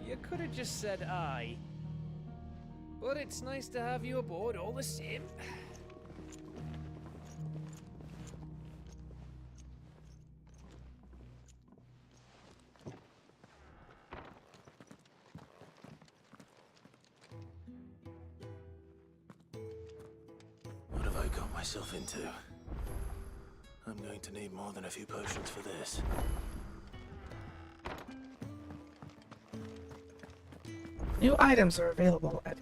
You could have just said aye. But it's nice to have you aboard all the same. What have I got myself into? I'm going to need more than a few potions for this. New items are available at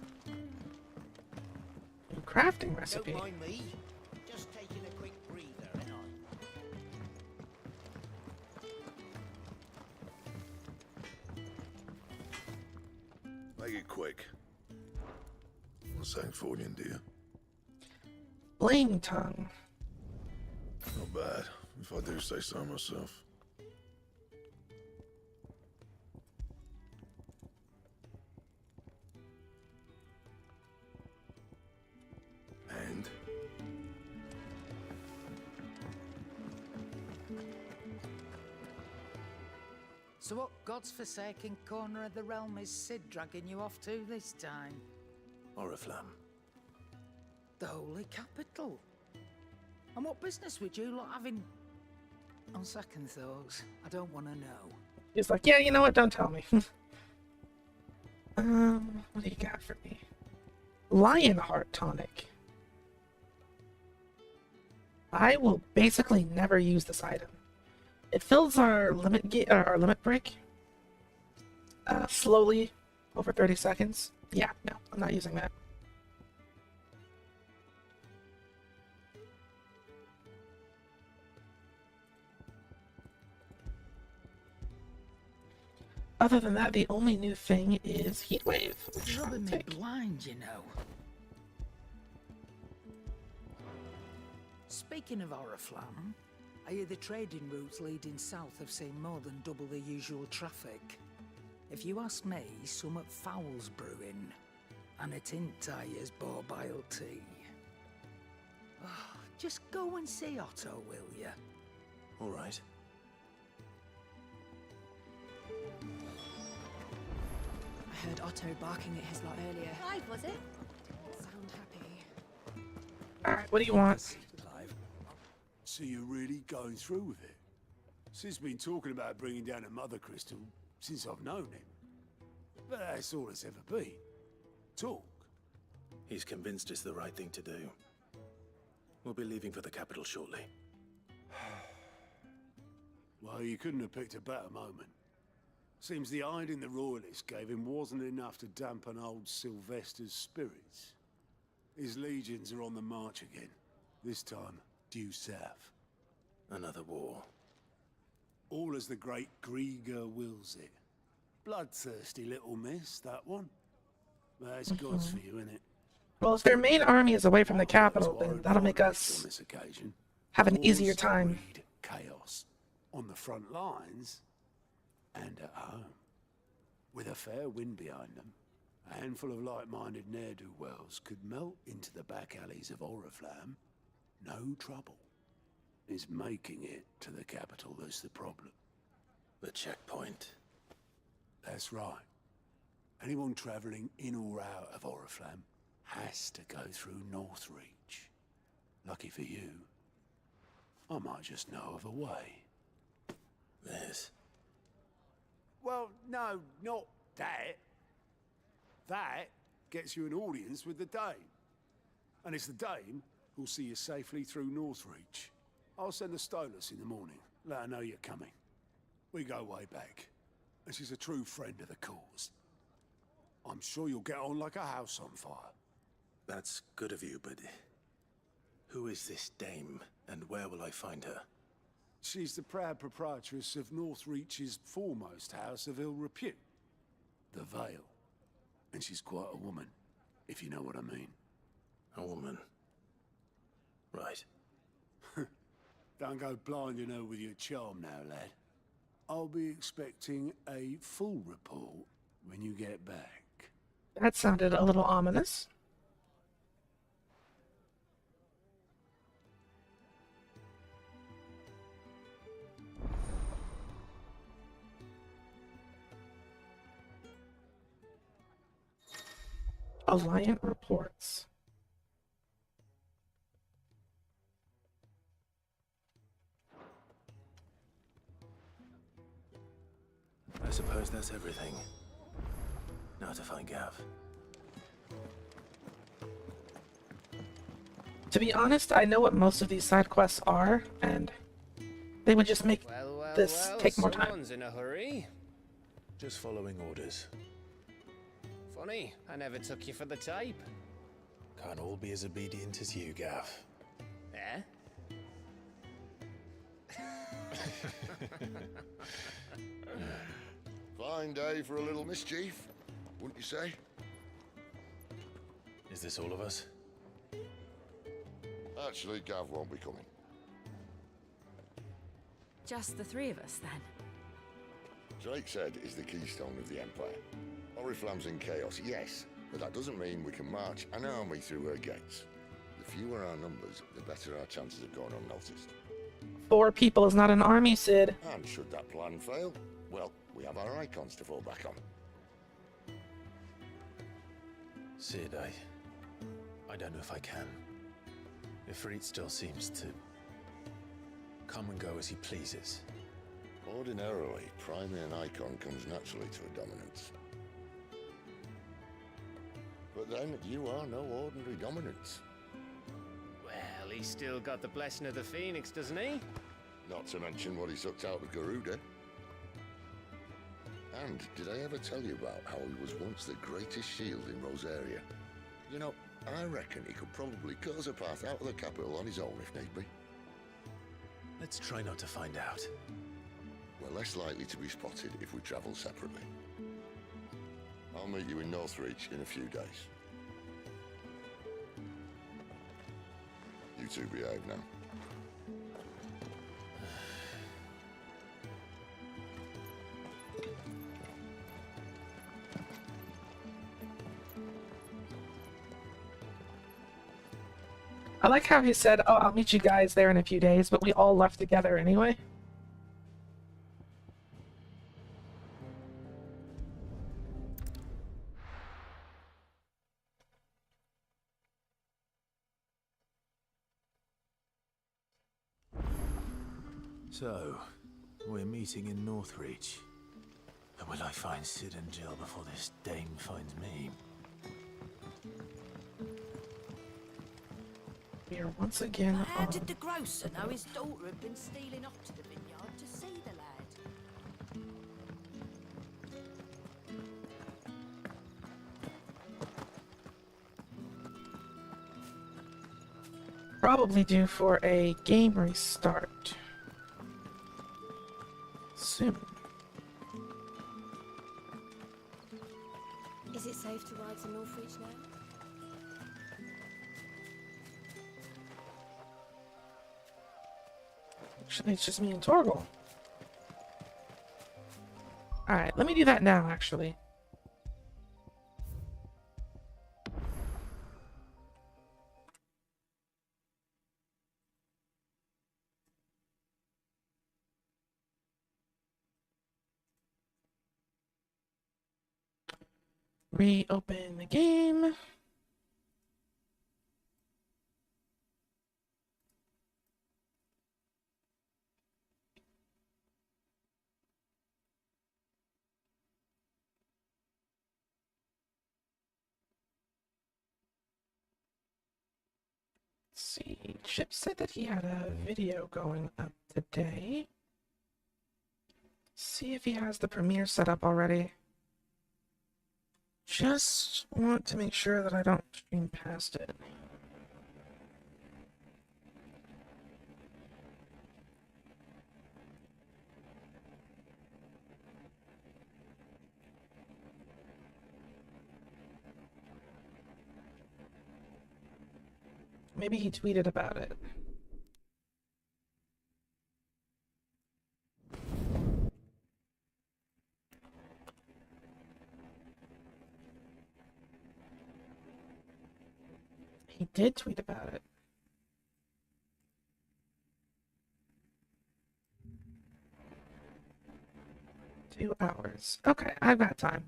new crafting recipe. Don't mind me. Just taking a quick breather, ain't I? Make it quick. What's that for you, dear? Flame tongue. Not bad, if I do say so myself. And? So what God's forsaken corner of the realm is Sid dragging you off to this time? Oriflamme. The Holy Capital. And what business would you lot having? On second thoughts, I don't want to know. He's like, yeah, you know what? Don't tell me. What do you got for me? Lionheart tonic. I will basically never use this item. It fills our limit break slowly over 30 seconds. Yeah, no, I'm not using that. Other than that, the only new thing is Heatwave. It's rubbing me blind, you know. Speaking of Oriflamme, I hear the trading routes leading south have seen more than double the usual traffic. If you ask me, summat foul's brewing, and it ain't Tyre's borbile tea. Oh, just go and see Otto, will ya? All right. I heard Otto barking at his lot earlier. Clive, was it? Sound happy. Alright, what do you want? Clive, so you're really going through with it? Sid's been talking about bringing down a mother crystal since I've known him. But that's all it's ever been. Talk. He's convinced it's the right thing to do. We'll be leaving for the capital shortly. Well, you couldn't have picked a better moment. Seems the hiding the royalists gave him wasn't enough to dampen old Sylvester's spirits. His legions are on the march again. This time, due south. Another war. All as the great Grieger wills it. Bloodthirsty little miss, that one. That's God's for you, innit? Well, if their main army is away from the capital, then that'll make us on this occasion. have an Wars easier time. breed chaos on the front lines and at home. With a fair wind behind them, a handful of like-minded ne'er-do-wells could melt into the back alleys of Oriflamme. No trouble. It's making it to the capital that's the problem. The checkpoint. That's right. Anyone travelling in or out of Oriflamme has to go through Northreach. Lucky for you, I might just know of a way. This? Well, no, not that. That gets you an audience with the Dame. And it's the Dame who'll see you safely through Northreach. I'll send the Stolas in the morning, let her know you're coming. We go way back, and she's a true friend of the cause. I'm sure you'll get on like a house on fire. That's good of you, but who is this dame, and where will I find her? She's the proud proprietress of Northreach's foremost house of ill repute, the Vale. And she's quite a woman, if you know what I mean. A woman? Right. Don't go blinding her with your charm now, lad. I'll be expecting a full report when you get back. That sounded a little ominous. Alliant reports. I suppose that's everything. Now to find Gav. To be honest, I know what most of these side quests are, and they would just make this take more time. Someone's in a hurry. Just following orders. Funny, I never took you for the type. Can't all be as obedient as you, Gav. Eh? Fine day for a little mischief, wouldn't you say? Is this all of us? Actually, Gav won't be coming. Just the three of us, then? Drakeshead is the keystone of the Empire. Oriflamme's in chaos, yes, but that doesn't mean we can march an army through her gates. The fewer our numbers, the better our chances of going unnoticed. 4 people is not an army, Sid. And should that plan fail, well, we have our icons to fall back on. Sid, I don't know if I can. Ifrit still seems to come and go as he pleases. Ordinarily, priming an icon comes naturally to a dominance. But then, you are no ordinary dominance. Well, he's still got the blessing of the Phoenix, doesn't he? Not to mention what he sucked out of Garuda. And did I ever tell you about how he was once the greatest shield in Rosaria? You know, I reckon he could probably cut us a path out of the capital on his own if need be. Let's try not to find out. We're less likely to be spotted if we travel separately. I'll meet you in Northreach in a few days. You two behave now. I like how he said, oh, I'll meet you guys there in a few days, but we all left together anyway. So, we're meeting in Northreach. And will I find Sid and Jill before this dame finds me? We are once again How on... did the grocer know his daughter had been stealing off to the vineyard to see the lad? Probably due for a game restart soon. Is it safe to ride to Northreach now? Actually, it's just me and Torgal. Alright, let me do that now, actually. Reopen the game. Let's see. Chip said that he had a video going up today. See if he has the premiere set up already. Just want to make sure that I don't stream past it. Maybe he tweeted about it. He did tweet about it. Two hours. Okay, I've got time.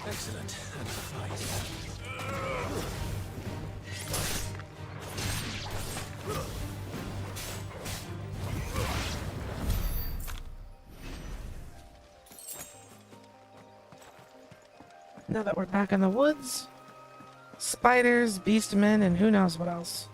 Excellent. And fight. Now that we're back in the woods, spiders, beastmen, and who knows what else.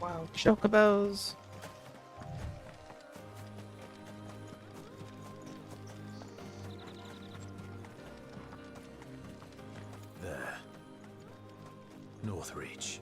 Wild chocobos. There. Northreach.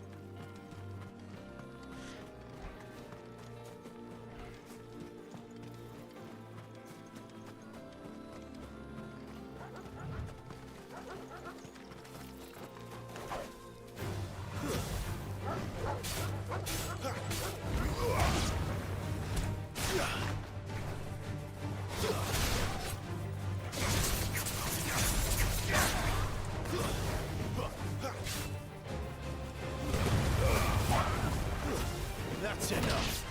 That's enough.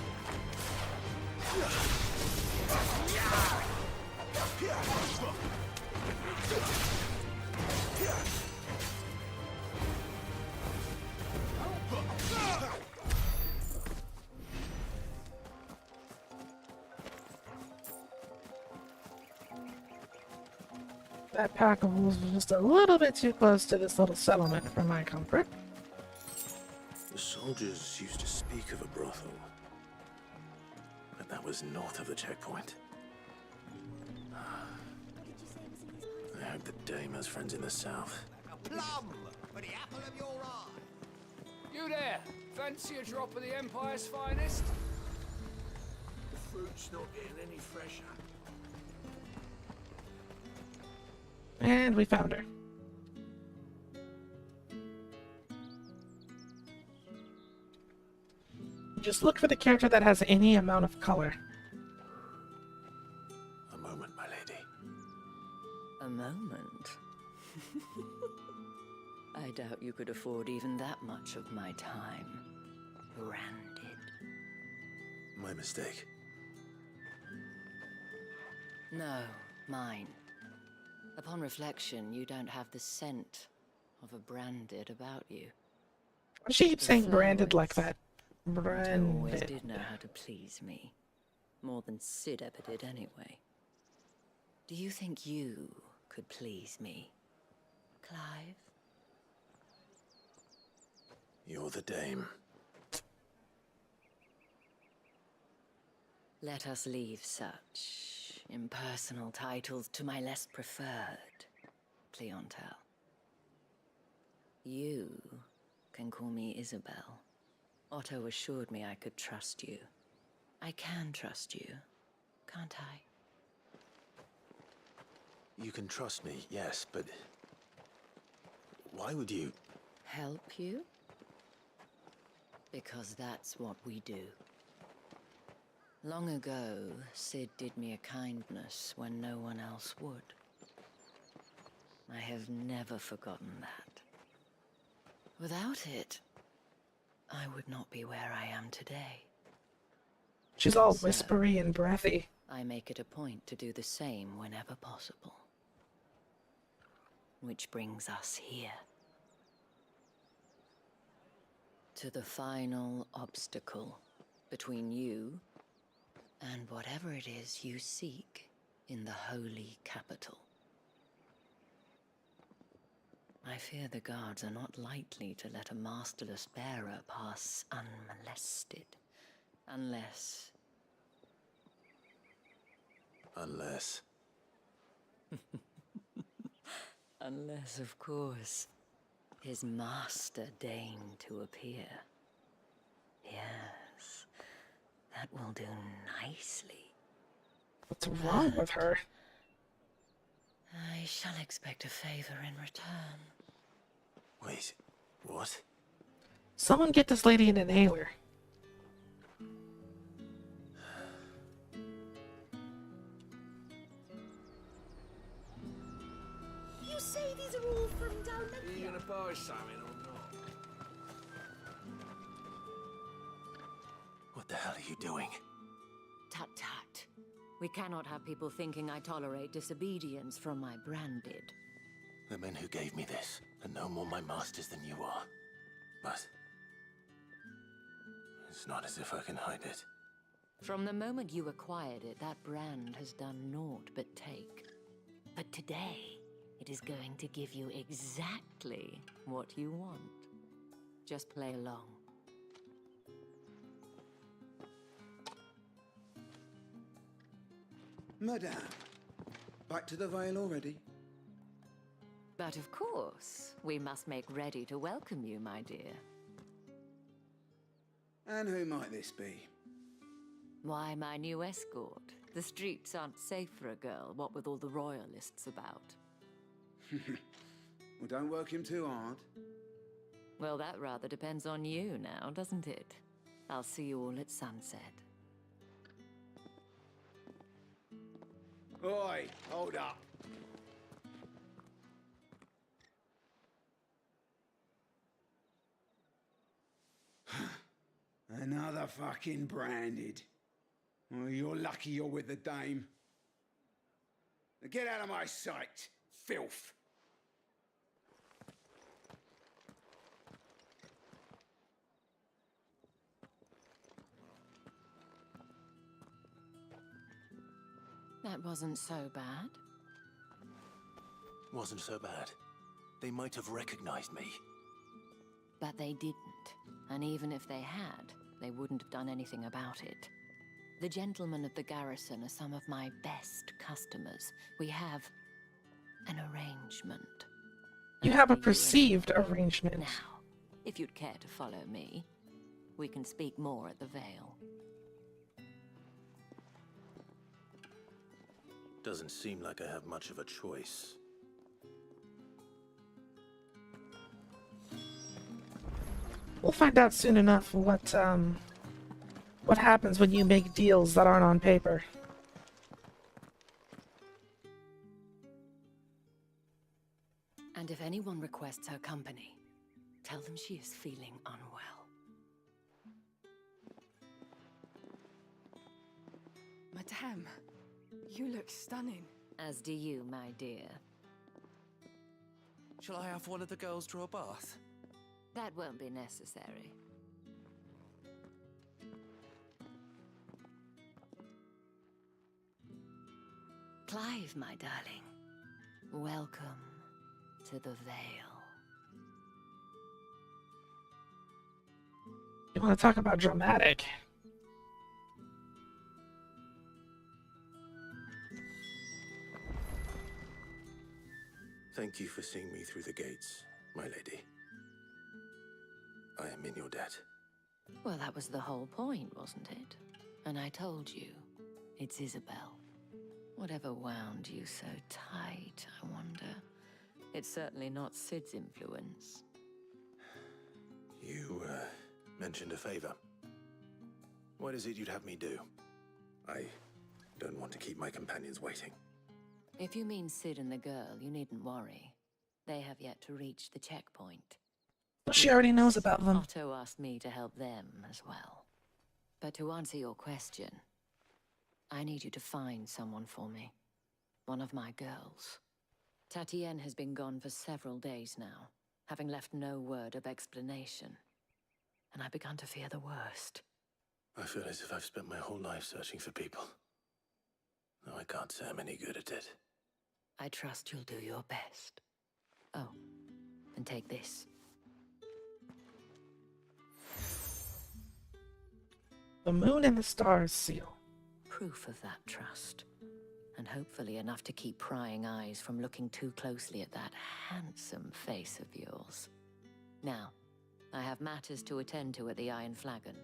That pack of wolves was just a little bit too close to this little settlement for my comfort. The soldiers used to speak of a brothel, but that was north of the checkpoint. I hope the dame has friends in the south. A plum for the apple of your eye. You there, fancy a drop of the Empire's finest? The fruit's not getting any fresher. And we found her. Just look for the character that has any amount of color. A moment, my lady. A moment? I doubt you could afford even that much of my time. Branded. My mistake. No, mine. Upon reflection, you don't have the scent of a branded about you. Why does she keep saying branded like that? You always Branded. did know how to please me. More than Sid ever did anyway. Do you think you could please me, Clive? You're the dame. Let us leave such impersonal titles to my less preferred clientele. You can call me Isabel. Otto assured me I could trust you. I can trust you, can't I? You can trust me, yes, but... why would you... Help you? Because that's what we do. Long ago, Cid did me a kindness when no one else would. I have never forgotten that. Without it, I would not be where I am today. She's all So, whispery and breathy. I make it a point to do the same whenever possible. Which brings us here. To the final obstacle between you and whatever it is you seek in the holy capital. I fear the guards are not likely to let a masterless bearer pass unmolested. Unless... Unless... Unless, of course, his master deigned to appear. Yes, that will do nicely. What's wrong with her? I shall expect a favor in return. Wait, what? Someone get this lady an inhaler. You say these are all from down there? Are you gonna buy something or not? What the hell are you doing? Tut tut. We cannot have people thinking I tolerate disobedience from my branded. The men who gave me this are no more my masters than you are. But... it's not as if I can hide it. From the moment you acquired it, that brand has done naught but take. But today, it is going to give you exactly what you want. Just play along. Madame, back to the Vale already? But of course, we must make ready to welcome you, my dear. And who might this be? Why, my new escort. The streets aren't safe for a girl, what with all the royalists about. Well, don't work him too hard. Well, that rather depends on you now, doesn't it? I'll see you all at sunset. Oi, hold up. Another fucking branded. Well, you're lucky you're with the dame. Now get out of my sight, filth. That wasn't so bad. Wasn't so bad. They might have recognized me. But they didn't. And even if they had, they wouldn't have done anything about it. The gentlemen of the garrison are some of my best customers. We have an arrangement. You have a perceived arrangement. Now, if you'd care to follow me, we can speak more at the Vale. Doesn't seem like I have much of a choice. We'll find out soon enough what happens when you make deals that aren't on paper. And if anyone requests her company, tell them she is feeling unwell. Madame, you look stunning. As do you, my dear. Shall I have one of the girls draw a bath? That won't be necessary. Clive, my darling. Welcome to the Vale. You want to talk about dramatic? Thank you for seeing me through the gates, my lady. I am in your debt. Well, that was the whole point, wasn't it? And I told you, it's Isabel. Whatever wound you so tight, I wonder. It's certainly not Sid's influence. You, mentioned a favor. What is it you'd have me do? I don't want to keep my companions waiting. If you mean Sid and the girl, you needn't worry. They have yet to reach the checkpoint. She already knows about them. Otto asked me to help them as well. But to answer your question, I need you to find someone for me. One of my girls. Tatienne has been gone for several days now, having left no word of explanation. And I've begun to fear the worst. I feel as if I've spent my whole life searching for people. No, I can't say I'm any good at it. I trust you'll do your best. Oh, and take this. The moon and the stars seal. Proof of that trust. And hopefully enough to keep prying eyes from looking too closely at that handsome face of yours. Now, I have matters to attend to at the Iron Flagon.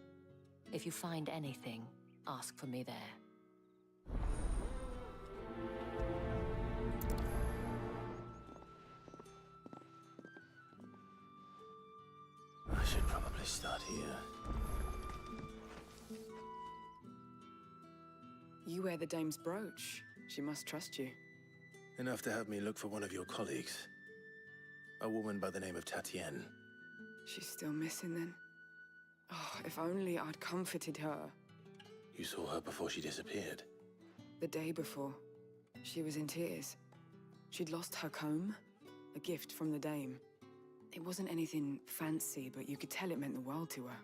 If you find anything, ask for me there. I should probably start here. You wear the dame's brooch. She must trust you. Enough to have me look for one of your colleagues. A woman by the name of Tatienne. She's still missing then? Oh, if only I'd comforted her. You saw her before she disappeared. The day before, she was in tears. She'd lost her comb, a gift from the dame. It wasn't anything fancy, but you could tell it meant the world to her.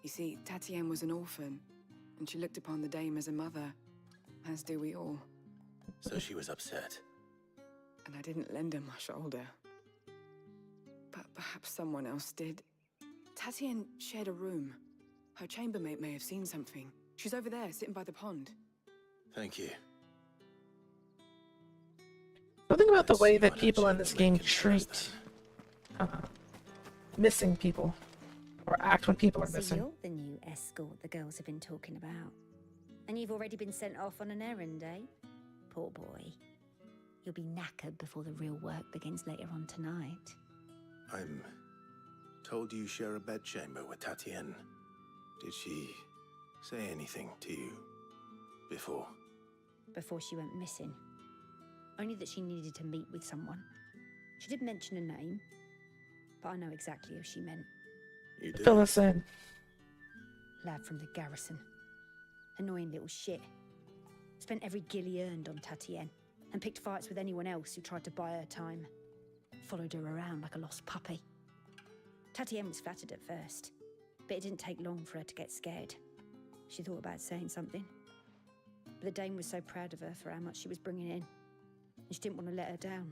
You see, Tatienne was an orphan, and she looked upon the dame as a mother, as do we all. So she was upset. And I didn't lend her my shoulder. But perhaps someone else did. Tatienne shared a room. Her chambermaid may have seen something. She's over there, sitting by the pond. Thank you. Something about the way that people in this game treat missing people, or act when people are So missing. you're the new escort the girls have been talking about. And you've already been sent off on an errand, eh? Poor boy. You'll be knackered before the real work begins later on tonight. I'm told you share a bedchamber with Tatienne. Did she say anything to you before? Before she went missing. Only that she needed to meet with someone. She did mention a name, but I know exactly who she meant. You did? Fill us in. Lad from the garrison. Annoying little shit. Spent every guil he earned on Tatienne, and picked fights with anyone else who tried to buy her time. Followed her around like a lost puppy. Tatienne was flattered at first, but it didn't take long for her to get scared. She thought about saying something. But the dame was so proud of her for how much she was bringing in, and she didn't want to let her down.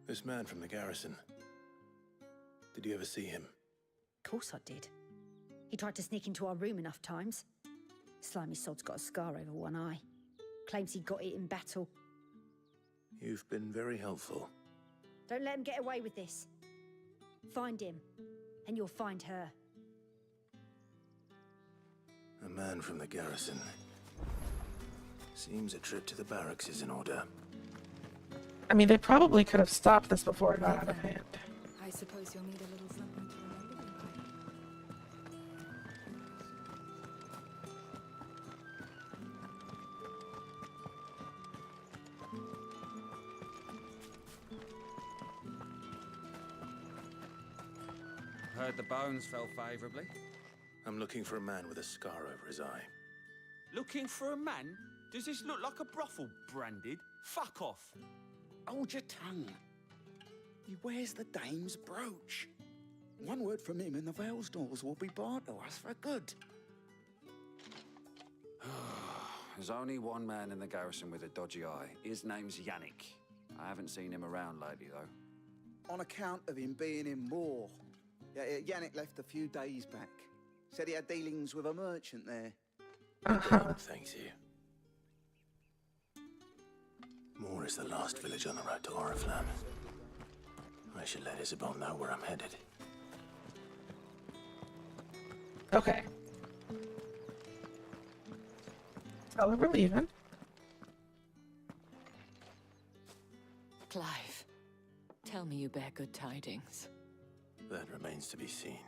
This man from the garrison. Did you ever see him? Of course I did. He tried to sneak into our room enough times. Slimy sod's got a scar over one eye. Claims he got it in battle. You've been very helpful. Don't let him get away with this. Find him, and you'll find her. A man from the garrison. Seems a trip to the barracks is in order. I mean, they probably could have stopped this before it got out of hand. I suppose you'll need a little something to remember me by. Heard the bones fell favorably. I'm looking for a man with a scar over his eye. Looking for a man? Does this look like a brothel, Branded? Fuck off. Hold your tongue. He wears the dame's brooch. One word from him and the Velsdorls will be barred to us for good. There's only one man in the garrison with a dodgy eye. His name's Yannick. I haven't seen him around lately, though. On account of him being in war. Yeah, Yannick left a few days back. Said he had dealings with a merchant there. Thanks you. Moore is the last village on the road to Oriflamme. I should let Isabel know where I'm headed. Okay. Tell her we're leaving. Clive, tell me you bear good tidings. That remains to be seen.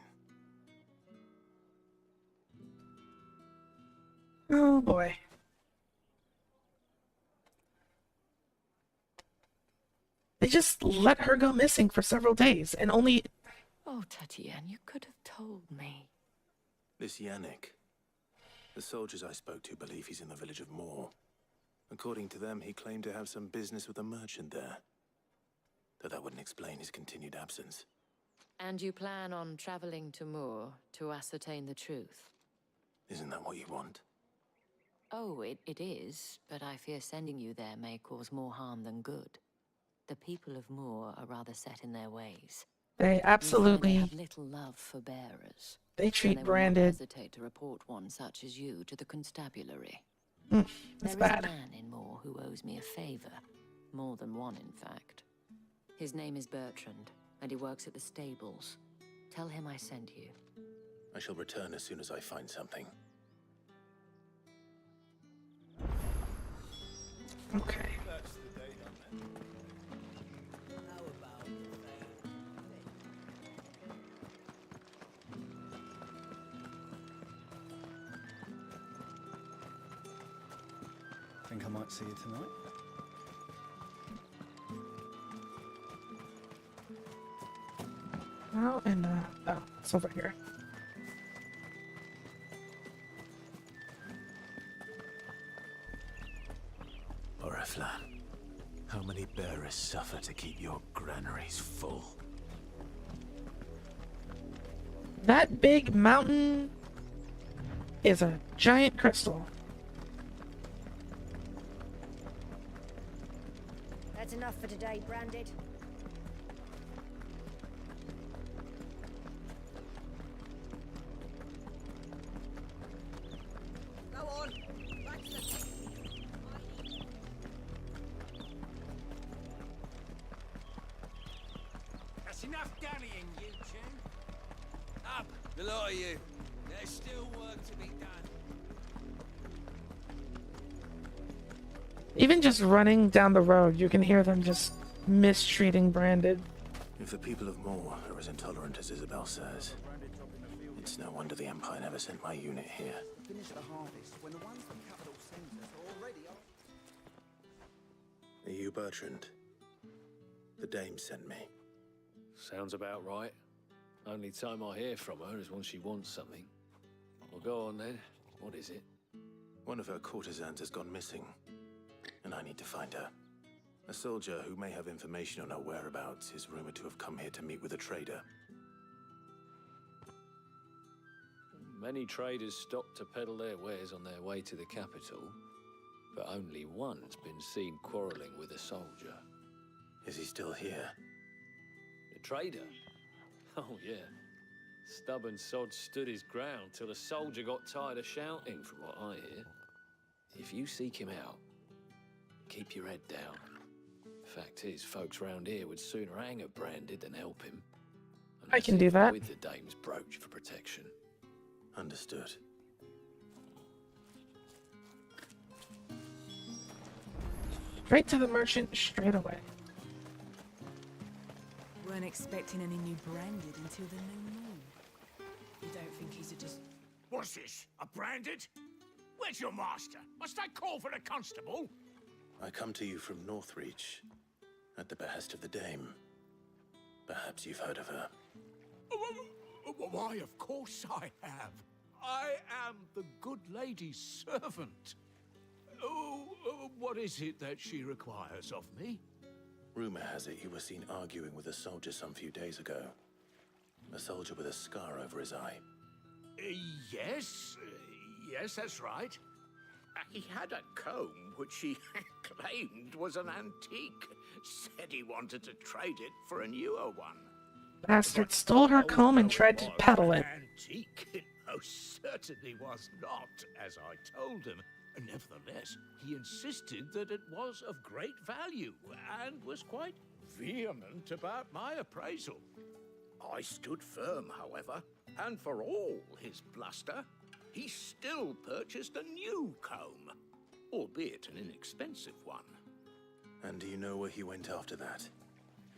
Oh boy. They just let her go missing for several days, and only... Oh, Tatienne, you could have told me. This Yannick. The soldiers I spoke to believe he's in the village of Moor. According to them, he claimed to have some business with a merchant there. Though that wouldn't explain his continued absence. And you plan on traveling to Moor to ascertain the truth? Isn't that what you want? Oh, it is, but I fear sending you there may cause more harm than good. The people of Moor are rather set in their ways. They absolutely... They have little love for bearers. They treat and Branded... They will not hesitate to report one such as you to the constabulary. That's there bad. is a man in Moor who owes me a favor. More than one, in fact. His name is Bertrand, and he works at the stables. Tell him I sent you. I shall return as soon as I find something. Okay. Think I might see you tonight? Oh, and oh, it's over here. Oriflan, how many bearers suffer to keep your granaries full? That big mountain is a giant crystal. That's enough for today, Branded. Go on. That's enough dallying, you two. Up, the lot of you. There's still work to be done. Even just running down the road, you can hear them just mistreating Branded. If the people of Moor are as intolerant as Isabel says, it's no wonder the Empire never sent my unit here. Finish the harvest when the ones from capital centers are already on. Are you Bertrand? The dame sent me. Sounds about right. Only time I hear from her is when she wants something. Well, go on then. What is it? One of her courtesans has gone missing, and I need to find her. A soldier who may have information on her whereabouts is rumored to have come here to meet with a trader. Many traders stop to peddle their wares on their way to the capital, but only one's been seen quarreling with a soldier. Is he still here? The trader? Oh, yeah. Stubborn sod stood his ground till the soldier got tired of shouting, from what I hear. If you seek him out, keep your head down. Fact is, folks round here would sooner hang a Branded than help him. I can do that. With the dame's brooch for protection. Understood. Straight to the merchant, straight away. Weren't expecting any new Branded until the new moon. You don't think he's a just... What's this? A Branded? Where's your master? Must I call for the constable? I come to you from Northreach, at the behest of the dame. Perhaps you've heard of her. Why, of course I have. I am the good lady's servant. What is it that she requires of me? Rumor has it you were seen arguing with a soldier some few days ago. A soldier with a scar over his eye. Yes, that's right. He had a comb which he claimed was an antique. Said he wanted to trade it for a newer one. Bastard stole her comb and tried to peddle it. Antique, it most certainly was not, as I told him. Nevertheless, he insisted that it was of great value and was quite vehement about my appraisal. I stood firm, however. And for all his bluster, he still purchased a new comb, albeit an inexpensive one. And do you know where he went after that?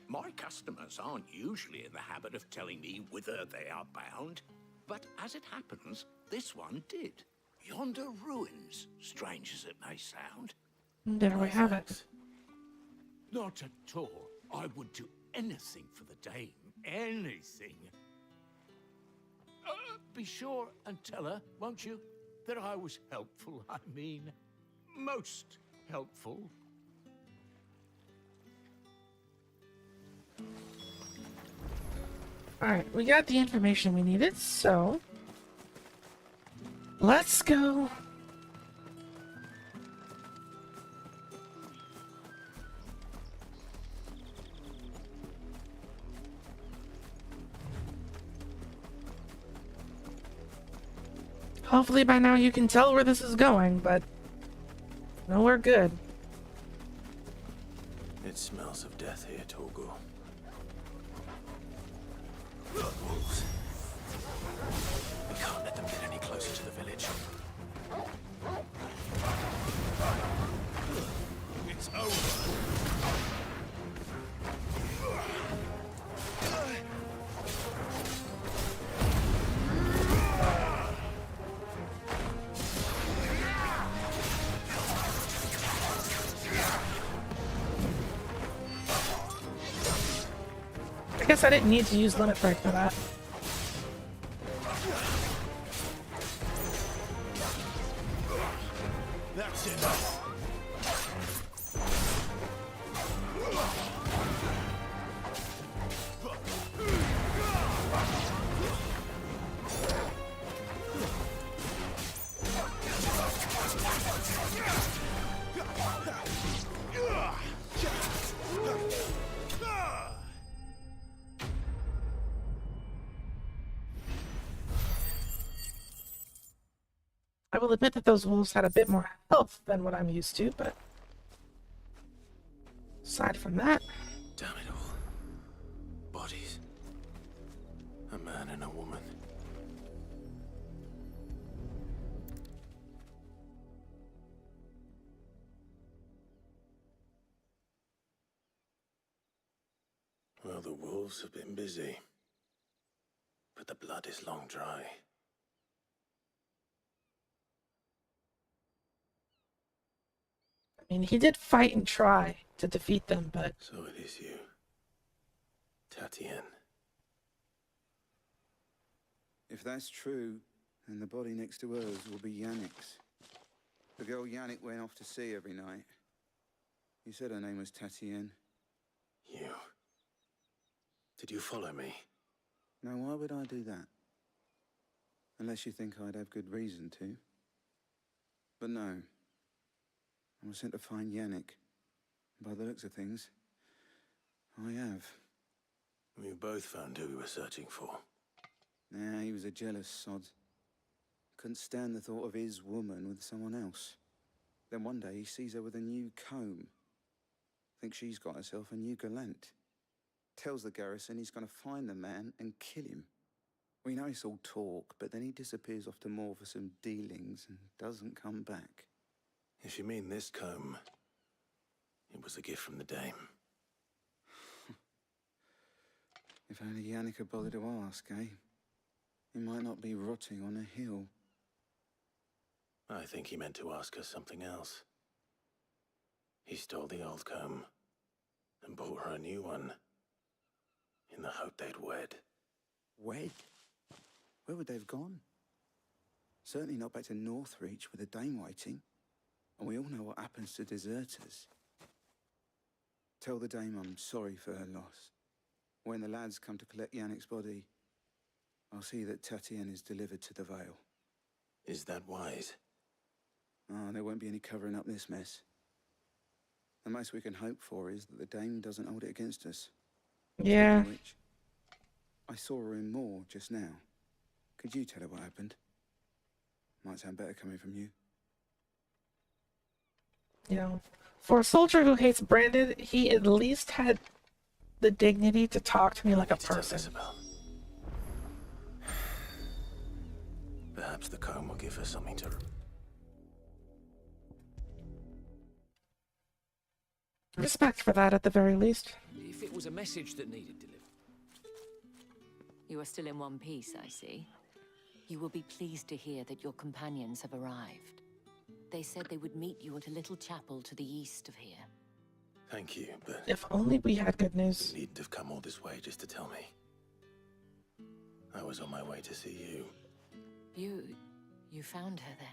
My customers aren't usually in the habit of telling me whither they are bound, but as it happens, this one did. Yonder ruins, strange as it may sound. There we have it. Not at all. I would do anything for the dame. Anything. Be sure and tell her, won't you, that I was helpful. I mean, most helpful. Alright, we got the information we needed, so let's go. Hopefully by now you can tell where this is going, but nowhere good. It smells of death here, Torgor. Wolves. We can't let them get any closer to the village. It's over. I guess I didn't need to use Limit Break for that. That's enough. I will admit that those wolves had a bit more health than what I'm used to, but aside from that... Damn it all. Bodies. A man and a woman. Well, the wolves have been busy. But the blood is long dry. I mean, he did fight and try to defeat them, but... So it is you. Tatien. If that's true, then the body next to hers will be Yannick's. The girl Yannick went off to sea every night. You said her name was Tatien. You. Did you follow me? Now, why would I do that? Unless you think I'd have good reason to. But no. I was sent to find Yannick. By the looks of things, I have. We both found who we were searching for. Nah, he was a jealous sod. Couldn't stand the thought of his woman with someone else. Then one day he sees her with a new comb. Thinks she's got herself a new gallant. Tells the garrison he's going to find the man and kill him. We know it's all talk, but then he disappears off to Moor for some dealings and doesn't come back. If you mean this comb, it was a gift from the dame. If only Yannick had bothered to ask, eh? He might not be rotting on a hill. I think he meant to ask us something else. He stole the old comb and bought her a new one in the hope they'd wed. Wed? Where would they have gone? Certainly not back to Northreach with a dame waiting. And we all know what happens to deserters. Tell the dame I'm sorry for her loss. When the lads come to collect Yannick's body, I'll see that Tatien is delivered to the Vale. Is that wise? Oh, there won't be any covering up this mess. The most we can hope for is that the dame doesn't hold it against us. Yeah. Which, I saw her in Moor just now. Could you tell her what happened? Might sound better coming from you. You know, for a soldier who hates Branded, he at least had the dignity to talk to me like a person. Perhaps the comb will give her something to... Respect for that at the very least. If it was a message that needed delivered. You are still in one piece, I see. You will be pleased to hear that your companions have arrived. They said they would meet you at a little chapel to the east of here. Thank you, but... If only we had good news. You needn't have come all this way just to tell me. I was on my way to see you. You found her then?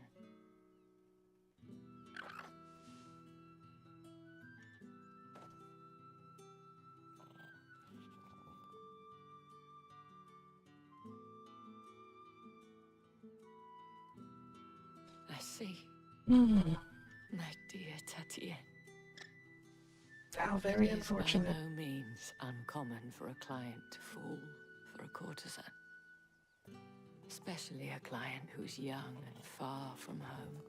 I see. Hmm. My dear Tatien. How very It is unfortunate. by no means uncommon for a client to fall for a courtesan. Especially a client who's young and far from home.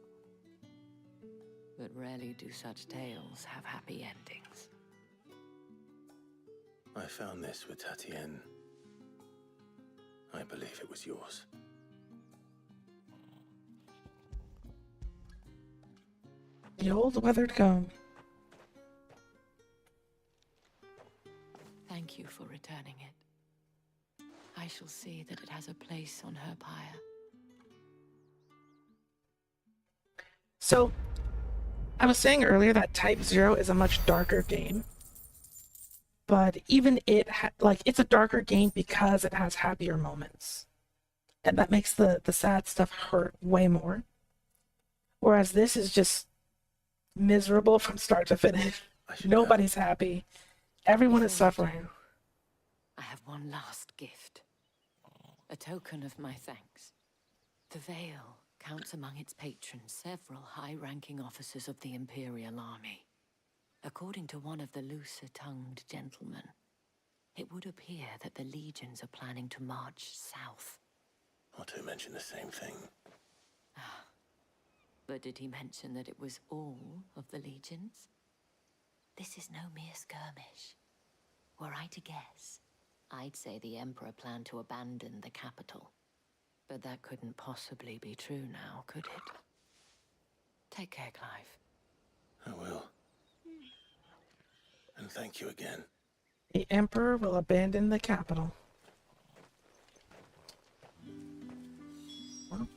But rarely do such tales have happy endings. I found this with Tatien. I believe it was yours. The old weathered comb. Thank you for returning it. I shall see that it has a place on her pyre. So, I was saying earlier that Type 0 is a much darker game. But even it, it's a darker game because it has happier moments. And that makes the sad stuff hurt way more. Whereas this is just miserable from start to finish. Nobody's happy. Everyone is suffering. I have one last gift. A token of my thanks. The Vale counts among its patrons several high-ranking officers of the Imperial Army. According to one of the looser-tongued gentlemen, it would appear that the legions are planning to march south. Not to mention the same thing. But did he mention that it was all of the legions? This is no mere skirmish. Were I to guess, I'd say the Emperor planned to abandon the capital. But that couldn't possibly be true now, could it? Take care, Clive. I will. And thank you again. The Emperor will abandon the capital. Well.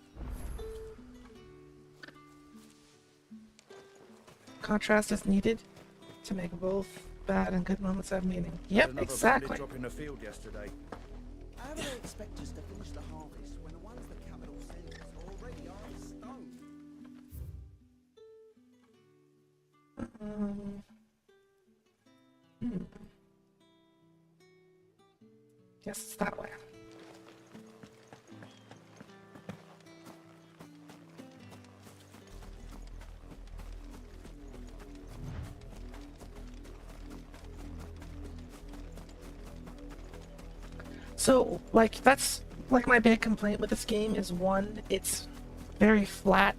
Contrast is needed to make both bad and good moments have meaning. Yep, exactly. Drop in the field yesterday. How do they expect us to finish the harvest when the ones the capital sends already are in stone? Guess it's that way. So, that's my big complaint with this game is one, it's very flat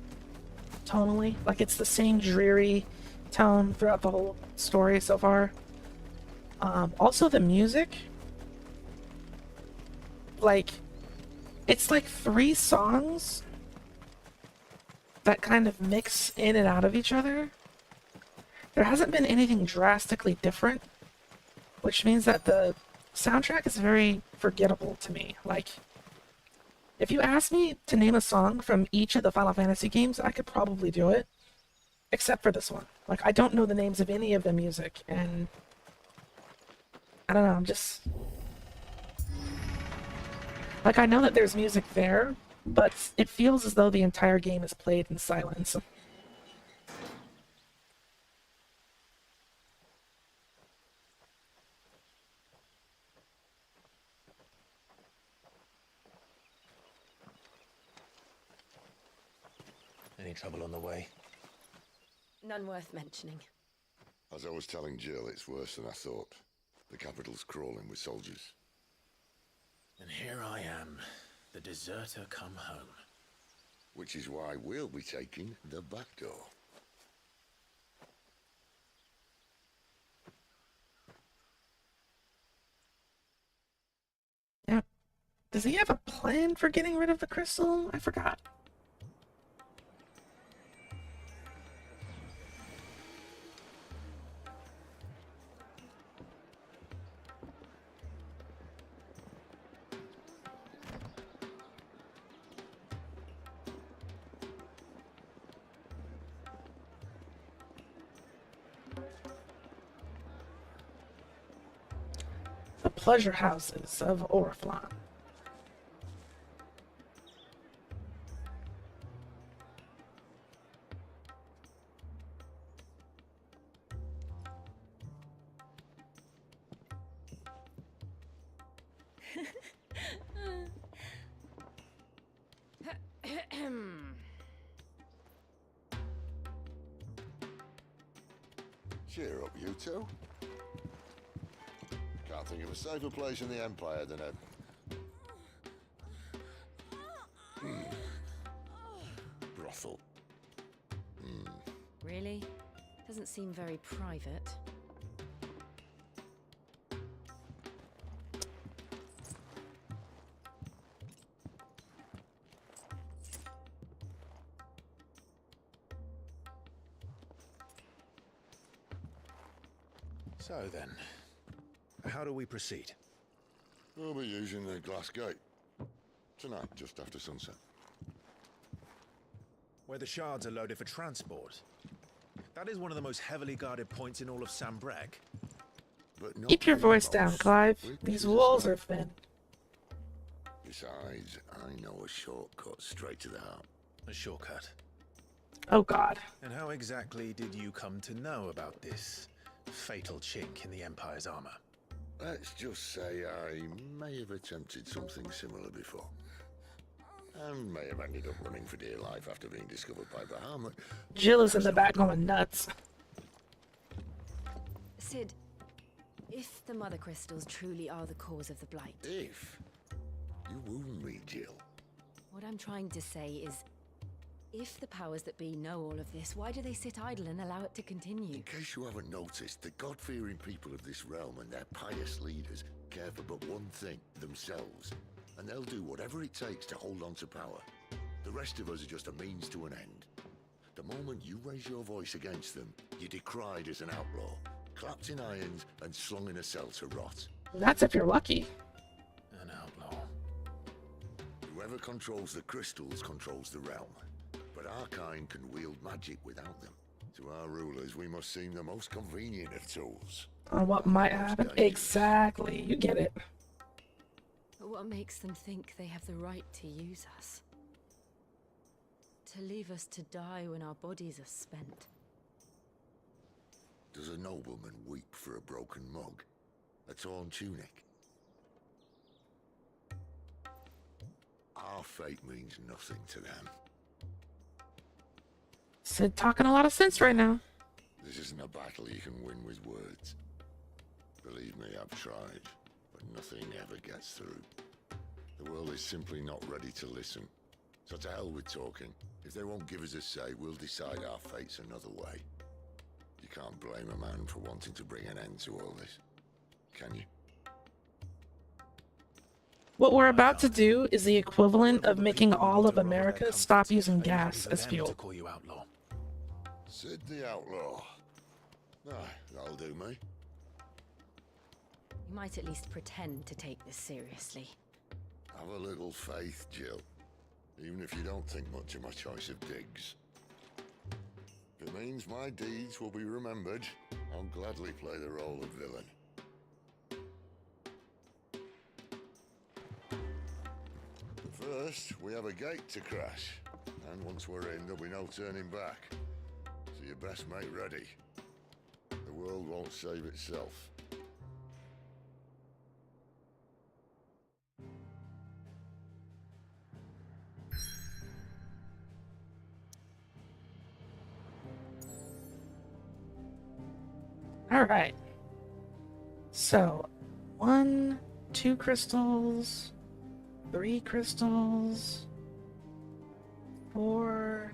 tonally. It's the same dreary tone throughout the whole story so far. Also the music, it's 3 songs that kind of mix in and out of each other. There hasn't been anything drastically different, which means that the soundtrack is very forgettable to me. If you asked me to name a song from each of the Final Fantasy games, I could probably do it. Except for this one. I don't know the names of any of the music, and... I don't know, I'm just... I know that there's music there, but it feels as though the entire game is played in silence. Any trouble on the way? None worth mentioning. As I was telling Jill, it's worse than I thought. The capital's crawling with soldiers. And here I am, the deserter come home. Which is why we'll be taking the back door. Does he have a plan for getting rid of the crystal? I forgot. The pleasure houses of Oriflamme. Cheer up, you two. Can't think of a safer place in the Empire than a... brothel. Really? Doesn't seem very private. So then, how do we proceed? We'll be using the glass gate. Tonight, just after sunset. Where the shards are loaded for transport. That is one of the most heavily guarded points in all of Sambrec. But not Keep your very voice down, much. Clive. Witnesses These walls know. are thin. Besides, I know a shortcut straight to the heart. A shortcut. Oh god. And how exactly did you come to know about this fatal chink in the Empire's armor? Let's just say I may have attempted something similar before. And may have ended up running for dear life after being discovered by Bahamut. Jill is in the back going nuts. Sid, if the Mother Crystals truly are the cause of the Blight... If? You wound me, Jill. What I'm trying to say is, if the powers that be know all of this, why do they sit idle and allow it to continue? In case you haven't noticed, the God-fearing people of this realm and their pious leaders care for but one thing, themselves. And they'll do whatever it takes to hold on to power. The rest of us are just a means to an end. The moment you raise your voice against them, you're decried as an outlaw, clapped in irons and slung in a cell to rot. That's if you're lucky. An outlaw. Whoever controls the crystals controls the realm. But our kind can wield magic without them. To our rulers, we must seem the most convenient of tools. On what might happen. Exactly. You get it. But what makes them think they have the right to use us? To leave us to die when our bodies are spent? Does a nobleman weep for a broken mug? A torn tunic? Our fate means nothing to them. Sid talking a lot of sense right now. This isn't a battle you can win with words. Believe me, I've tried, but nothing ever gets through. The world is simply not ready to listen. So to hell with talking. If they won't give us a say, we'll decide our fates another way. You can't blame a man for wanting to bring an end to all this, can you? What we're about to do is the equivalent of making all of America stop using gas as fuel. Call you outlaw. Sid the Outlaw. Ah, that'll do me. You might at least pretend to take this seriously. Have a little faith, Jill. Even if you don't think much of my choice of digs. If it means my deeds will be remembered, I'll gladly play the role of villain. First, we have a gate to crash. And once we're in, there'll be no turning back. So you best make ready. The world won't save itself. Alright. So, 1, 2 crystals, 3 crystals, 4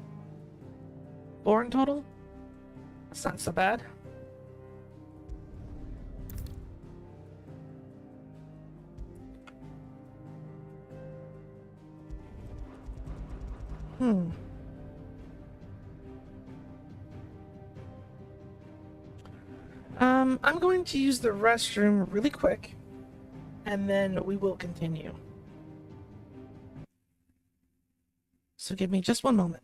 in total? That's not so bad. I'm going to use the restroom really quick, and then we will continue. So give me just one moment.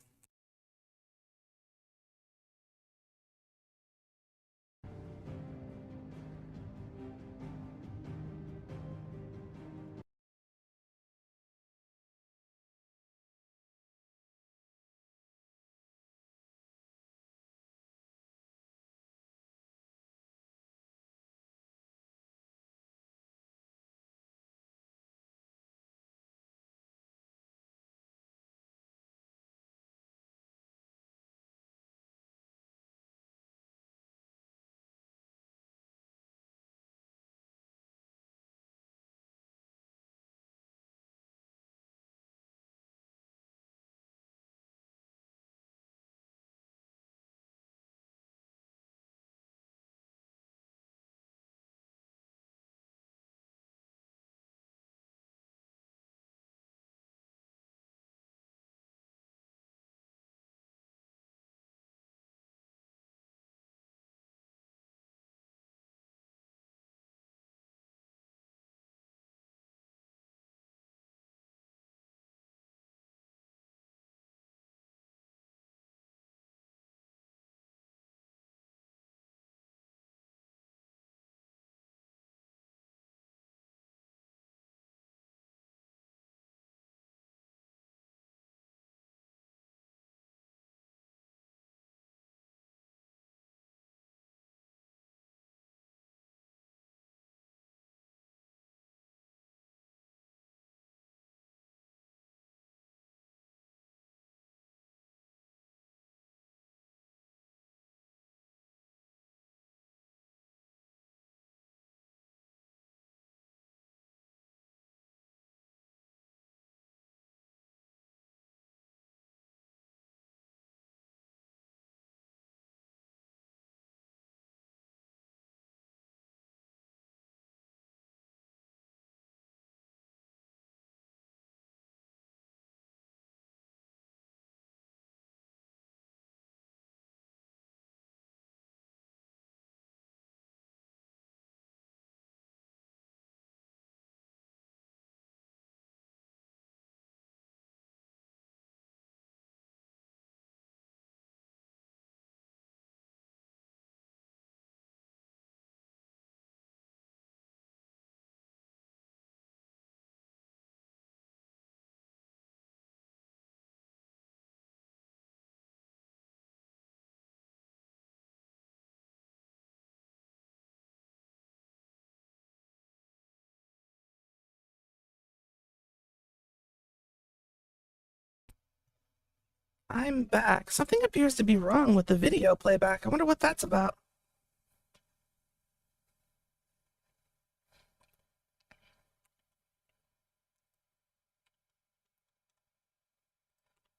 I'm back. Something appears to be wrong with the video playback. I wonder what that's about.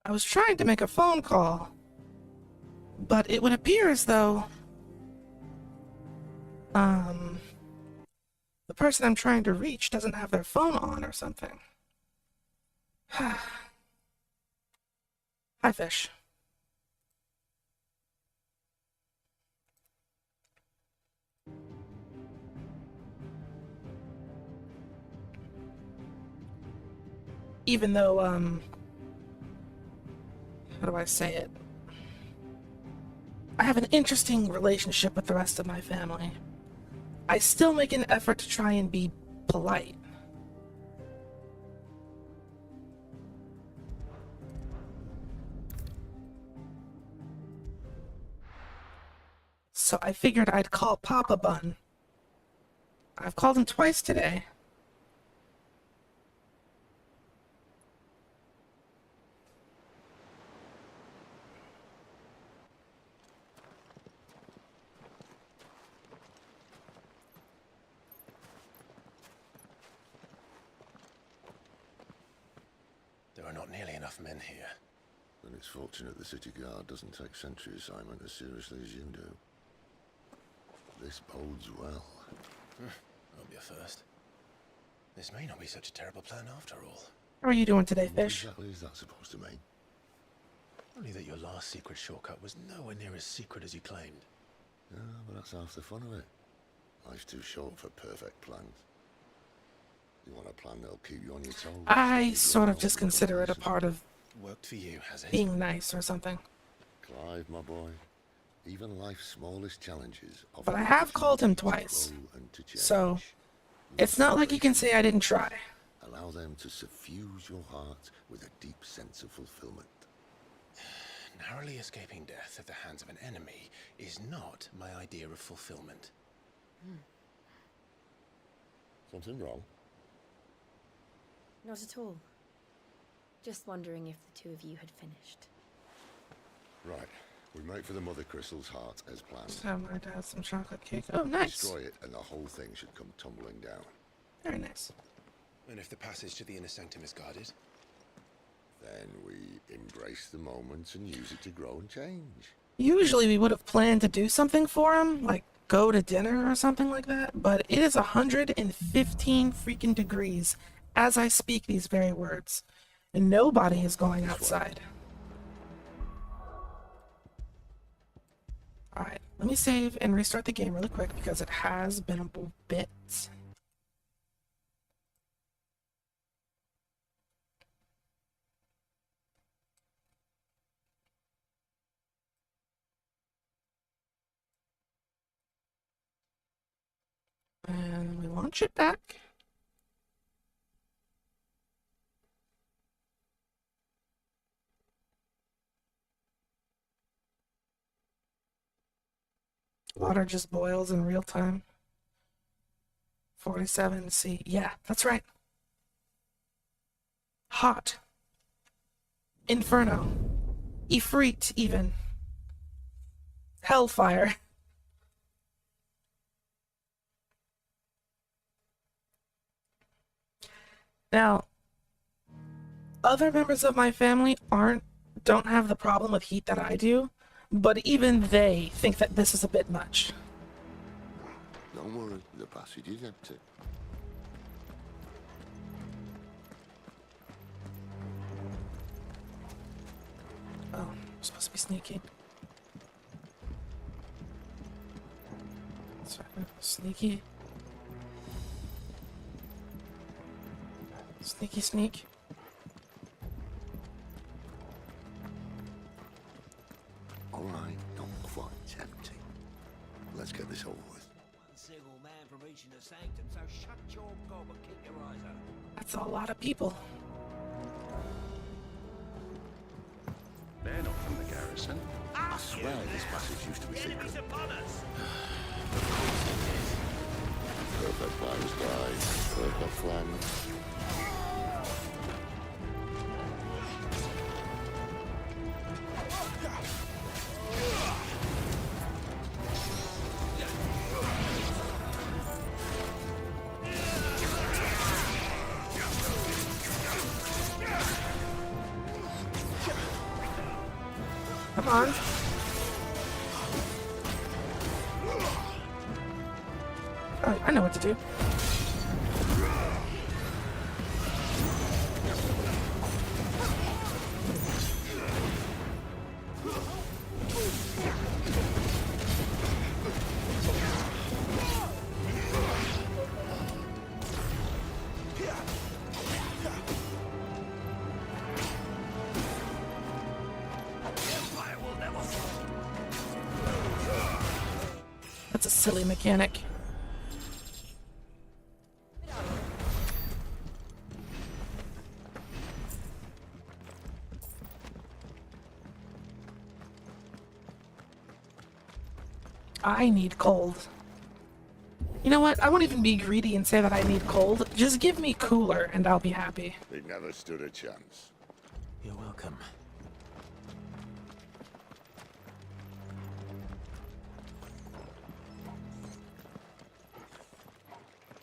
I was trying to make a phone call, but it would appear as though, the person I'm trying to reach doesn't have their phone on or something. Hi, Fish. Even though, how do I say it? I have an interesting relationship with the rest of my family. I still make an effort to try and be polite. So I figured I'd call Papa Bun. I've called him twice today. There are not nearly enough men here. Then it's fortunate the city guard doesn't take sentry assignment as seriously as you do. This bodes well. That'll be a first. This may not be such a terrible plan after all. How are you doing today, Fish? What exactly is that supposed to mean? Only that your last secret shortcut was nowhere near as secret as you claimed. Yeah, but that's half the fun of it. Life's too short for perfect plans. You want a plan that'll keep you on your toes. I sort of just consider it a part of Worked for you, has it? being nice or something. Clive, my boy. Even life's smallest challenges. But I have called him twice. So, it's not like you can say I didn't try. Allow them to suffuse your heart with a deep sense of fulfillment. Narrowly escaping death at the hands of an enemy is not my idea of fulfillment. Something wrong? Not at all. Just wondering if the two of you had finished. Right. We make for the Mother Crystal's heart as planned. So my dad some chocolate cake. Oh, nice. Destroy it and the whole thing should come tumbling down. Very nice. And if the passage to the inner sanctum is guarded? Then we embrace the moment and use it to grow and change. Usually we would have planned to do something for him, like go to dinner or something like that, but it is 115 freaking degrees as I speak these very words, and nobody is going outside. Alright, let me save and restart the game really quick because it has been a bit. And we launch it back. Water just boils in real time. 47C. Yeah, that's right. Hot. Inferno. Ifrit, even. Hellfire. Now, other members of my family don't have the problem with heat that I do, but even they think that this is a bit much. Don't worry, the passage is empty. Oh, I'm supposed to be sneaky. Sorry, sneaky. Sneaky sneak. All right, not quite empty. Let's get this over with. One single man from reaching the sanctum, so shut your gob and keep your eyes open. That's a lot of people. They're not from the garrison. I swear this passage used to be secret. Perfect plans, guys. Perfect plans. Come on. Oh, I know what to do. That's a silly mechanic. I need cold. You know what? I won't even be greedy and say that I need cold. Just give me cooler and I'll be happy. They never stood a chance. You're welcome.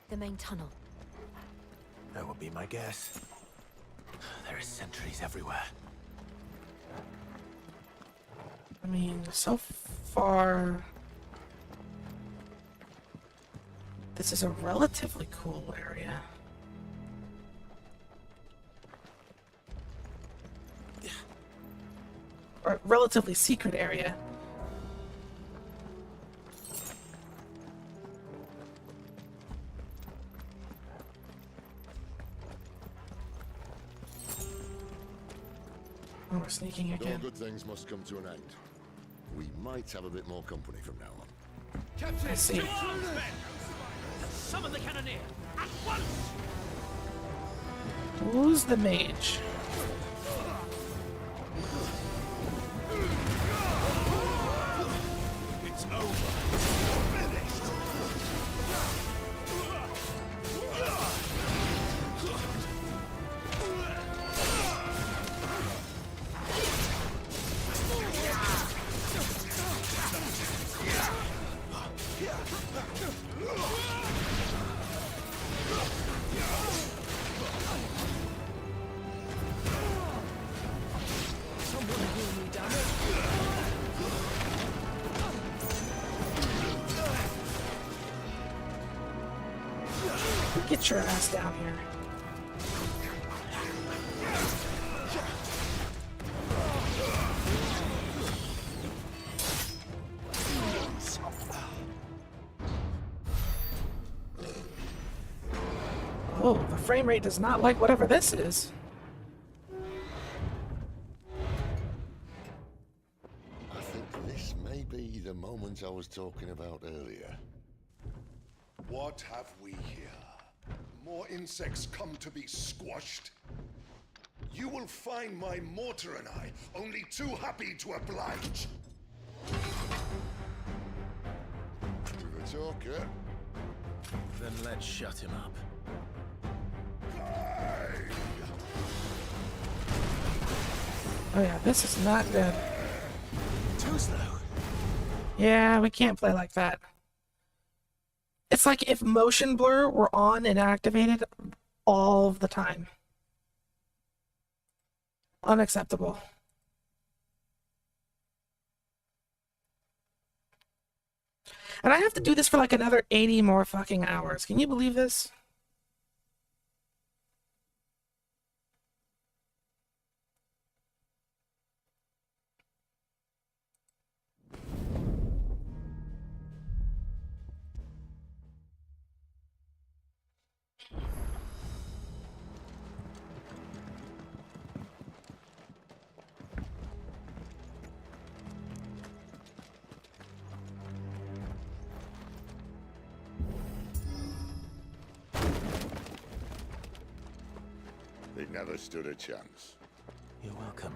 The main tunnel. That would be my guess. There are sentries everywhere. I mean, so far, this is a relatively cool area. Or relatively secret area. we're sneaking But all again. good things must come to an end. We might have a bit more company from now on. Captain, I see. to arms, men! Summon the cannoneer at once! Who's the mage? It's over. Finished. Get your ass down here. Oh, the frame rate does not like whatever this is. I think this may be the moment I was talking about earlier. What have we here? More insects come to be squashed? You will find my mortar and I only too happy to oblige. With a talker. Then let's shut him up. Oh yeah, this is not good. Too slow. Yeah, we can't play like that. It's like if motion blur were on and activated all of the time. Unacceptable. And I have to do this for like another 80 more fucking hours. Can you believe this? They never stood a chance. You're welcome.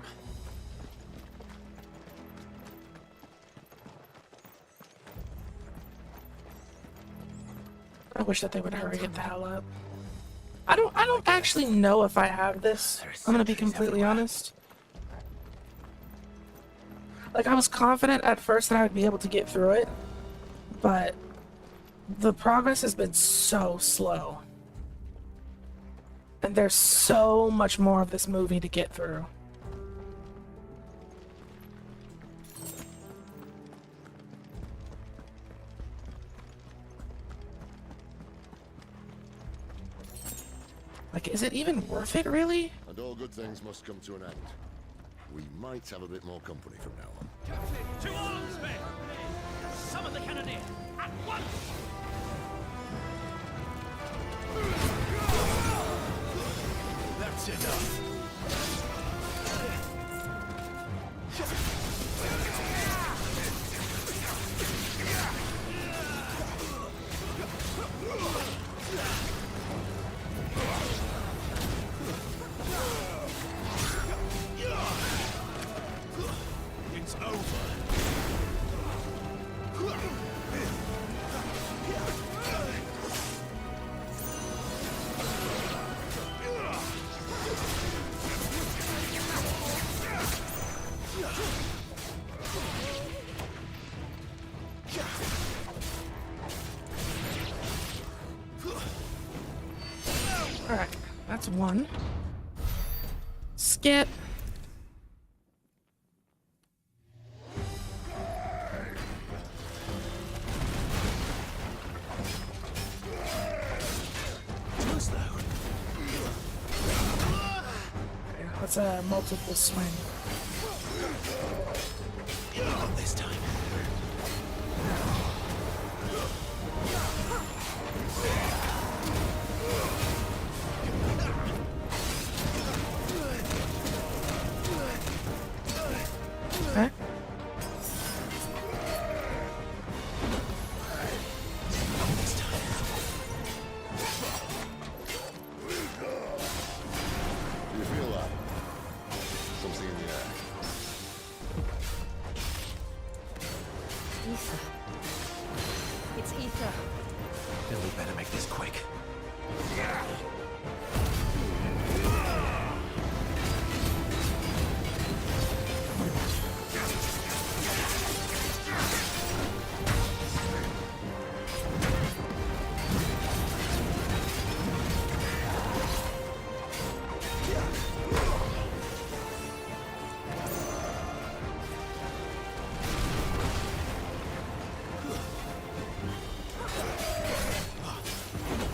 I wish that they would hurry it the hell up. I don't actually know if I have this. I'm gonna be completely honest. Like, I was confident at first that I would be able to get through it, but the progress has been so slow. And there's so much more of this movie to get through. Like, is it even worth it, really? And all good things must come to an end. We might have a bit more company from now on. Captain, to arms, men! Summon the cannoneer at once! That's enough. It's over. Alright, that's one. Skip. Too slow. That's a multiple swing. Not this time. Ether. It's Ether. Then we better make this quick.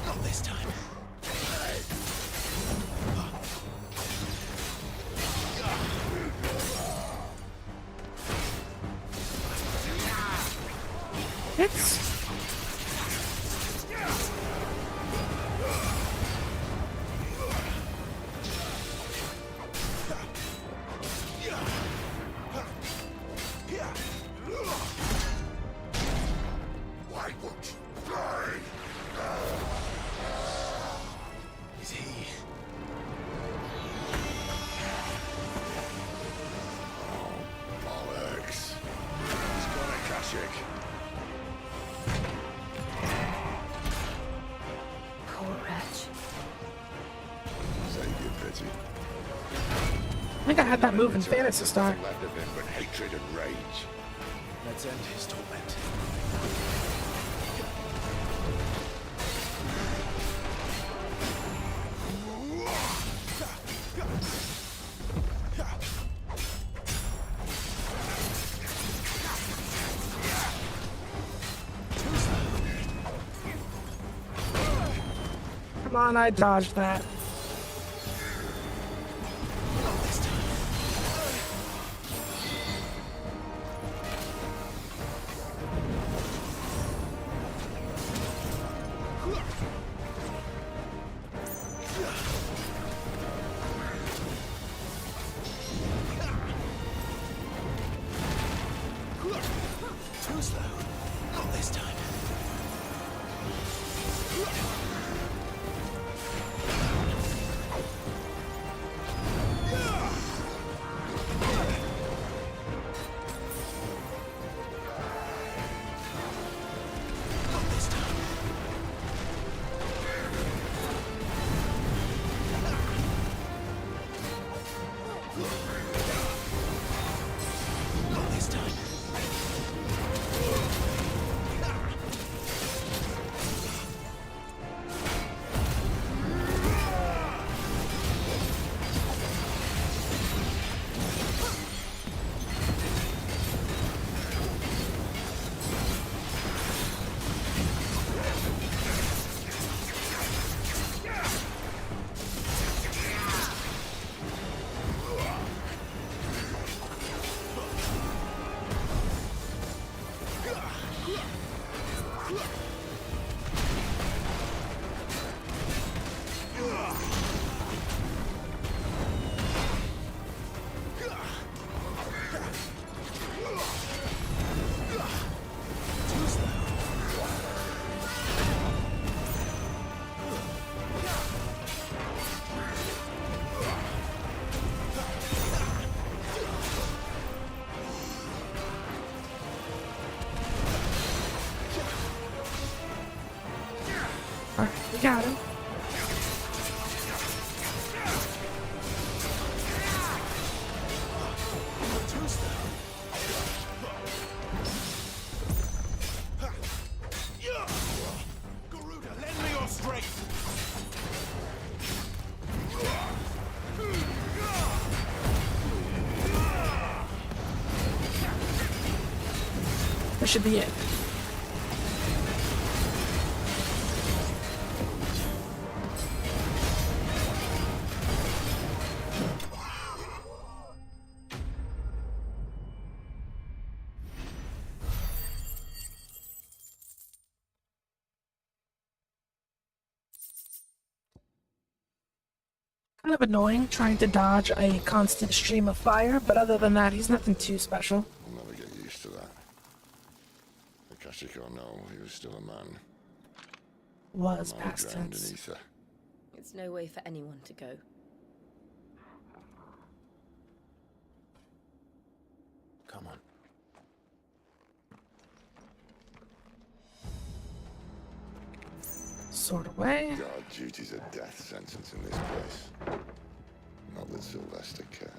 Not this time. It's... Why won't you die? Is he? Bollocks. He's got a Kashyyyk. Poor wretch. Save your pity. I think I had that move in Fantasy Star. Nothing left of him but hatred and rage. Let's end his torment. Come on, I dodged that. Too slow. Not this time. Not this time. Not this time. Alright, we got him. Garuda, lend me your strength! That should be it. Kind of annoying trying to dodge a constant stream of fire, but other than that, he's nothing too special. I'll never get used to that. Akashic or no, he was still a man. Was Man past drowned in tense. ether. It's no way for anyone to go. Come on. sort of way. Guard duty's a death sentence in this place. Not that Sylvester cares.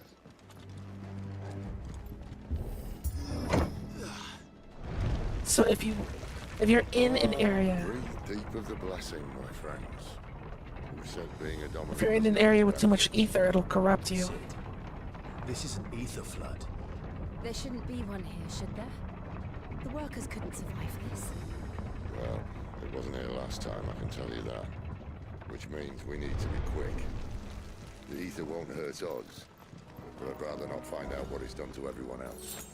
So if you're in an area, Breathe deep of the blessing, my friends. Who said being a dominant... if you're in an area with too much ether, it'll corrupt you. This is an ether flood. There shouldn't be one here, should there? The workers couldn't survive this. Well, it wasn't here last time, I can tell you that. Which means we need to be quick. The ether won't hurt us, but I'd rather not find out what it's done to everyone else.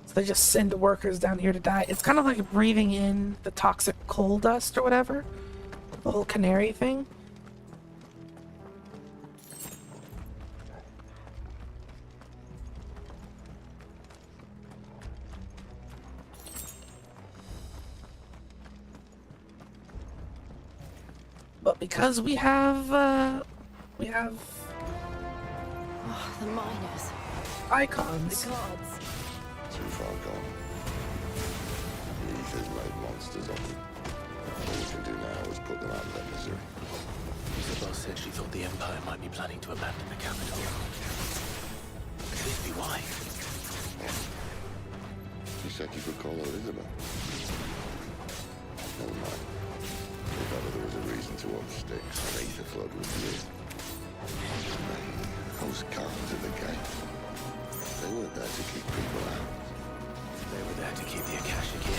So they just send workers down here to die. It's kind of like breathing in the toxic coal dust or whatever. The whole canary thing. But because we have Oh, the miners. icons. The gods. Too far gone. The ether's made monsters of them. All we can do now is put them out of their misery. Isabel said she thought the Empire might be planning to abandon the capital. Could this be why? She said you could call her Isabel. Never mind. If ever there was a reason to up sticks, an ether flood was you. Those guards at the gate. They weren't there to keep people out. They were there to keep the Akashic in.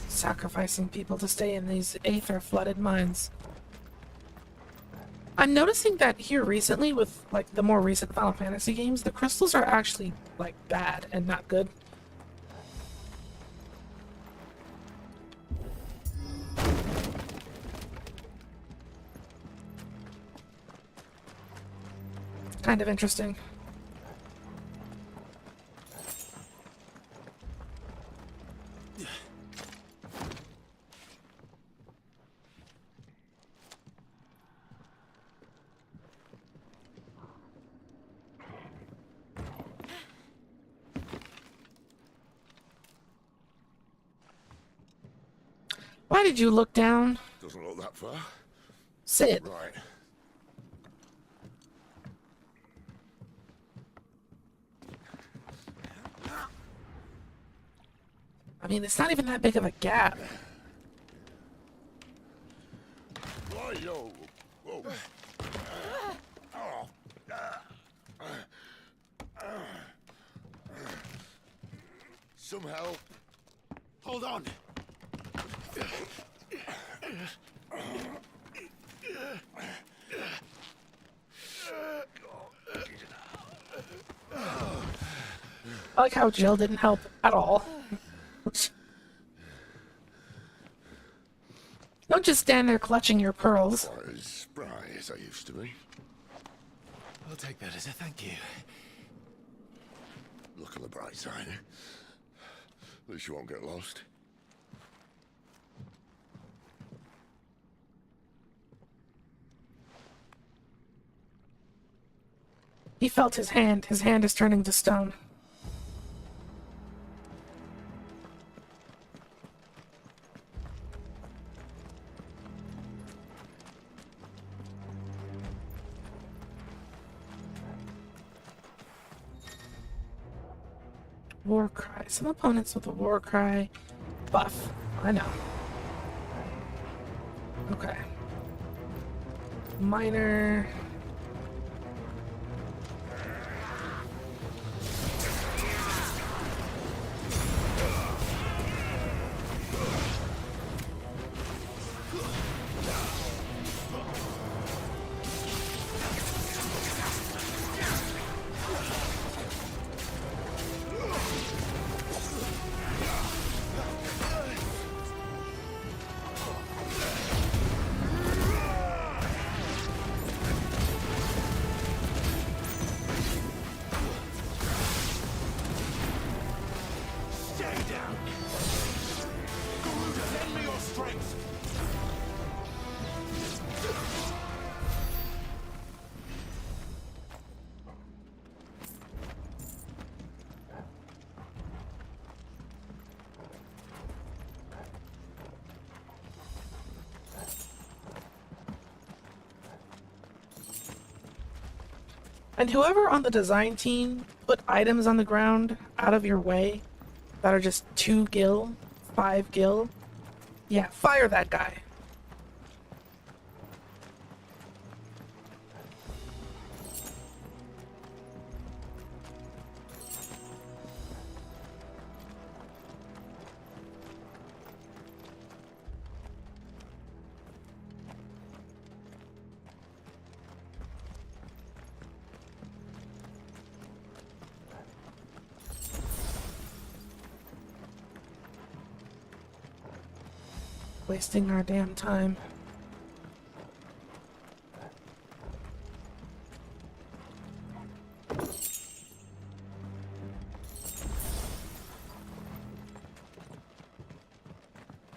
Sacrificing people to stay in these aether-flooded mines. I'm noticing that here recently, with like the more recent Final Fantasy games, the crystals are actually like bad and not good. Kind of interesting. Why did you look down? Doesn't look that far. Sit. Right. I mean, it's not even that big of a gap. Why, yo? Whoa. Some help. Hold on. I like how Jill didn't help at all. Don't just stand there clutching your pearls. Not as spry as I used to be. I'll take that as a thank you. Look on the bright side. At least you won't get lost. He felt his hand. His hand is turning to stone. War cry. Some opponents with a war cry buff. I know. Okay. Minor. And whoever on the design team put items on the ground out of your way that are just 2 gil, 5 gil, yeah, fire that guy. Wasting our damn time.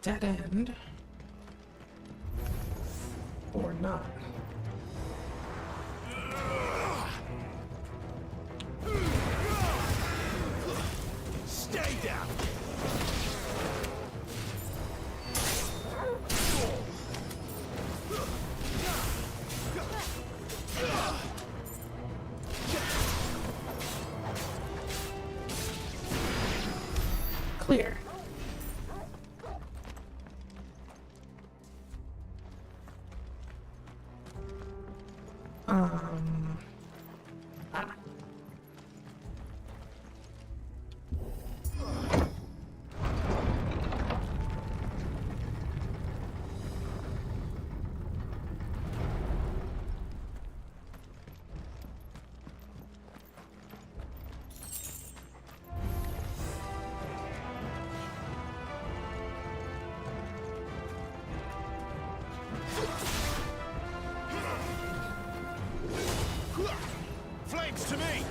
Dead end. Or not. Stay down! Clear. Ah. Flames to me!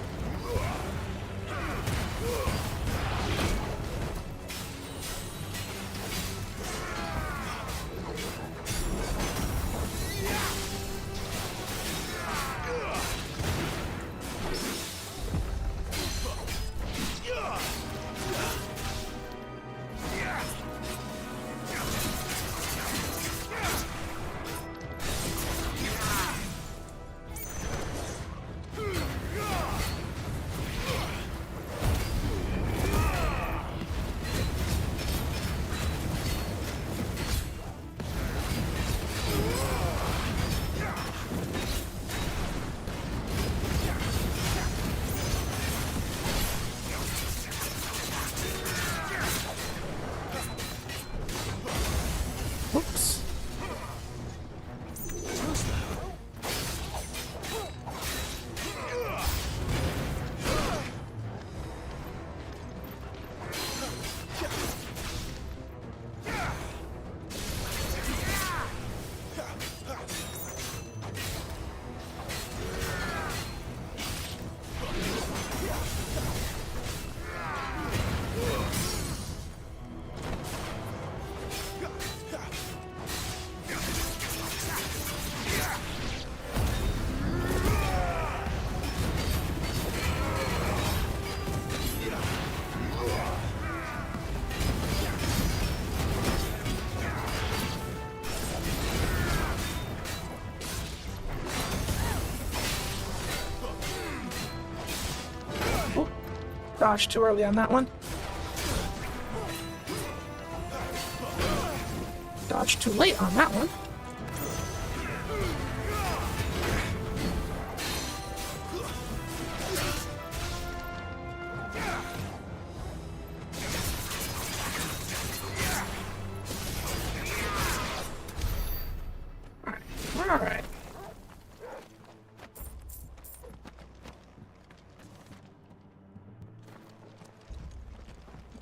Whoops. Dodged too early on that one. Dodged too late on that one. Alright.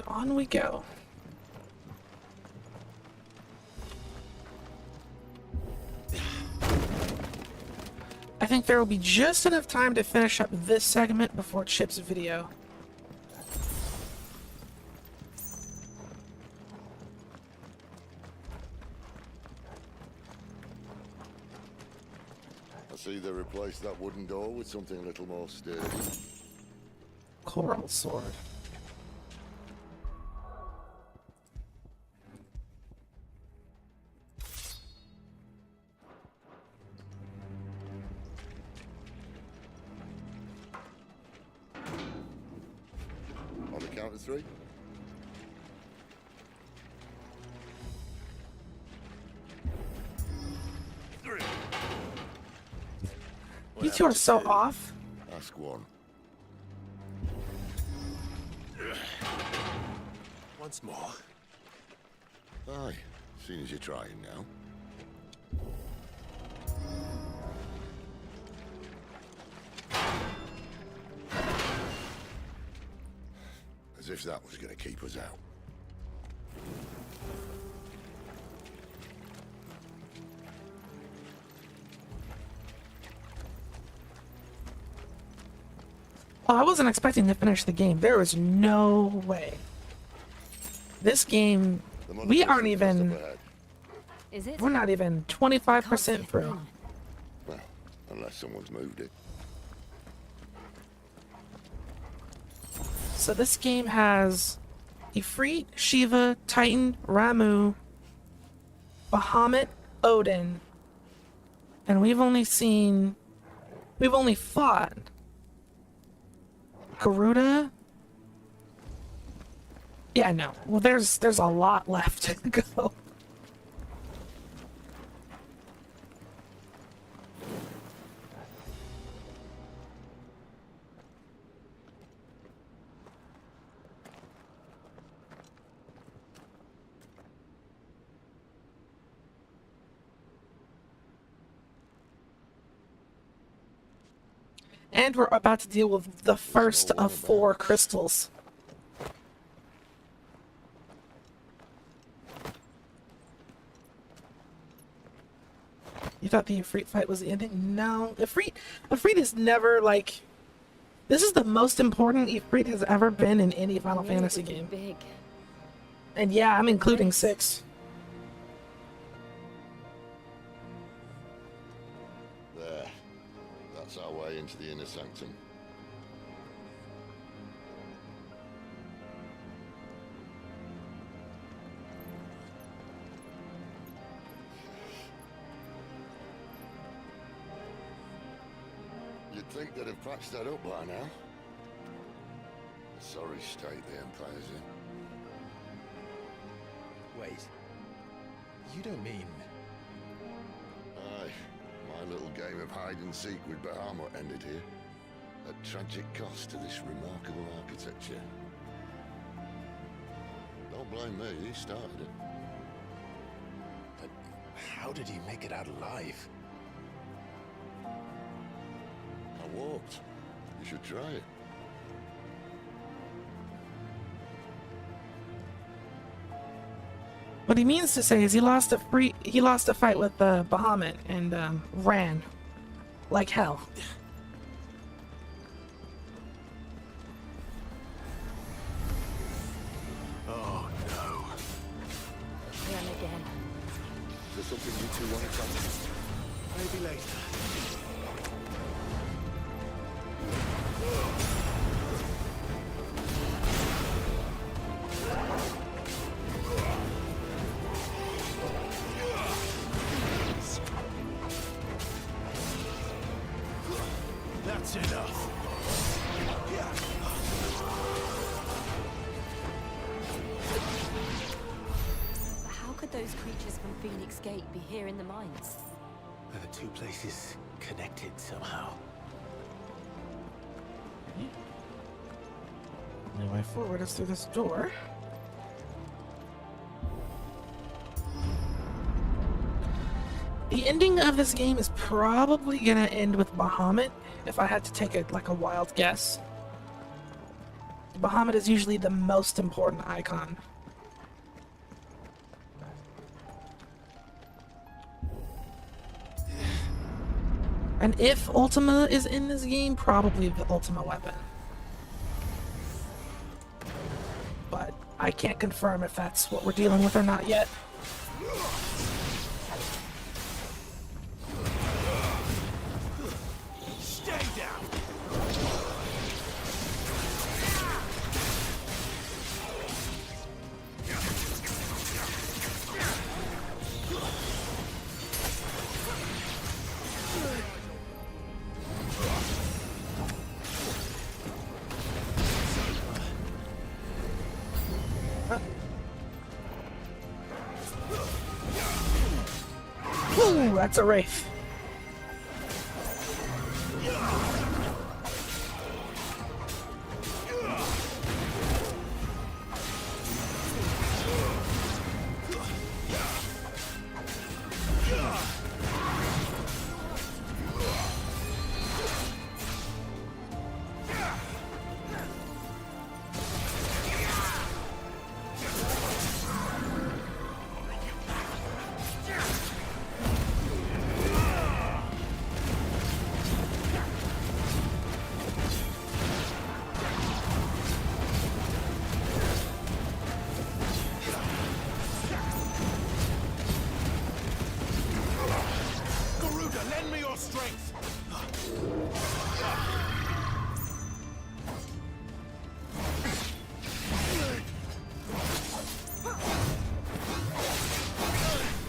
On we go. I think there will be just enough time to finish up this segment before Chip's video. I see they replaced that wooden door with something a little more sturdy. Coral sword. of three. You two are so off. Ask one. Once more. Aye, seeing as you're trying now. As if that was going to keep us out. Oh, I wasn't expecting to finish the game. There was no way. This game, we aren't even. Is it? We're not even 25% through. Well, unless someone's moved it. So this game has Ifrit, Shiva, Titan, Ramu, Bahamut, Odin, and we've only fought Garuda. Yeah, no. Well, there's a lot left to go. And we're about to deal with the first of 4 crystals. You thought the Ifrit fight was the ending? No. Ifrit is never like... This is the most important Ifrit has ever been in any Final Fantasy game. Big. And yeah, I'm including 6. There. That's our way into the inner sanctum. You'd think they'd have patched that up by now. A sorry state the Empire's in. Wait. You don't mean... Aye. My little game of hide-and-seek with Bahamut ended here. At tragic cost to this remarkable architecture. Don't blame me, he started it. But how did he make it out alive? I walked. You should try it. What he means to say is he lost a fight with Bahamut and ran like hell. Oh no. Run again. Is there something you two want to tell me? Maybe later. That's enough. But how could those creatures from Phoenix Gate be here in the mines? Are the two places connected somehow? The way forward is through this door. The ending of this game is probably gonna end with Bahamut, if I had to take a wild guess. Bahamut is usually the most important icon. And if Ultima is in this game, probably the Ultima weapon. But I can't confirm if that's what we're dealing with or not yet. Stay down. That's a Wraith. Garuda, lend me your strength!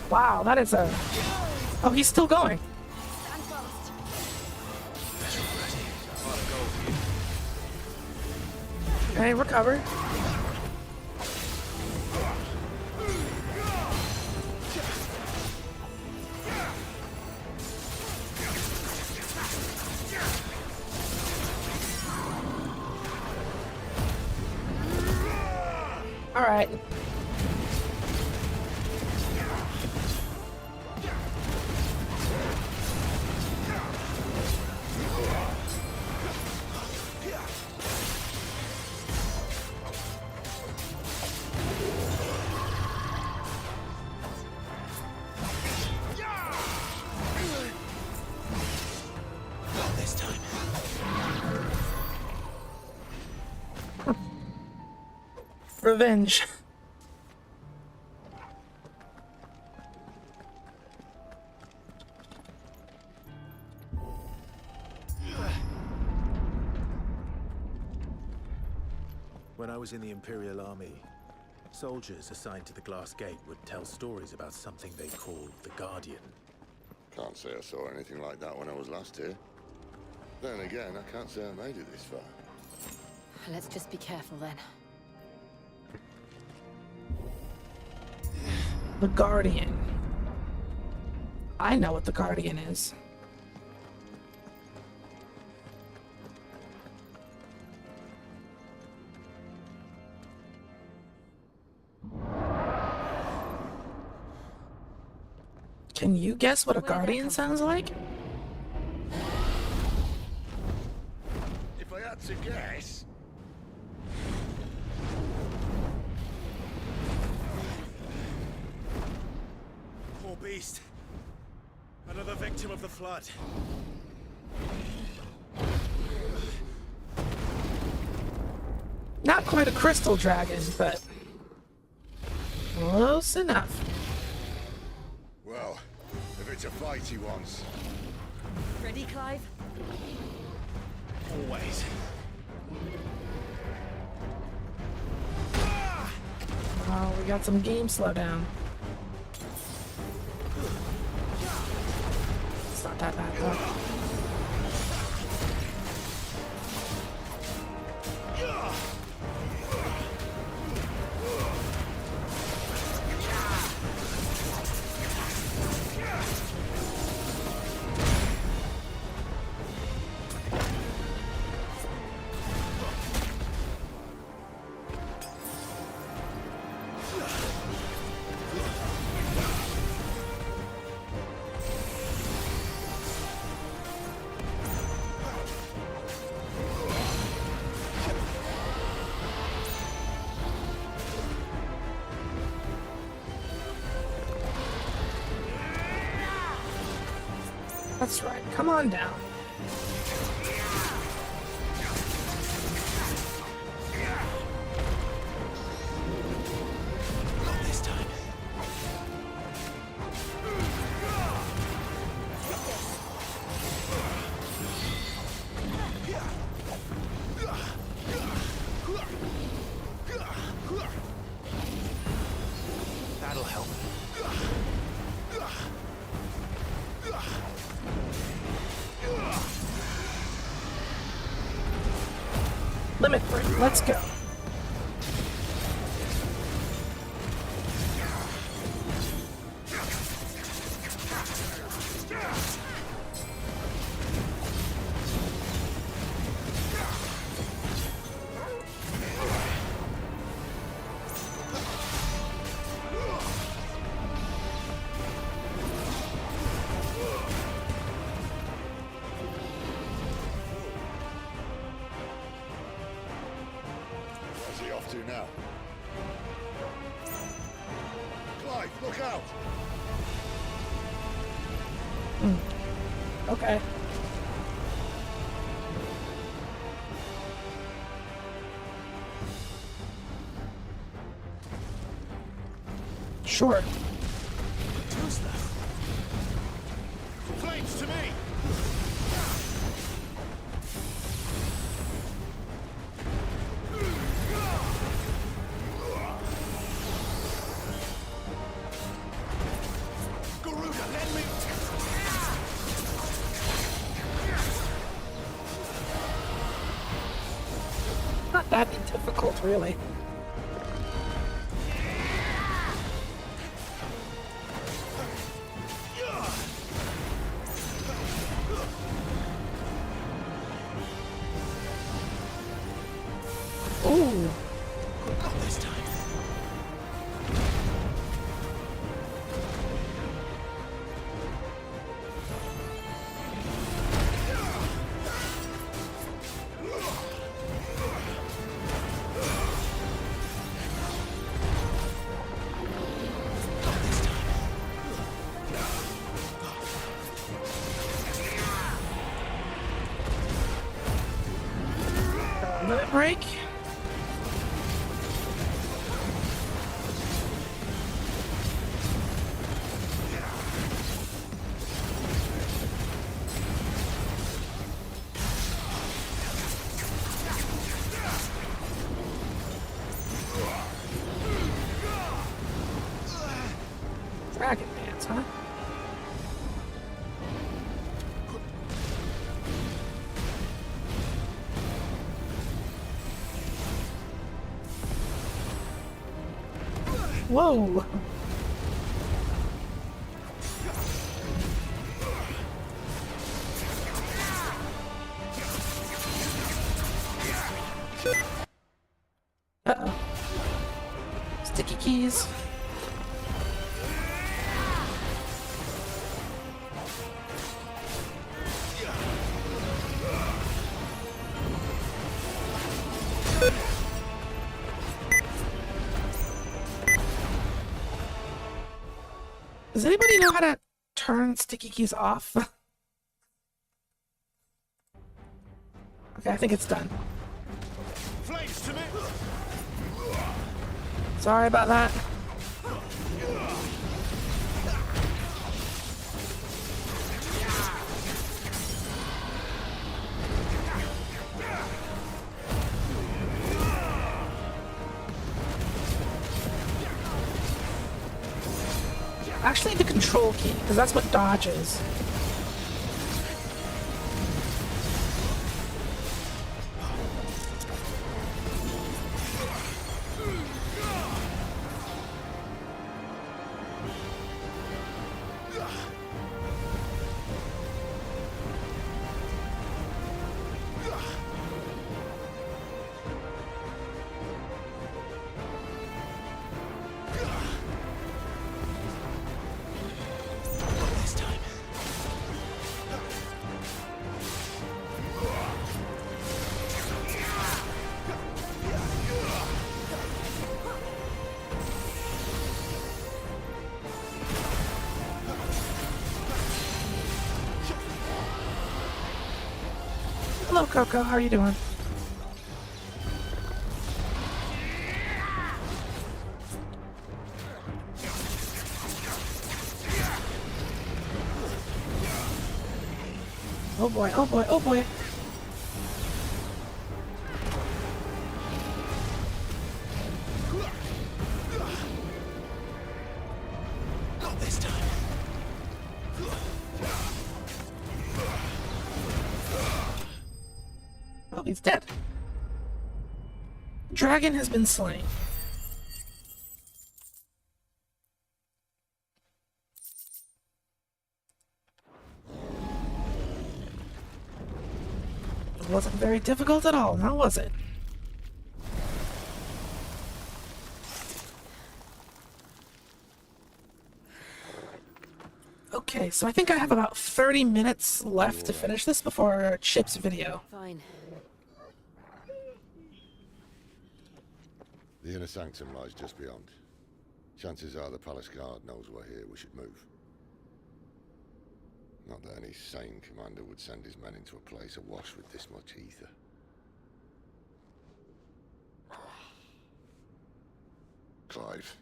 Wow, that is a... Oh, he's still going. Okay, recover. All right. Not this time. Revenge. When I was in the Imperial Army, soldiers assigned to the Glass Gate would tell stories about something they called the Guardian. Can't say I saw anything like that when I was last here. Then again, I can't say I made it this far. Let's just be careful then. The Guardian. I know what the Guardian is. Can you guess what a Guardian sounds like? If I had to guess... Poor beast. Another victim of the flood. Not quite a crystal dragon, but close enough. Well, if it's a fight he wants. Ready, Clive? Always. Oh, we got some game slowdown. It's not that bad though. That's right. Come on down. Not this time. That'll help. Limit break. Let's go. have to now. Clive, look out! Okay. Sure. Who's that? Flames to me! Garuda, let me... Not that difficult, really. Ooh. Not this time. Limit break. Dragon Dance, huh? Whoa! Uh-oh. Sticky keys. Does anybody know how to turn sticky keys off? Okay, I think it's done. Flames to me! Sorry about that. Actually, the control key, because that's what dodge is. Hello, Coco. How are you doing? Oh boy, oh boy, oh boy. Not this time. Oh, he's dead. Dragon has been slain. It wasn't very difficult at all, now was it? Okay, so I think I have about 30 minutes left to finish this before Chip's video. Fine. The inner sanctum lies just beyond. Chances are the palace guard knows we're here. We should move. Not that any sane commander would send his men into a place awash with this much ether. Clive.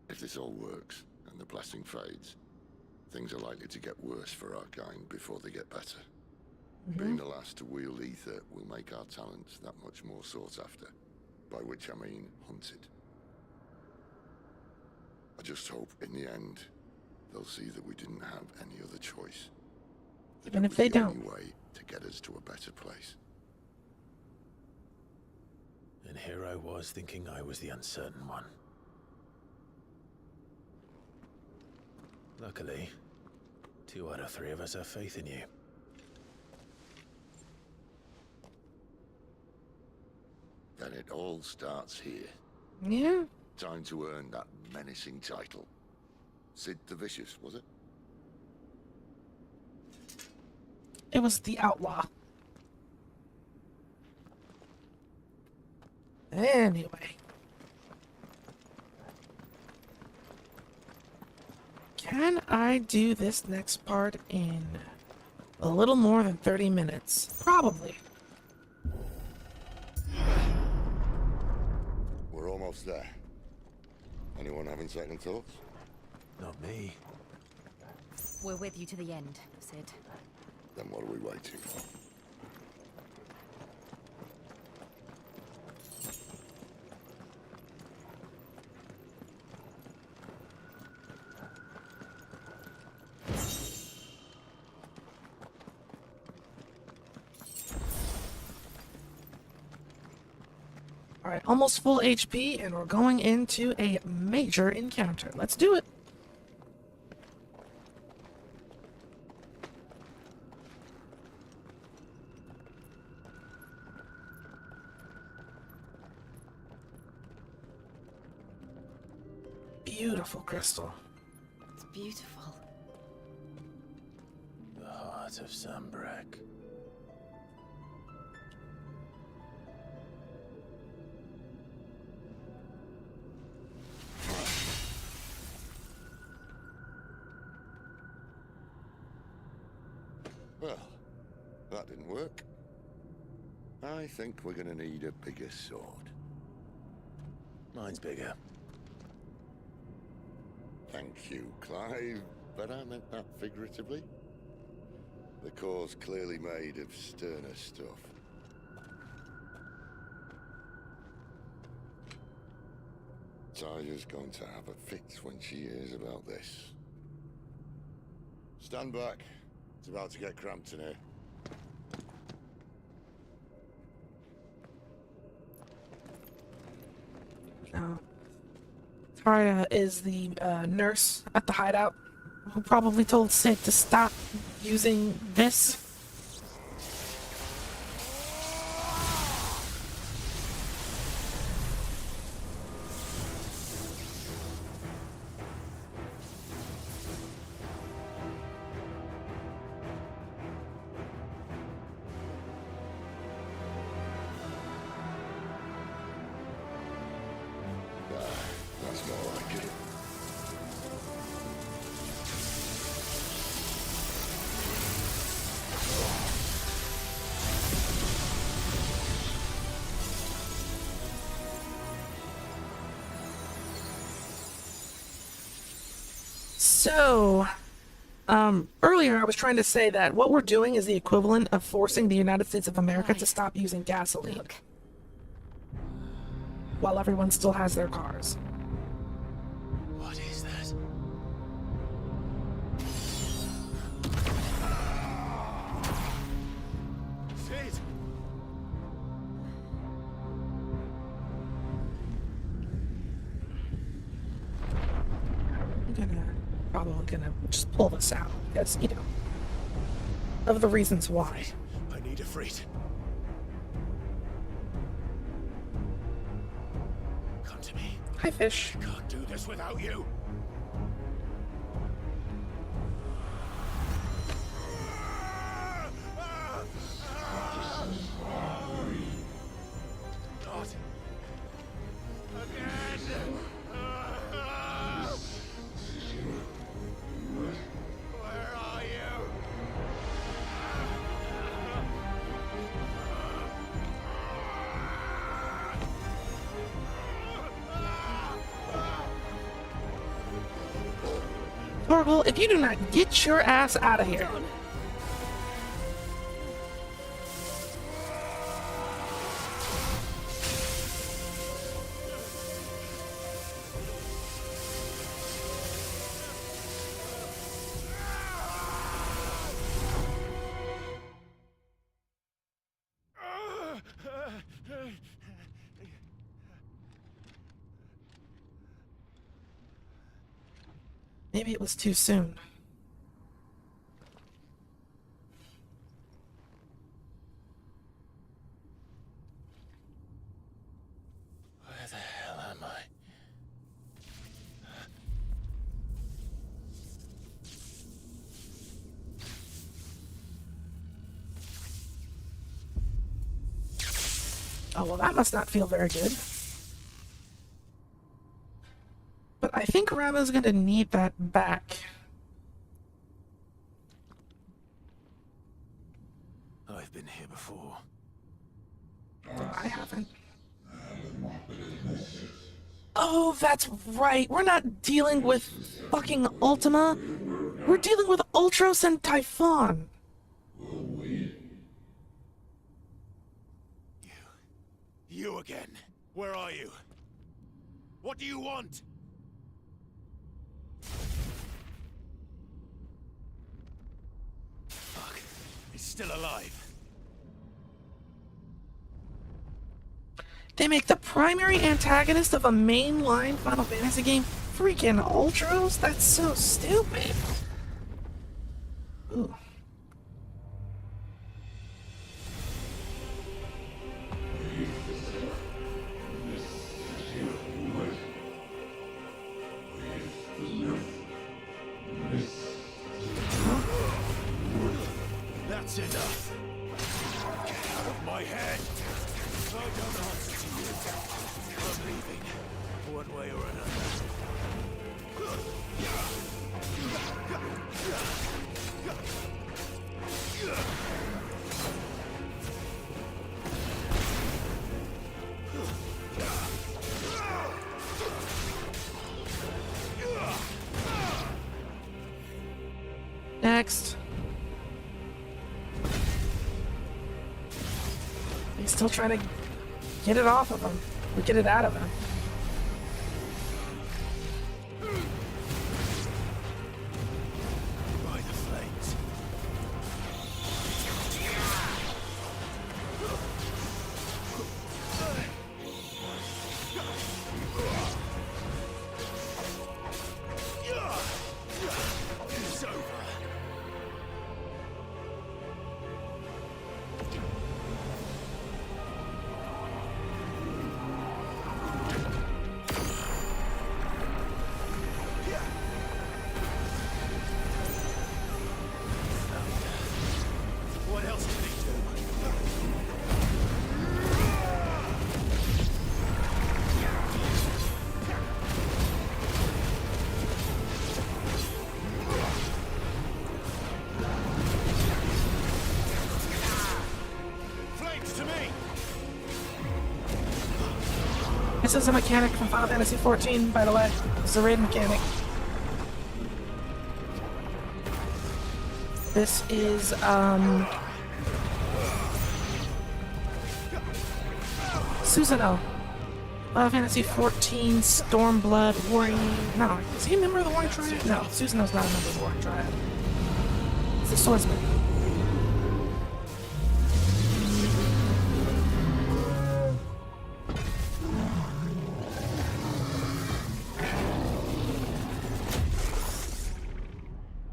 If this all works, and the blessing fades, things are likely to get worse for our kind before they get better. Being the last to wield ether will make our talents that much more sought after. By which I mean hunted. I just hope, in the end, they'll see that we didn't have any other choice. Even if they don't. Only way to get us to a better place. And here I was thinking I was the uncertain one. Luckily, 2 out of 3 of us have faith in you. Then it all starts here. Yeah. Time to earn that menacing title. Sid the Vicious, was it? It was the outlaw. Anyway. Can I do this next part in a little more than 30 minutes? Probably. We're almost there. Anyone having second thoughts? Not me. We're with you to the end, Sid. Then what are we waiting for? Alright, almost full HP, and we're going into a major encounter. Let's do it! Beautiful crystal. It's beautiful. The heart of Sambrek. Well, that didn't work. I think we're gonna need a bigger sword. Mine's bigger. Thank you, Clive, but I meant that figuratively. The core's clearly made of sterner stuff. Taja's going to have a fit when she hears about this. Stand back. It's about to get cramped in here. Taria is the nurse at the hideout who probably told Sid to stop using this. That's more like it. So, earlier I was trying to say that what we're doing is the equivalent of forcing the United States of America to stop using gasoline. While everyone still has their cars. What is that? Sid! I'm probably gonna just pull this out because, you know, of the reasons why. I need a freight. Come to me. Hi, fish. I can't do this without you. Vargol, if you do not get your ass out of here. Maybe it was too soon. Where the hell am I? Oh, well, that must not feel very good. But I think Rama's gonna need that back. I've been here before. I haven't. Oh, that's right. We're not dealing with fucking Ultima. We're dealing with Ultros and Typhon. You again. Where are you? What do you want? Fuck. He's still alive. They make the primary antagonist of a mainline Final Fantasy game freaking Ultros? That's so stupid. Ooh. That's enough. Get out of my head. I don't answer to you. I'm leaving. One way or Next. He's still trying to get it off of him. Or get it out of him. by the flames. It's over. What else can he do? Flames to me! This is a mechanic from Final Fantasy XIV, by the way. This is a raid mechanic. This is, Susanoo. Final Fantasy XIV, Stormblood, Warring... No, is he a member of the Warring Triad? No, Susanoo's not a member of the Warring Triad. He's a swordsman.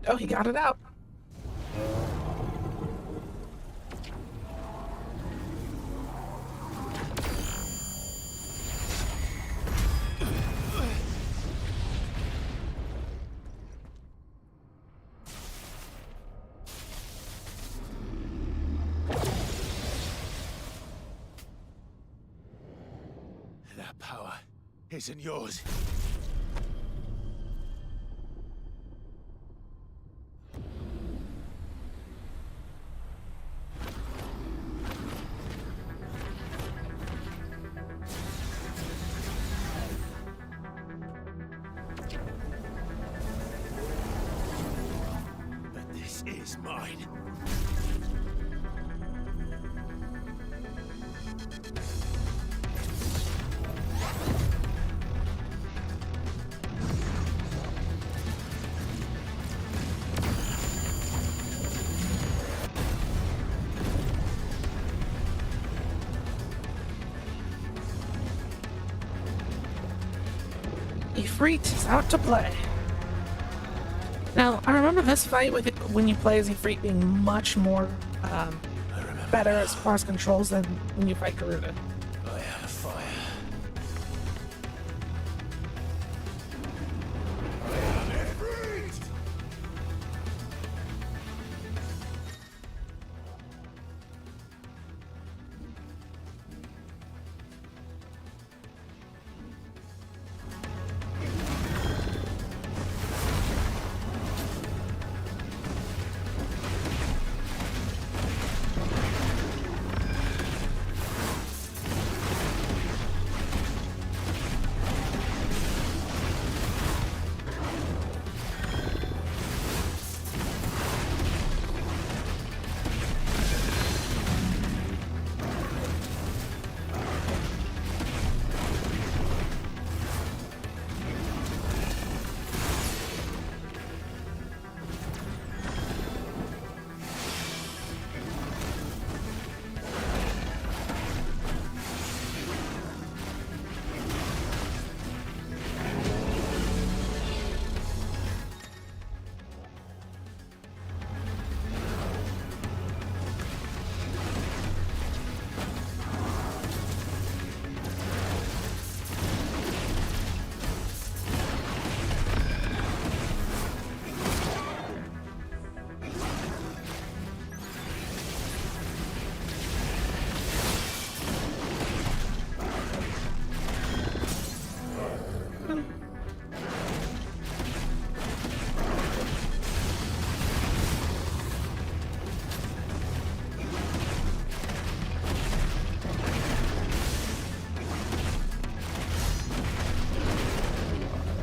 Oh, he got it out. That power isn't yours. is mine. Ifrit is out to play. Now, I remember this fight with it, when you play as Ifrit being much more better as far as controls than when you fight Garuda. I have fire.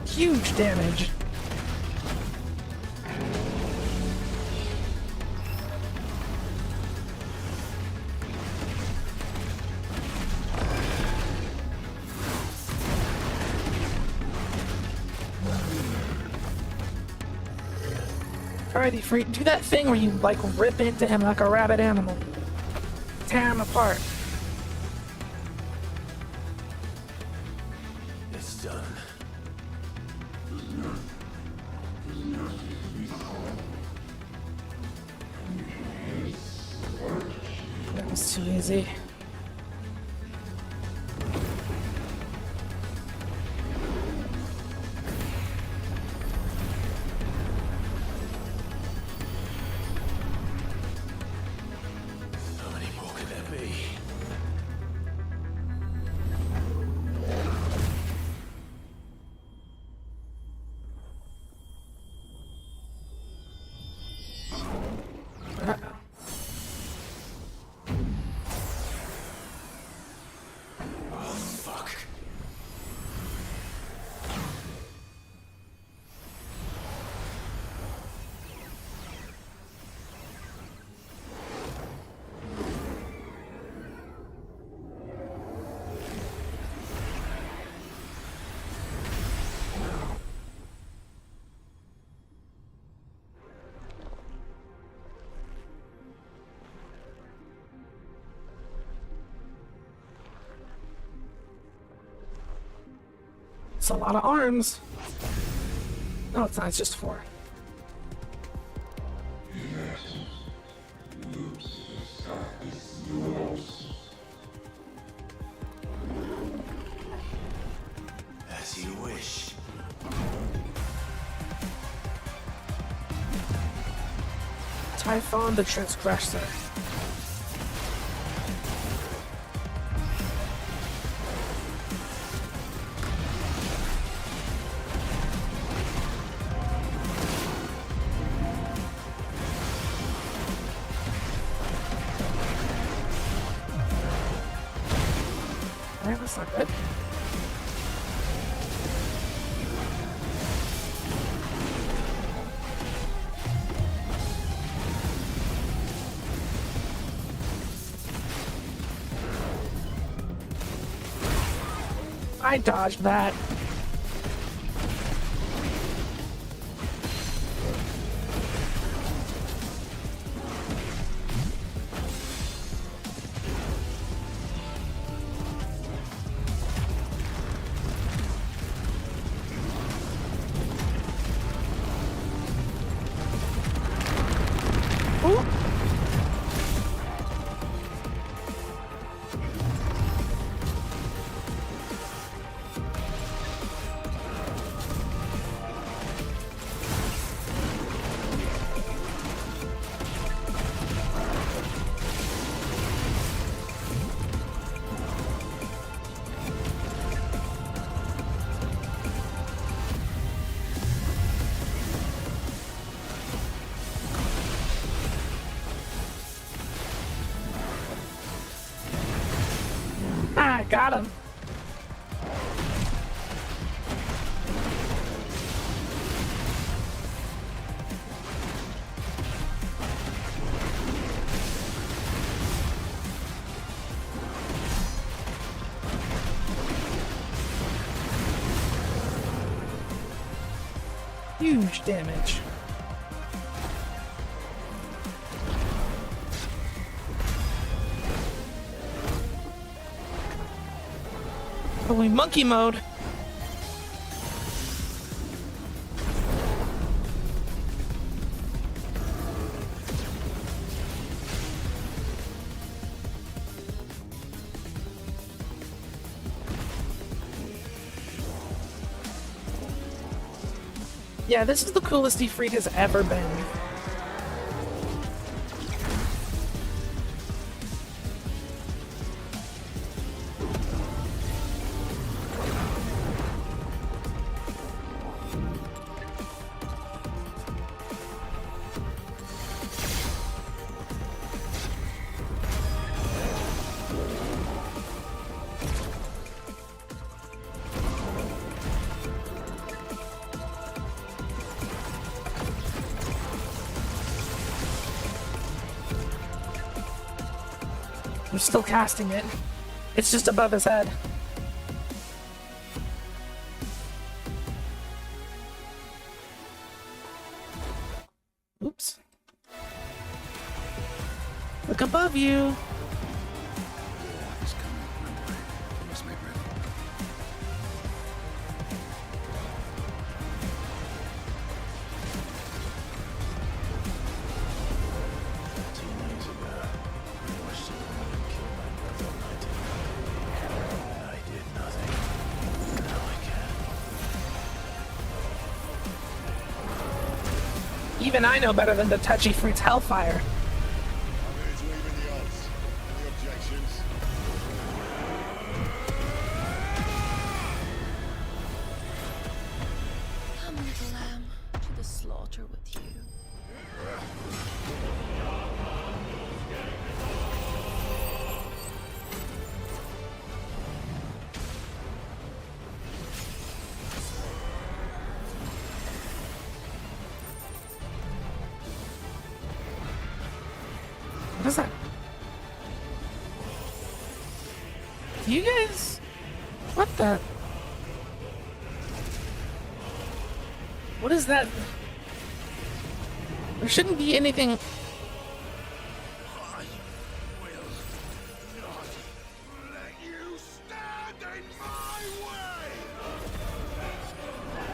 Huge damage. Alright, Ifrit, do that thing where you like rip into him like a rabid animal. Tear him apart. It's done. That was too easy. How many more could there be? Oh, fuck. It's a lot of arms. No, it's not. It's just 4. As you wish. Typhon the Transgressor. That's not good. I dodged that. Ooh. Ah, got him. Huge damage. Holy monkey mode. Yeah, this is the coolest Ifrit has ever been. I'm still casting it. It's just above his head. Oops. Look above you. Even I know better than to touch Ifrit's Hellfire. Come, little lamb, to the slaughter with you. What is that? Do you guys... What the... What is that? There shouldn't be anything...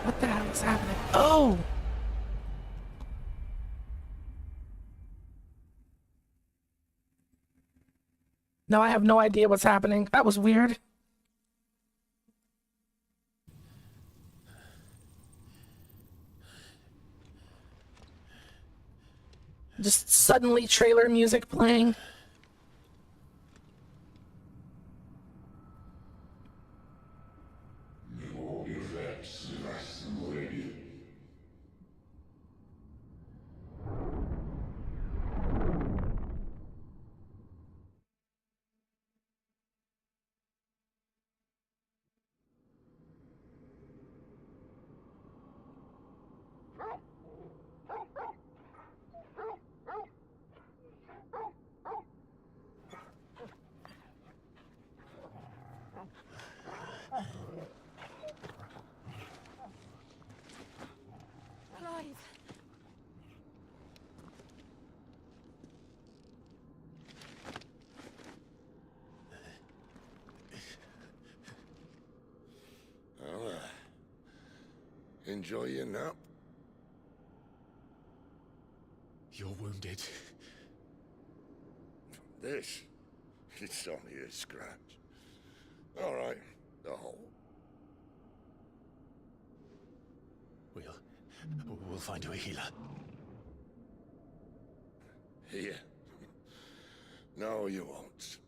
What the hell is happening? Oh! No, I have no idea what's happening. That was weird. Just suddenly trailer music playing. Enjoy your nap? You're wounded. This? It's only a scratch. All right, the hole. We'll find you a healer. Here? No, you won't.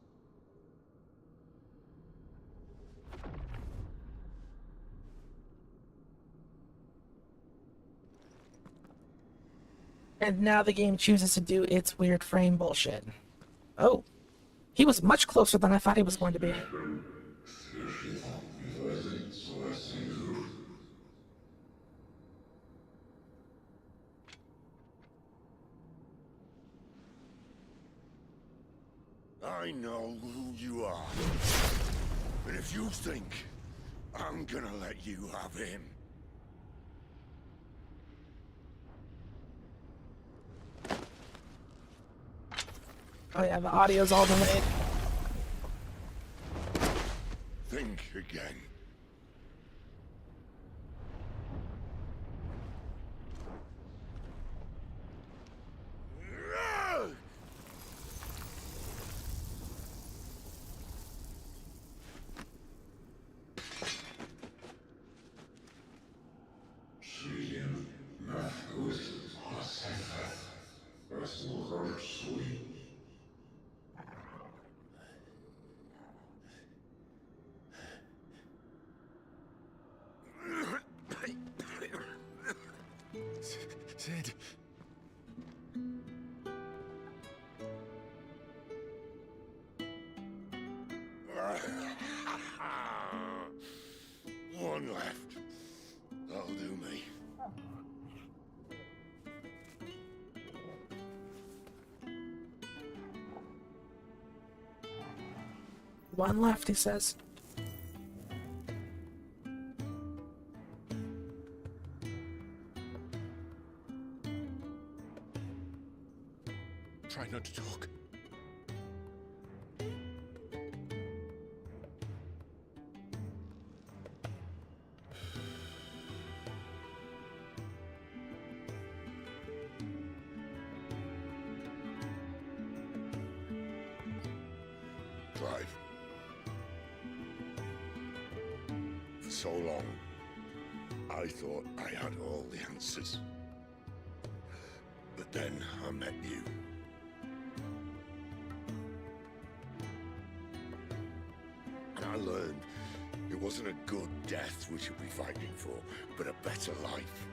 And now the game chooses to do its weird frame bullshit. Oh. He was much closer than I thought he was going to be. I know who you are. And if you think I'm gonna let you have him... Oh yeah, the audio's all delayed. Think again. Sid. One left. That'll do me. One left, he says. Try not to talk. Clive. For so long, I thought I had all the answers. But then I met you. And I learned it wasn't a good death we should be fighting for, but a better life.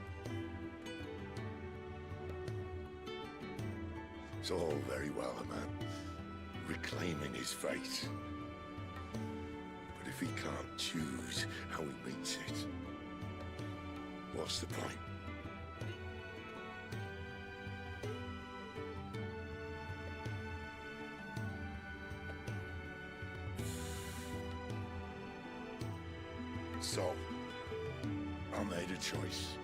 It's all very well, a man reclaiming his fate. But if he can't choose how he meets it, what's the point? So, I made a choice.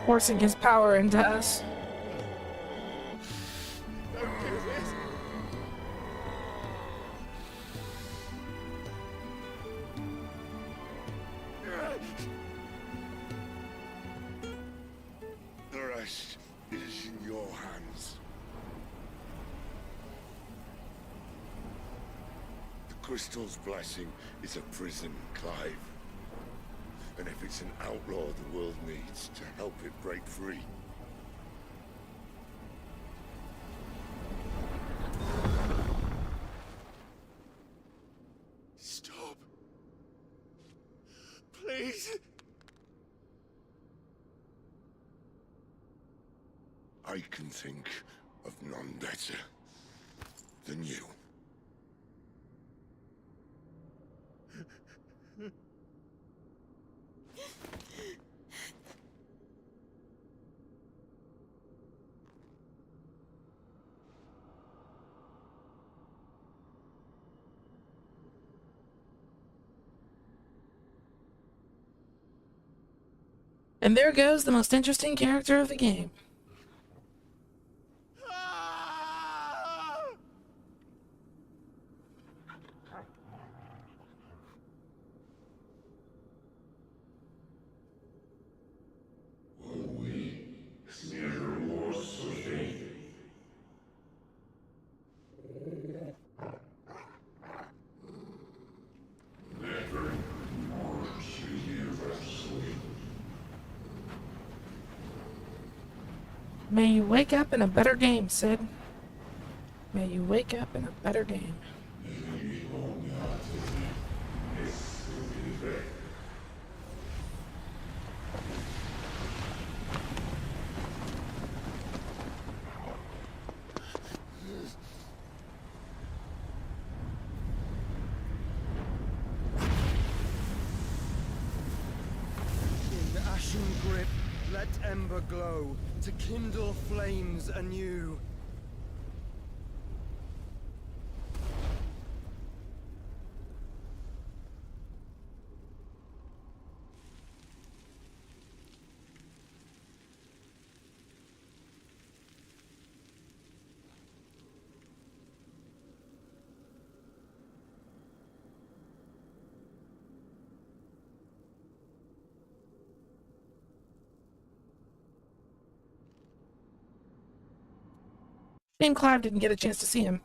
Forcing his power into us. The rest is in your hands. The Crystal's blessing is a prison, Clive. And if it's an outlaw the world needs to help it break free. Stop. Please. I can think of none better than you. And there goes the most interesting character of the game. May you wake up in a better game, Sid. May you wake up in a better game. In ashen grip, let ember glow, to kindle flames anew. And Clive didn't get a chance to see him.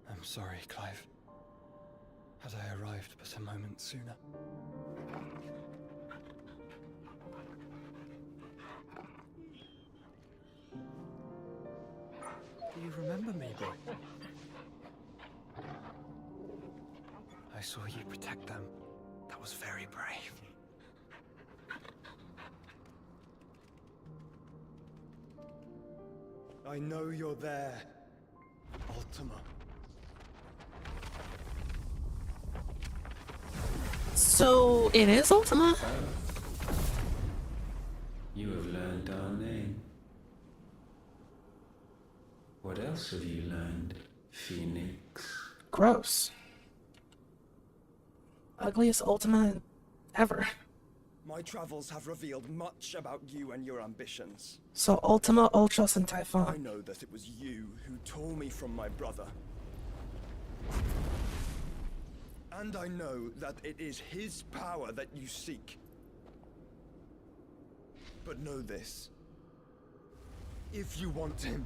I'm sorry, Clive. Had I arrived but a moment sooner. Do you remember me, boy? I saw you protect them. That was very brave. I know you're there, Ultima. So it is Ultima? You have learned our name. What else have you learned, Phoenix? Gross. Ugliest Ultima ever. My travels have revealed much about you and your ambitions. So Ultima, Ultros, and I Typhon. know that it was you who tore me from my brother. And I know that it is his power that you seek. But know this. If you want him,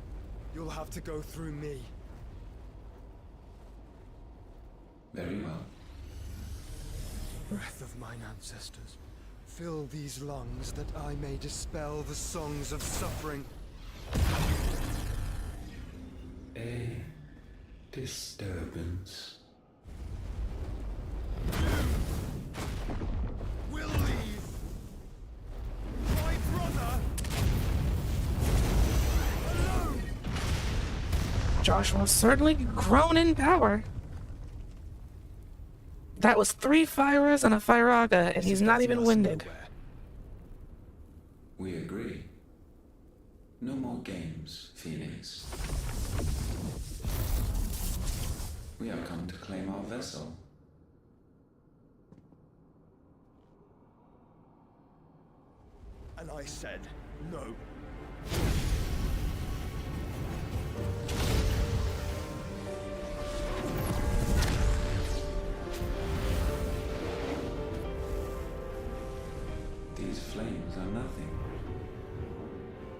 you'll have to go through me. Very well. Breath of mine ancestors, fill these lungs that I may dispel the songs of suffering. A disturbance. Will leave my brother alone. Joshua's certainly grown in power. That was 3 Fyrers and a Fyraga, and he's not even winded. We agree. No more games, Phoenix. We have come to claim our vessel. And I said no. These flames are nothing.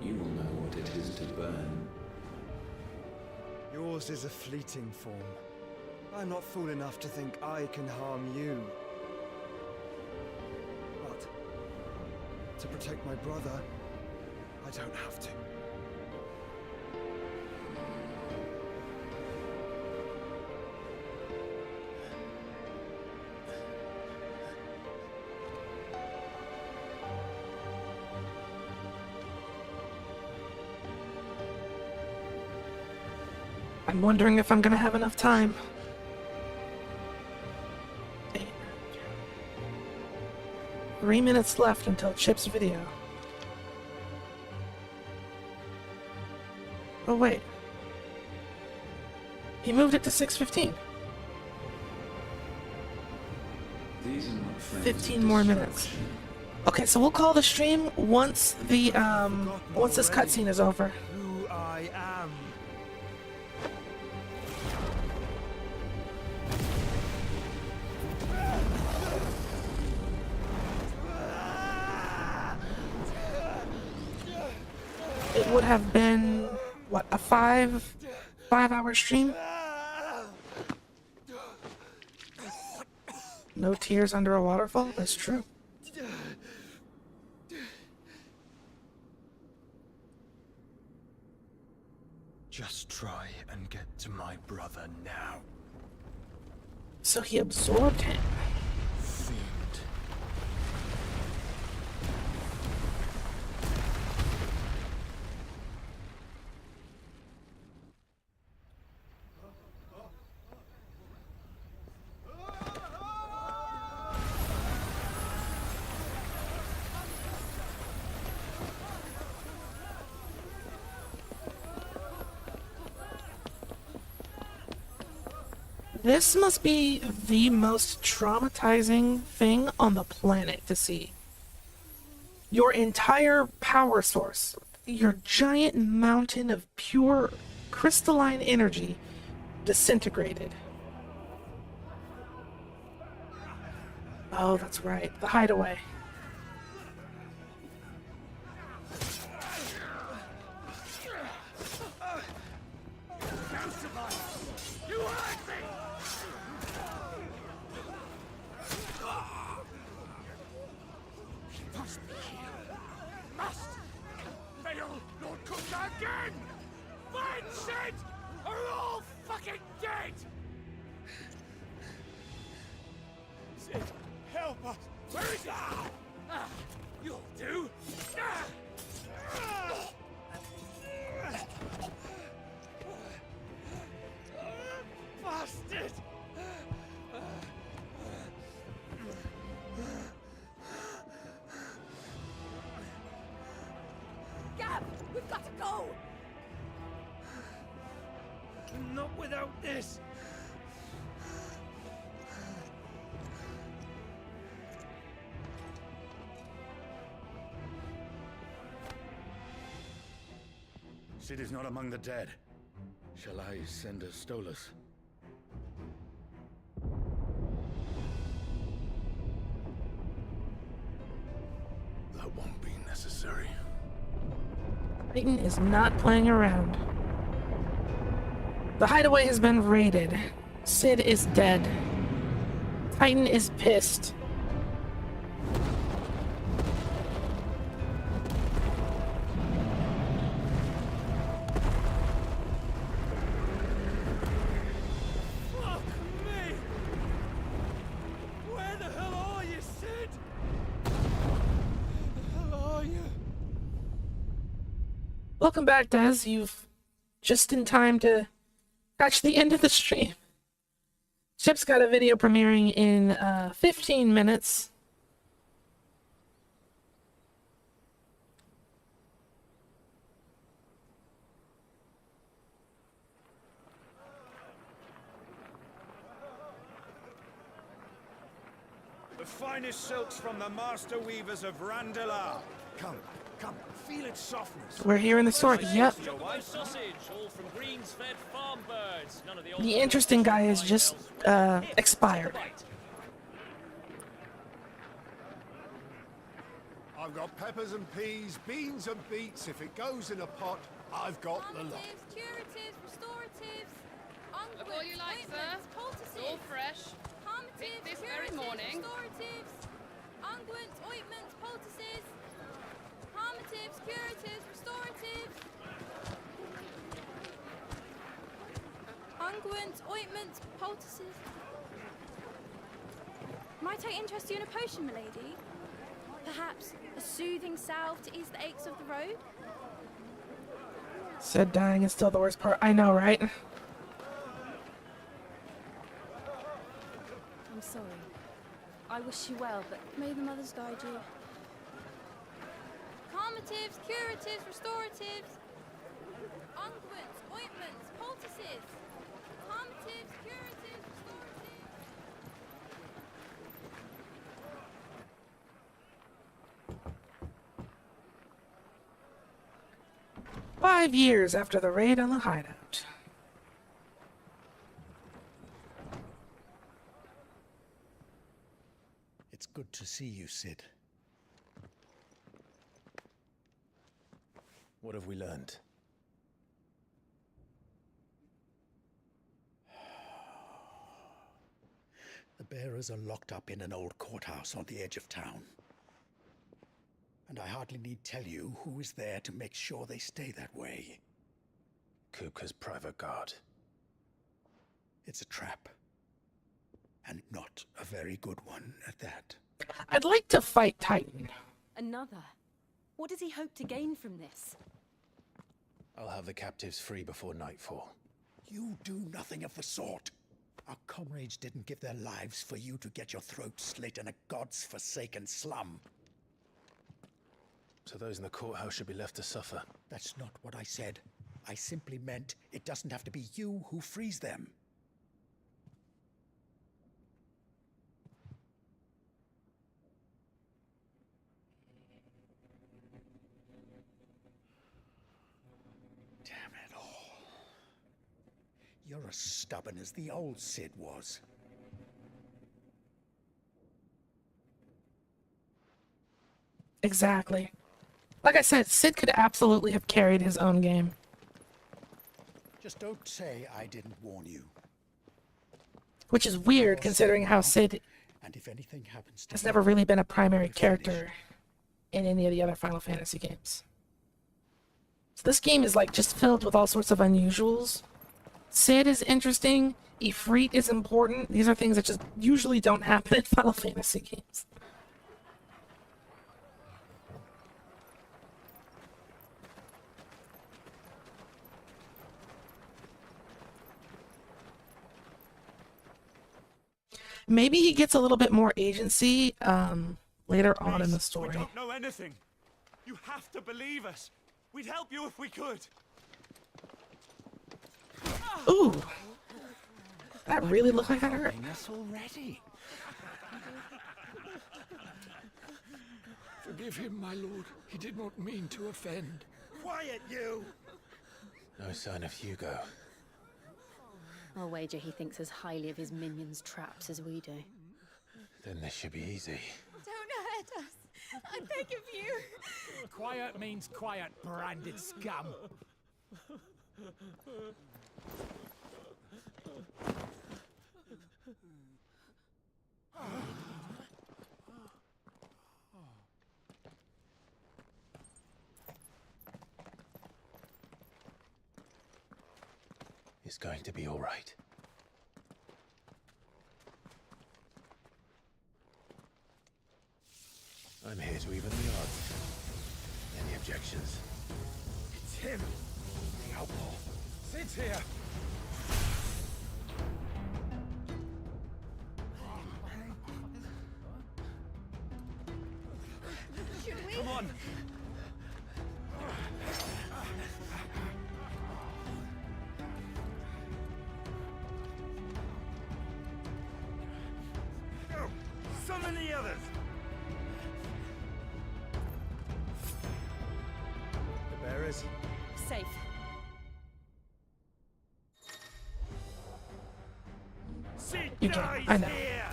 You will know what it is to burn. Yours is a fleeting form. I'm not fool enough to think I can harm you. But to protect my brother, I don't have to. I'm wondering if I'm gonna have enough time. 3 minutes left until Chip's video. Oh wait. He moved it to 6:15. 15 more minutes. Okay, so we'll call the stream once the once this cutscene is over. Who I am. It would have been what, a 5-hour stream? No tears under a waterfall? That's true. Just try and get to my brother now. So he absorbed him. Fiend. This must be the most traumatizing thing on the planet to see. Your entire power source, your giant mountain of pure crystalline energy, disintegrated. Oh, that's right, the hideaway. Again! Find Sid, or you're all fucking dead! Sid, help us! Where is he? You'll do! Bastard! Gab, we've got to go! Not without this! Sid is not among the dead. Shall I send a Stolas? That won't be necessary. Titan is not playing around. The hideaway has been raided. Sid is dead. Titan is pissed. Fuck me! Where the hell are you, Sid? Where the hell are you? Welcome back, Des. You've just in time to catch the end of the stream. Chip's got a video premiering in 15 minutes. The finest silks from the master weavers of Randalar. Come, come, feel its softness. We're here in the store. Yep. Sausage, all from greens-fed farm birds. None of the The interesting guy is just expired. I've got peppers and peas, beans and beets. If it goes in a pot, I've got the lot. Curatives, restoratives, Of all you like, sir. It's all fresh. Picked this very morning. restoratives, unguents, ointments, poultices, palmatives, curatives, restoratives, unguents, ointments, poultices. Might I interest you in a potion, milady? Perhaps a soothing salve to ease the aches of the road? Said dying is still the worst part. I know, right? I'm sorry. I wish you well, but may the mothers guide you. Calmatives, curatives, restoratives. Unguents, ointments, poultices. Calmatives, curatives, restoratives. 5 years after the raid on the hideout. It's good to see you, Cid. What have we learned? The bearers are locked up in an old courthouse on the edge of town. And I hardly need tell you who is there to make sure they stay that way. Kupka's private guard. It's a trap. And not a very good one at that. I'd like to fight Titan. Another? What does he hope to gain from this? I'll have the captives free before nightfall. You do nothing of the sort. Our comrades didn't give their lives for you to get your throat slit in a god's forsaken slum. So those in the courthouse should be left to suffer. That's not what I said. I simply meant it doesn't have to be you who frees them. Damn it all. You're as stubborn as the old Cid was. Exactly. Like I said, Cid could absolutely have carried his own game. Just don't say I didn't warn you. Which is weird considering how Cid And if anything happens to has never really been a primary character in any of the other Final Fantasy games. So this game is like just filled with all sorts of unusuals. Cid is interesting, Ifrit is important. These are things that just usually don't happen in Final Fantasy games. Maybe he gets a little bit more agency later on in the story. We don't know anything. You have to believe us. We'd help you if we could. Ooh. That really looked like that hurt. Us already. Forgive him, my lord. He did not mean to offend. Quiet, you! No sign of Hugo. I'll wager he thinks as highly of his minions' traps as we do. Then this should be easy. Don't hurt us. I beg of you. Quiet means quiet, branded scum. It's going to be all right. I'm here to even the odds. Any objections? It's him. The outlaw. Sid's here. Should we? Come on. Go. Summon the others. The bearers. Safe. Cid You can. dies I know. here.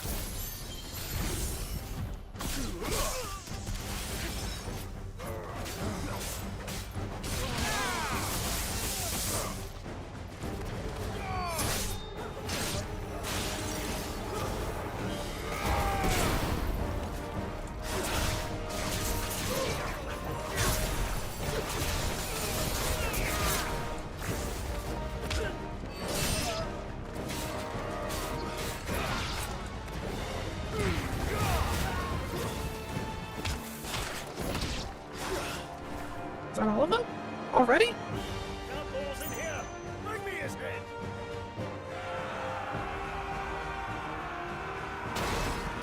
Is that all of them? Already? Outlaws in here. Bring me his head.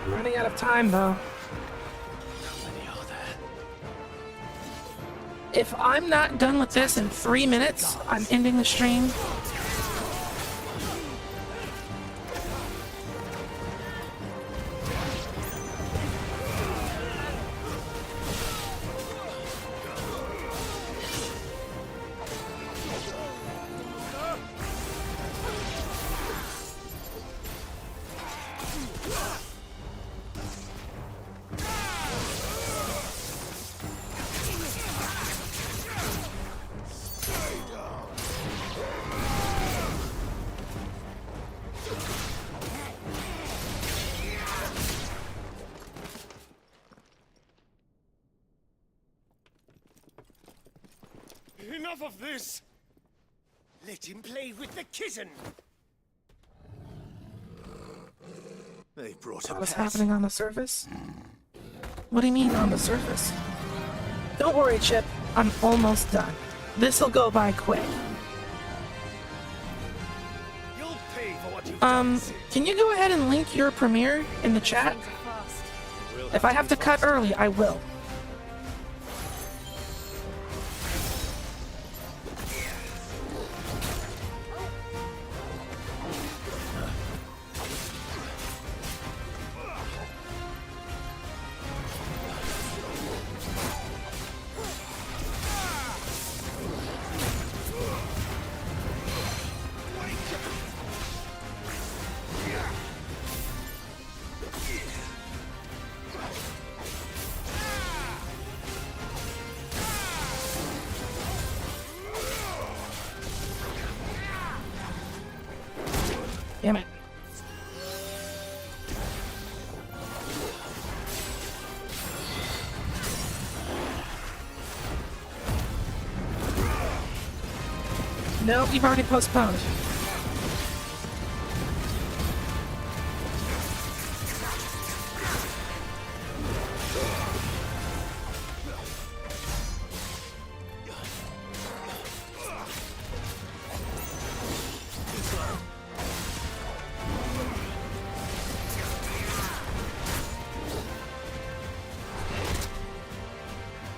I'm running out of time, though. How many are there? If I'm not done with this in 3 minutes, I'm ending the stream. Enough of this! Let him play with the kitten! They brought a What's pet. happening on the surface? What do you mean on the surface? Don't worry, Chip. I'm almost done. This'll go by quick. You'll pay for what you've Can you go ahead and link your premiere in the chat? If I have to cut early, I will. Damn it. Nope, you've already postponed.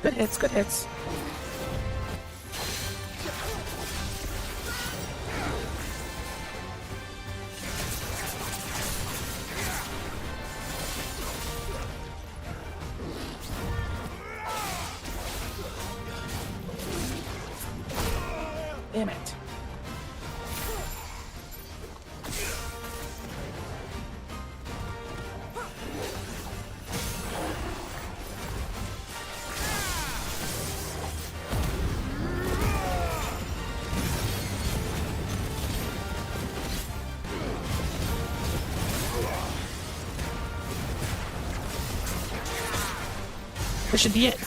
Good hits, good hits. Damn it. This should be it.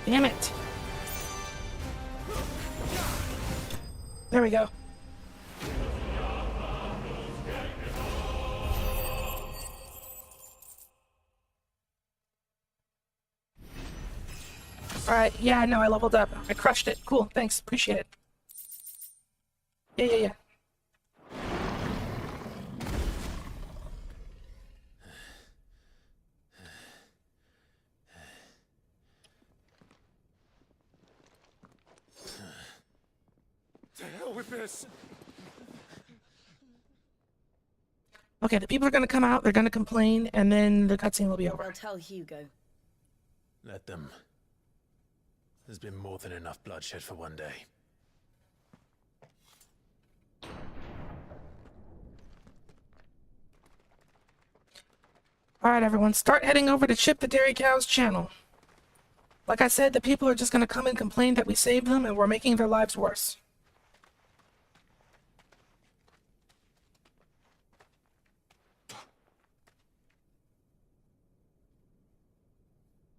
Damn it. There we go. Alright, yeah, no, I leveled up. I crushed it. Cool, thanks, appreciate it. Yeah. To hell with this! Okay, the people are gonna come out, they're gonna complain, and then the cutscene will be over. I'll tell Hugo. Let them. There's been more than enough bloodshed for one day. Alright, everyone, start heading over to Chip the Dairy Cow's channel. Like I said, the people are just gonna come and complain that we saved them and we're making their lives worse.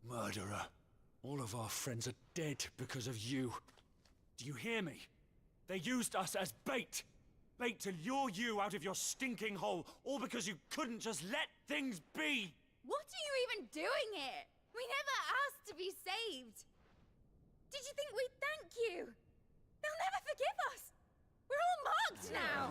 Murderer. All of our friends are dead because of you. Do you hear me? They used us as bait. Bait to lure you out of your stinking hole, all because you couldn't just let things be. What are you even doing here? We never asked to be saved. Did you think we'd thank you? They'll never forgive us. We're all marked now.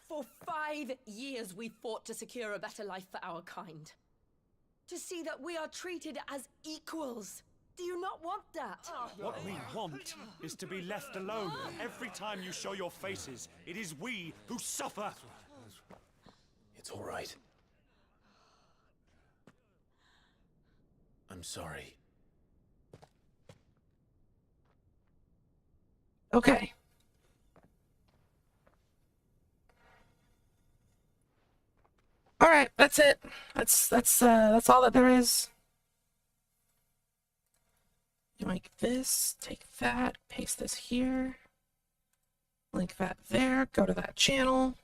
For 5 years we fought to secure a better life for our kind. To see that we are treated as equals. Do you not want that? What we want is to be left alone. Every time you show your faces, it is we who suffer. It's all right. I'm sorry. Okay. All right, that's it. That's all that there is. Like this, take that, paste this here, link that there, go to that channel.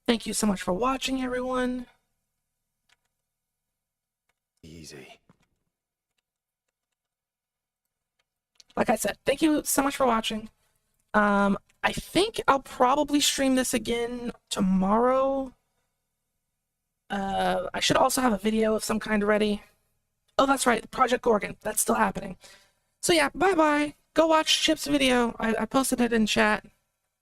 Thank you so much for watching, everyone. Easy. Like I said, thank you so much for watching. I think I'll probably stream this again tomorrow. I should also have a video of some kind ready. Oh, that's right, Project Gorgon. That's still happening. So yeah, bye-bye. Go watch Chip's video. I posted it in chat.